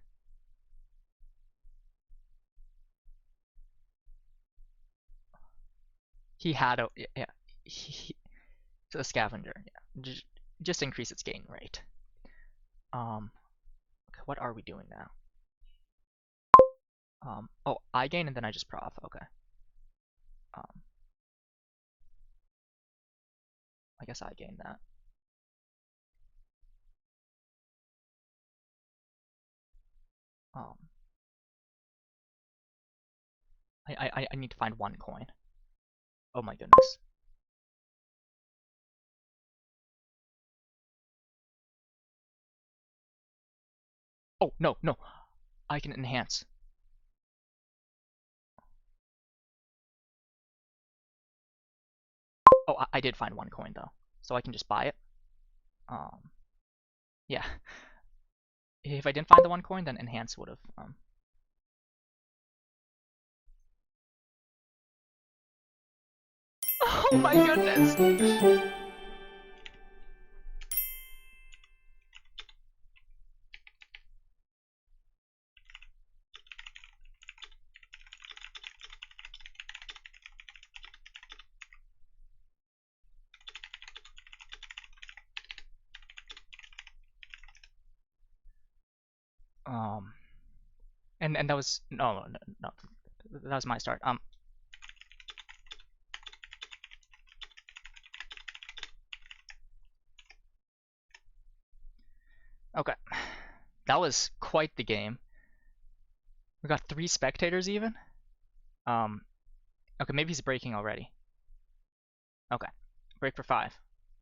He had a yeah. So the scavenger, yeah, just increase its gain rate. Okay, what are we doing now? Oh, I gain and then I just prov. Okay. I guess I gain that. I need to find 1 coin. Oh my goodness. Oh no, I can enhance. Oh, I did find 1 coin though, so I can just buy it. Yeah. If I didn't find the 1 coin, then enhance would have. Oh my goodness. And that was no, that was my start. Okay, that was quite the game. We got 3 spectators even. Okay, maybe he's breaking already. Okay, break for 5.